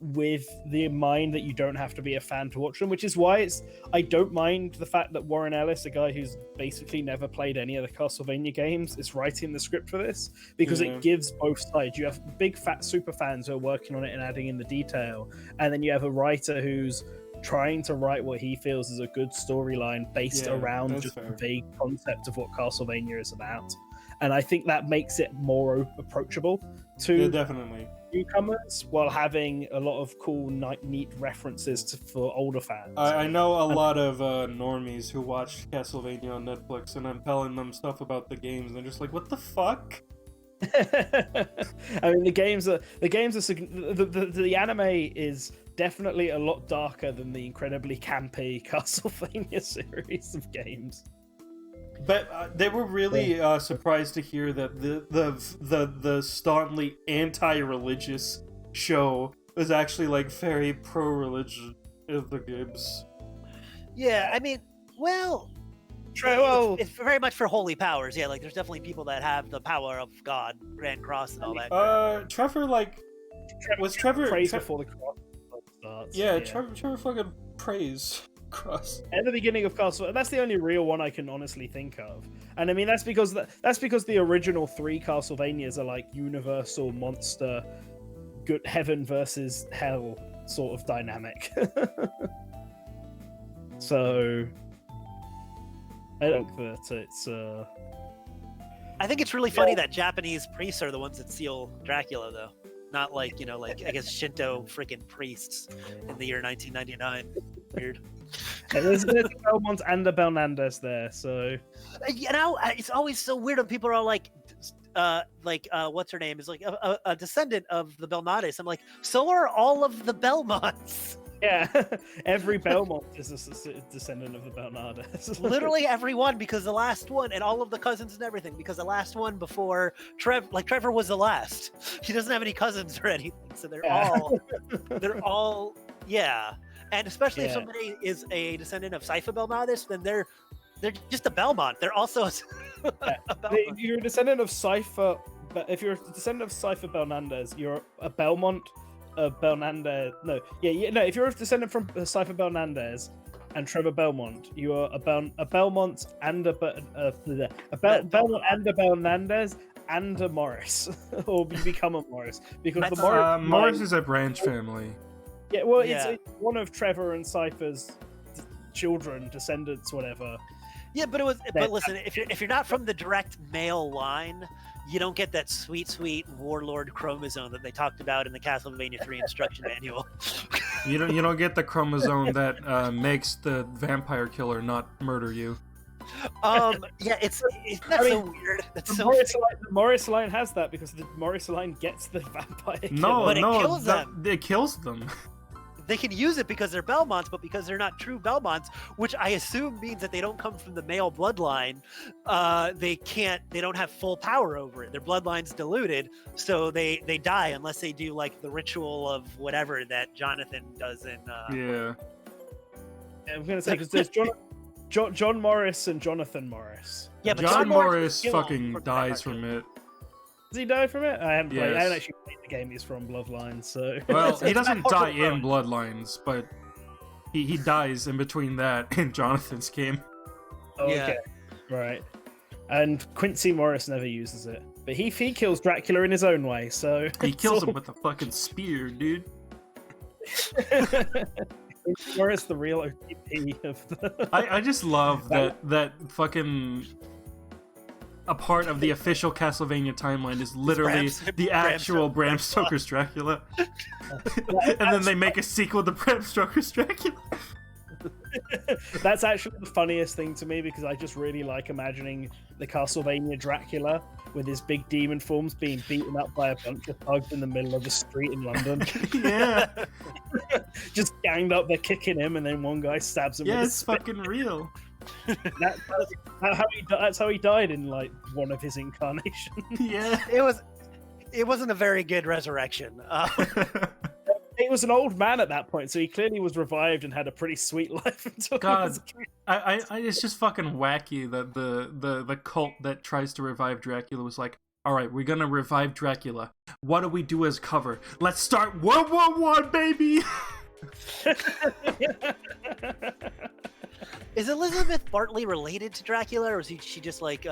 with the mind that you don't have to be a fan to watch them, which is why I don't mind the fact that Warren Ellis, a guy who's basically never played any of the Castlevania games, is writing the script for this, because it gives both sides. You have big fat super fans who are working on it and adding in the detail, and then you have a writer who's trying to write what he feels is a good storyline based around just the vague concept of what Castlevania is about. And I think that makes it more approachable to definitely newcomers, while having a lot of cool, neat references for older fans. I know a lot of normies who watch Castlevania on Netflix, and I'm telling them stuff about the games, and they're just like, "What the fuck?" I mean, the anime is definitely a lot darker than the incredibly campy Castlevania series of games. But they were really surprised to hear that the staunchly anti-religious show was actually very pro-religion of the games. Yeah, I mean, it's very much for holy powers. Yeah, there's definitely people that have the power of God, Grand Cross, and all that. Trevor prays before the cross starts? Yeah, Trevor fucking prays. Cross. At the beginning of Castle, that's the only real one I can honestly think of, and I mean that's because the original 3 Castlevanias are universal monster, good heaven versus hell sort of dynamic. So I think that it's. I think it's really funny that Japanese priests are the ones that seal Dracula, though. Not I guess Shinto freaking priests in the year 1999. Weird. There's a Belmont and a Belnandez there, so it's always so weird when people are what's her name is a descendant of the Belnades. I'm like, so are all of the Belmonts. Yeah, every Belmont is a descendant of the Belnades. Literally everyone, because the last one, and all of the cousins and everything, because the last one before Trevor was the last. He doesn't have any cousins or anything, so they're all, yeah. And especially if somebody is a descendant of Sypha Belnades, then they're just a Belmont. They're also a Belmont. If you're a descendant of Sypha, if you're a descendant of Sypha Belnandez, you're a Belmont. Belnandez. If you're a descendant from Sypha Belnandez and Trevor Belmont, you are a Belmont and a Belmont and a Belnandez and a Morris, or you become a Morris because the Morris is a branch family. Yeah, well, it's one of Trevor and Sypha's children, descendants, whatever. Yeah, but listen, if you're not from the direct male line, you don't get that sweet warlord chromosome that they talked about in the Castlevania 3 instruction manual. You don't get the chromosome that makes the vampire killer not murder you. Yeah, it's so weird. That's so the Morris line has that because the Morris line gets the vampire killer. No, but it kills them. It kills them. They can use it because they're Belmonts, but because they're not true Belmonts, which I assume means that they don't come from the male bloodline, they don't have full power over it. Their bloodline's diluted, so they die unless they do like the ritual of whatever that Jonathan does in Yeah, I'm gonna say because there's John Morris and Jonathan Morris. Yeah, but John Morris fucking dies from it. Does he die from it? I haven't Yes. I haven't actually played the game. He's from Bloodlines, so. Well, he doesn't die in Bloodlines, but he dies in between that and Jonathan's game. Oh, okay, right. And Quincy Morris never uses it, but he kills Dracula in his own way. So he kills him with a fucking spear, dude. Morris, the real OTP of the. I just love that fucking. A part of the official Castlevania timeline is literally the actual Bram Stoker's Dracula. And then they make a sequel to Bram Stoker's Dracula. That's actually the funniest thing to me because I just really like imagining the Castlevania Dracula with his big demon forms being beaten up by a bunch of thugs in the middle of the street in London. Yeah. Just ganged up, they're kicking him, and then one guy stabs him. Yeah, with it's fucking real. That's how he died in like one of his incarnations. Yeah, it wasn't a very good resurrection. He was an old man at that point, so he clearly was revived and had a pretty sweet life until he was a kid. It's just fucking wacky that the cult that tries to revive Dracula was like, all right, we're gonna revive Dracula. What do we do as cover? Let's start World War I, baby. Is Elizabeth Bartley related to Dracula, or is she just like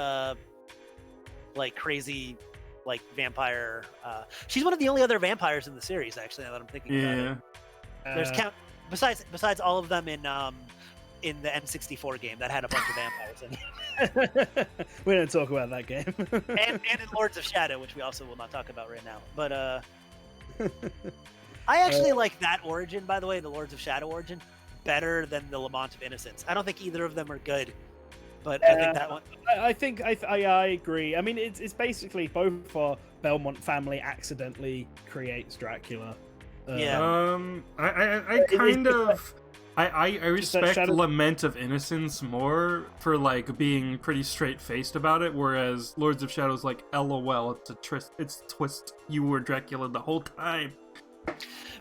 crazy, like vampire? She's one of the only other vampires in the series, actually. Now that I'm thinking about it, there's besides all of them in the N64 game that had a bunch of vampires in it. We don't talk about that game. and in Lords of Shadow, which we also will not talk about right now. But I actually like that origin, by the way, the Lords of Shadow origin, better than the Lamont of Innocence. I don't think either of them are good, but I think that one. I agree. I mean, it's basically both our Belmont family accidentally creates Dracula. I respect Lament of Innocence more for like being pretty straight faced about it, whereas Lords of Shadow's like, LOL, it's a twist. You were Dracula the whole time.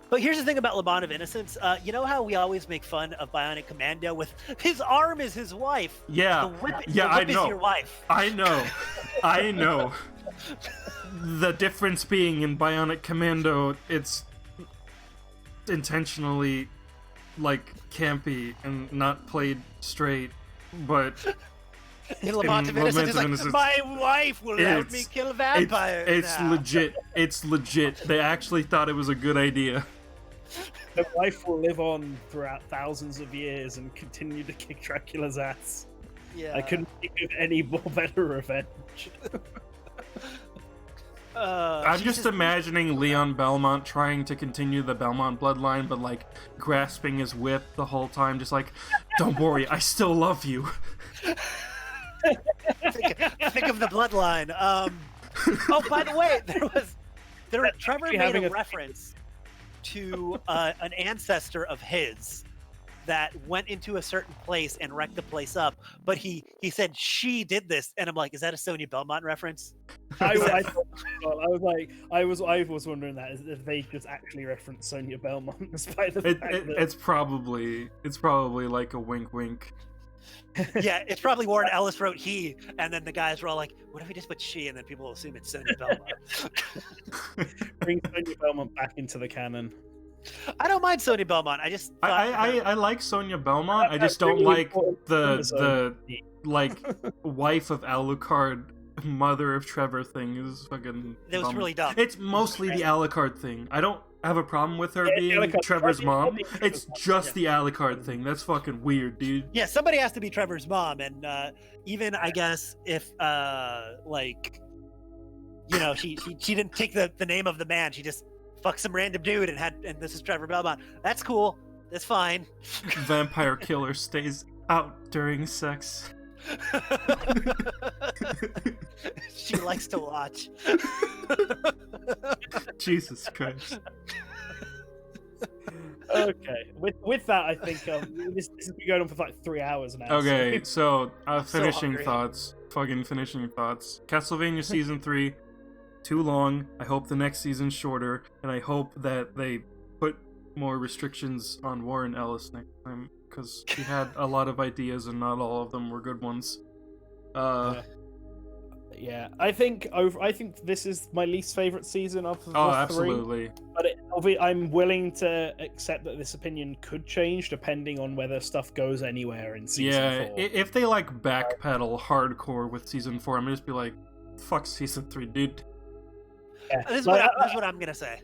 But here's the thing about Lamont of Innocence. You know how we always make fun of Bionic Commando with his arm is his wife. Yeah, the whip I know. Is your wife. I know. The difference being in Bionic Commando, it's intentionally like campy and not played straight, but in Lamont of Innocence, my wife will help me kill vampires. It's legit. They actually thought it was a good idea. The wife will live on throughout thousands of years and continue to kick Dracula's ass. Yeah, I couldn't think of any more better revenge. I'm just imagining Leon Belmont trying to continue the Belmont bloodline, but like grasping his whip the whole time, just like, don't worry, I still love you. Think of the bloodline. Oh, by the way, Trevor made a reference to an ancestor of his that went into a certain place and wrecked the place up, but he said she did this, and I'm like, is that a Sonia Belmont reference? I was wondering that if they just actually referenced Sonia Belmont, despite the fact that it's probably like a wink wink. Yeah, it's probably Warren Ellis wrote he, and then the guys were all like, what if we just put she, and then people will assume it's Sonia Belmont. Bring Sonia Belmont back into the canon. I don't mind Sonia Belmont. I just I like Sonia Belmont. I just don't like the like wife of Alucard, mother of Trevor thing is fucking. It was really dumb. It's mostly the Alucard thing. I don't have a problem with her being Trevor's mom. It's just the Alucard thing. That's fucking weird, dude. Yeah, somebody has to be Trevor's mom, and even I guess if you know, she didn't take the name of the man. She just fucked some random dude and this is Trevor Belmont. That's cool. That's fine. Vampire killer stays out during sex. She likes to watch. Jesus Christ. Okay, with that, I think this has been going on for like 3 hours now. Okay, so finishing hungry. thoughts. Fucking finishing thoughts. Castlevania Season 3, too long. I hope the next season's shorter, and I hope that they put more restrictions on Warren Ellis next time, because he had a lot of ideas and not all of them were good ones. Yeah, I think this is my least favorite season of the absolutely. three. But I'm willing to accept that this opinion could change depending on whether stuff goes anywhere in season 4. If they like backpedal hardcore with season 4, I'm gonna just be like, fuck season 3, dude. Yeah. This is what I'm gonna say.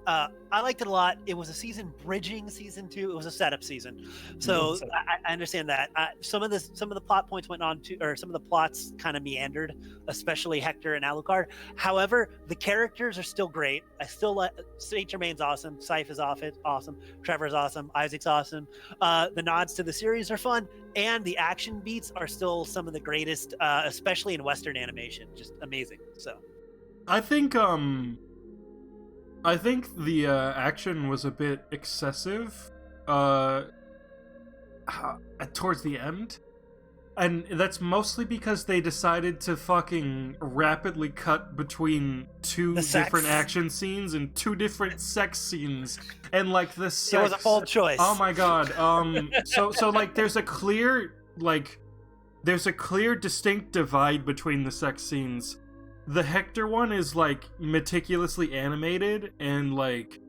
I liked it a lot. It was a season bridging season 2. It was a setup season, so I understand that. Some of the plot points went on to, or some of the plots kind of meandered, especially Hector and Alucard. However, the characters are still great. I still like Saint Germain's awesome. Scythe is awesome. Trevor's awesome. Isaac's awesome. The nods to the series are fun, and the action beats are still some of the greatest, especially in Western animation. Just amazing. So, I think the action was a bit excessive towards the end. And that's mostly because they decided to fucking rapidly cut between two different action scenes and 2 different sex scenes. And like the sex... It was a bold choice. Oh my god. So like there's a clear distinct divide between the sex scenes. The Hector one is like meticulously animated and like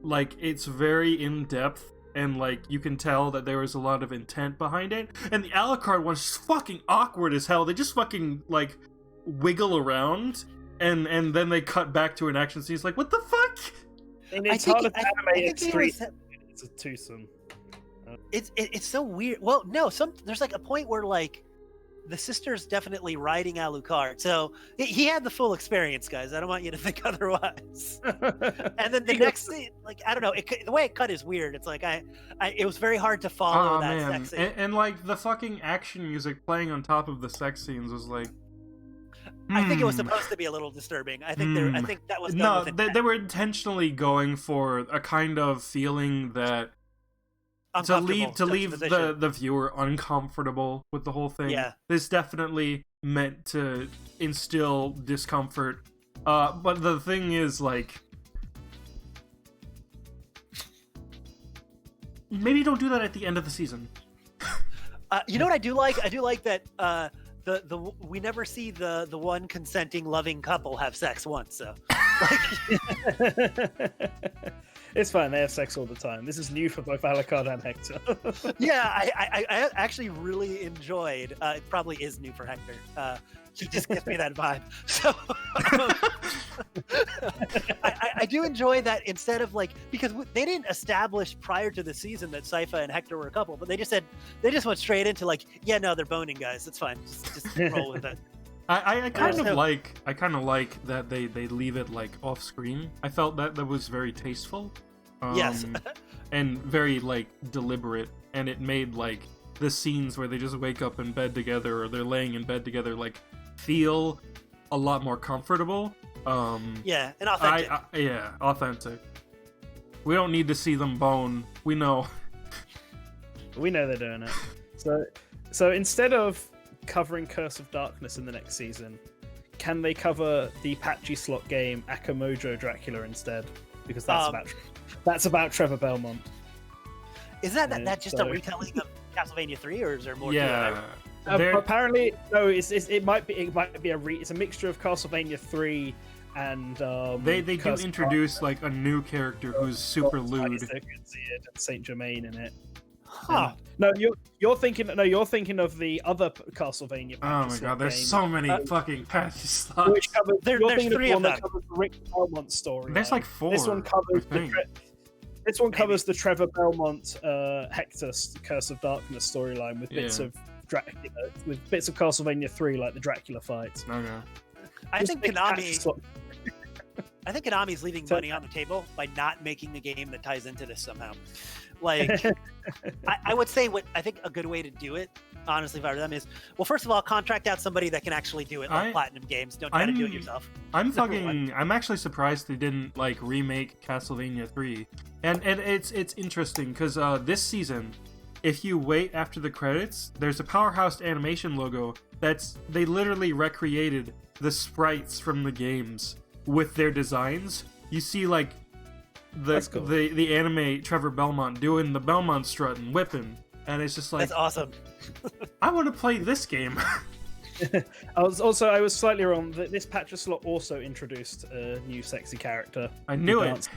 it's very in depth and like you can tell that there was a lot of intent behind it. And the Alucard one is fucking awkward as hell. They just fucking like wiggle around and then they cut back to an action scene. It's like, what the fuck? And it's hard to animate it's a twosome. It's so weird. Well, no, there's like a point where like the sister's definitely riding Alucard, so he had the full experience, guys. I don't want you to think otherwise. And then the next scene, like I don't know, the way it cut is weird. It's like it was very hard to follow that sex scene. And like the fucking action music playing on top of the sex scenes was like. I think it was supposed to be a little disturbing. I think that was done they were intentionally going for a kind of feeling that. To leave the viewer uncomfortable with the whole thing. Yeah. This definitely meant to instill discomfort. But the thing is, like, maybe don't do that at the end of the season. You know what I do like? I do like that we never see the one consenting loving couple have sex once. So. It's fine. They have sex all the time. This is new for both Alucard and Hector. Yeah, I actually really enjoyed. It probably is new for Hector. He just gives me that vibe. So I do enjoy that instead of like, because they didn't establish prior to the season that Sypha and Hector were a couple, but they just went straight into like, yeah, no, they're boning, guys. It's fine. Just roll with it. I kind of like that they leave it like off screen. I felt that was very tasteful. Yes. And very like deliberate, and it made like the scenes where they just wake up in bed together or they're laying in bed together like feel a lot more comfortable. Yeah, and authentic. Authentic. We don't need to see them bone. We know. We know they're doing it. So instead of covering Curse of Darkness in the next season, can they cover the patchy slot game Akamojo Dracula instead? Because that's about Trevor Belmont. Is that just a retelling of Castlevania 3, or is there more? Yeah. To it? Apparently, no. It might be it's a mixture of Castlevania 3 and they do introduce like a new character who's super lewd. And Saint Germain in it. Huh. No, you're thinking of the other Castlevania. Oh my god, there's so many fucking patchy slots. Which covers, there's 3 of them. That covers the Rick Belmont story. There's like 4. This one covers the Trevor Belmont Hector Curse of Darkness storyline with bits of Dracula, with bits of Castlevania 3 like the Dracula fights. Okay. I think Konami's leaving money on the table by not making a game that ties into this somehow. Like, I would say what I think a good way to do it, honestly, if I were them, is, well, first of all, contract out somebody that can actually do it, like Platinum Games. Don't try to do it yourself. I'm actually surprised they didn't like remake Castlevania 3, and it's interesting because this season, if you wait after the credits, there's a Powerhouse Animation logo they literally recreated the sprites from the games with their designs. You see like the anime Trevor Belmont doing the Belmont strut and whipping, and it's just like, that's awesome. I want to play this game. I was slightly wrong. This patch of slot also introduced a new sexy character. I knew it.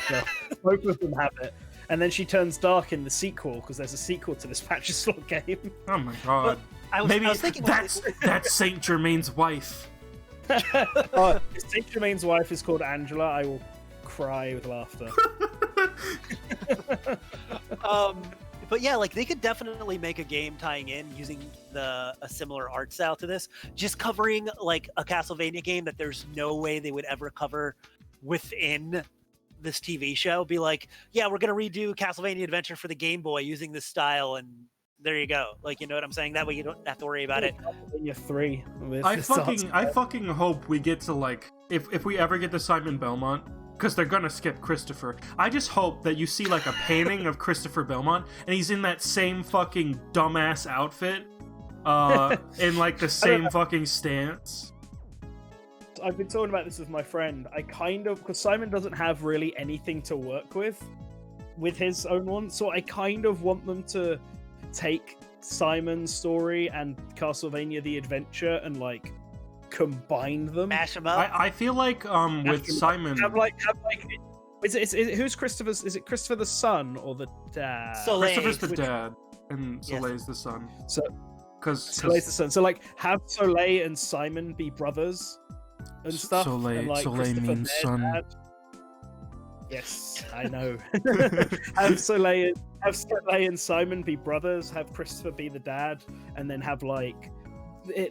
So, both of them have it. And then she turns dark in the sequel, because there's a sequel to this patch of slot game. Oh my god. I was thinking that's Saint Germain's wife. Saint Germain's wife is called Angela. I will cry with laughter. But yeah, like they could definitely make a game tying in using a similar art style to this, just covering like a Castlevania game that there's no way they would ever cover within this TV show. Be like, yeah, we're gonna redo Castlevania Adventure for the Game Boy using this style, and there you go. Like, you know what I'm saying? That way you don't have to worry about it. Castlevania 3. I fucking hope we get to like, if we ever get to Simon Belmont, because they're gonna skip Christopher. I just hope that you see like a painting of Christopher Belmont, and he's in that same fucking dumbass outfit, in like the same fucking stance. I've been talking about this with my friend. Because Simon doesn't have really anything to work with his own one, so I kind of want them to take Simon's story and Castlevania the Adventure and like combine them, mash them up. I feel like with Simon, who's Christopher's? Is it Christopher the son or the dad? Christopher's the dad, and Soleil's the son. So, because Soleil's the son. So like, have Soleil and Simon be brothers and stuff. Soleil means son. Dad. Yes, I know. have Soleil and Simon be brothers. Have Christopher be the dad, and then have like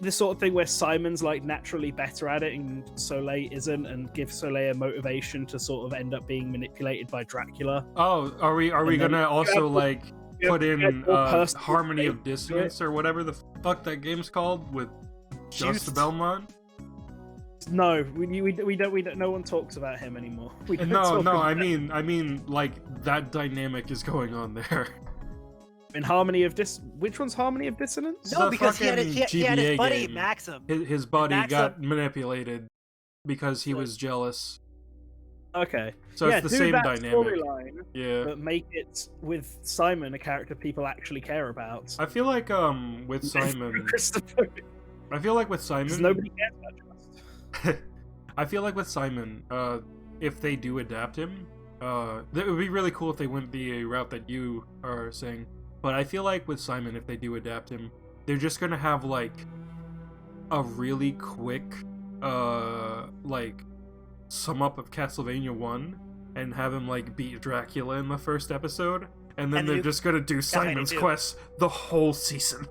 the sort of thing where Simon's like naturally better at it and Soleil isn't, and give Soleil a motivation to sort of end up being manipulated by Dracula. Oh, are we gonna also like put in Harmony of Dissonance or whatever the fuck that game's called with just Belmont? No, we don't. No one talks about him anymore. I mean, like that dynamic is going on there. In which one's Harmony of Dissonance? No, because he had his buddy game. Maxim. His buddy got manipulated because he was jealous. Okay. So it's the same dynamic. Yeah. But make it with Simon a character people actually care about. I feel like with Simon. Christopher. I feel like with Simon. Nobody cares about Trust. I feel like with Simon, if they do adapt him, it would be really cool if they went the route that you are saying. But I feel like with Simon, if they do adapt him, they're just gonna have like a really quick like sum up of Castlevania 1 and have him like beat Dracula in the first episode, and then they're just gonna do Simon's quest the whole season.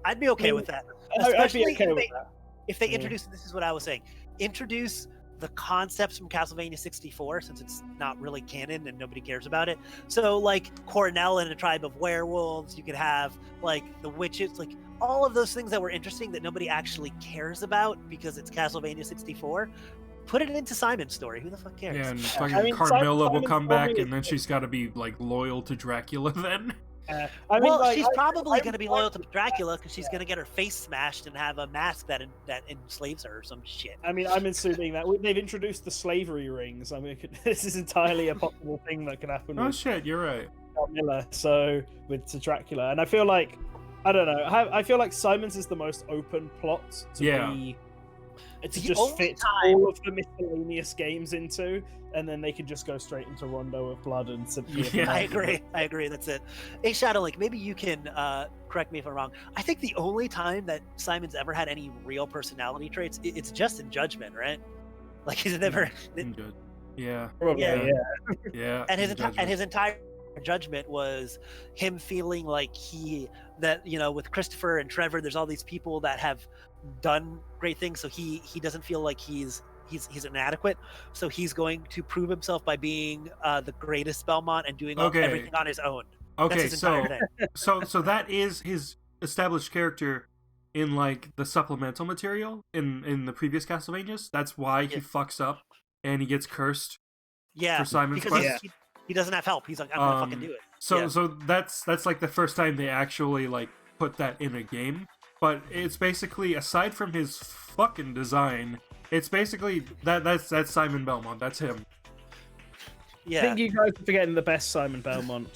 I'd be okay with that. I'd be okay with that. If they introduce, this is what I was saying, introduce the concepts from Castlevania 64, since it's not really canon and nobody cares about it. So like Cornell and a tribe of werewolves, you could have like the witches, like all of those things that were interesting that nobody actually cares about because it's Castlevania 64. Put it into Simon's story. Who the fuck cares? Yeah, and fucking Carmilla will come back, and then she's got to be like loyal to Dracula then. She's probably going to be loyal to Dracula because she's going to get her face smashed and have a mask that enslaves her or some shit. I mean, I'm assuming that they've introduced the slavery rings. I mean, this is entirely a possible thing that could happen. Oh shit, you're right. Carmilla, to Dracula, and I feel like, I don't know, I feel like Simon's is the most open plot to be. To just fit all of the miscellaneous games into, and then they can just go straight into Rondo of Blood and simply. Yeah, I agree. That's it. Hey, ShadowLink, maybe you can correct me if I'm wrong. I think the only time that Simon's ever had any real personality traits, it's just in Judgment, right? Like he's never. Yeah. Probably, yeah. Yeah. And his entire judgment was him feeling like with Christopher and Trevor, there's all these people that have done great things, so he doesn't feel like he's inadequate, so he's going to prove himself by being the greatest Belmont and doing everything on his own. Okay, That's his entire thing. so that is his established character in like the supplemental material in the previous Castlevanias. That's why he fucks up and he gets cursed. Yeah, for Simon's because quest. he doesn't have help. He's like, I'm gonna fucking do it. So that's like the first time they actually like put that in a game. But it's basically, aside from his fucking design, it's basically that's Simon Belmont. That's him. I think you guys are forgetting the best Simon Belmont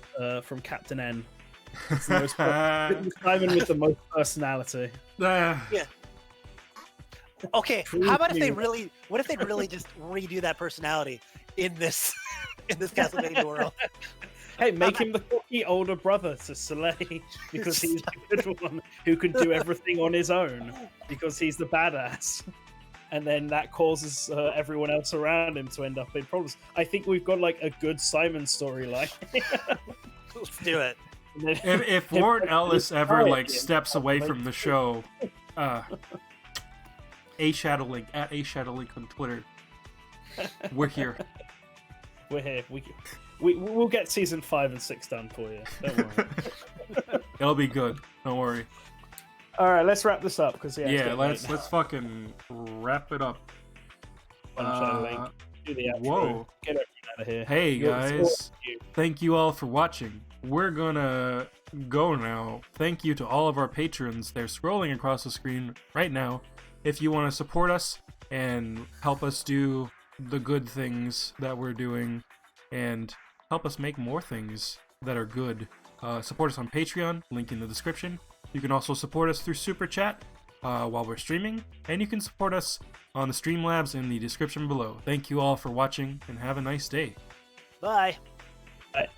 from Captain N. It's the Simon with the most personality. Yeah. Okay, how about if they really just redo that personality in this Castlevania world? Hey, make him the cocky older brother to Soleil, because he's the good one who can do everything on his own, because he's the badass. And then that causes everyone else around him to end up in problems. I think we've got like a good Simon storyline. Let's do it. If Warren Ellis ever like steps away from the show, AShadowLink at AShadowLink on Twitter. We're here. We're here. We'll get season 5 and 6 done for you. Don't worry. It'll be good. Don't worry. All right, let's wrap this up because let's fucking wrap it up. Do the outro. Whoa! Get everyone out of here. Hey guys, thank you all for watching. We're gonna go now. Thank you to all of our patrons. They're scrolling across the screen right now. If you want to support us and help us do the good things that we're doing and help us make more things that are good, support us on Patreon, link in the description. You can also support us through Super Chat while we're streaming, and you can support us on the Streamlabs in the description below. Thank you all for watching, and have a nice day. Bye. Bye.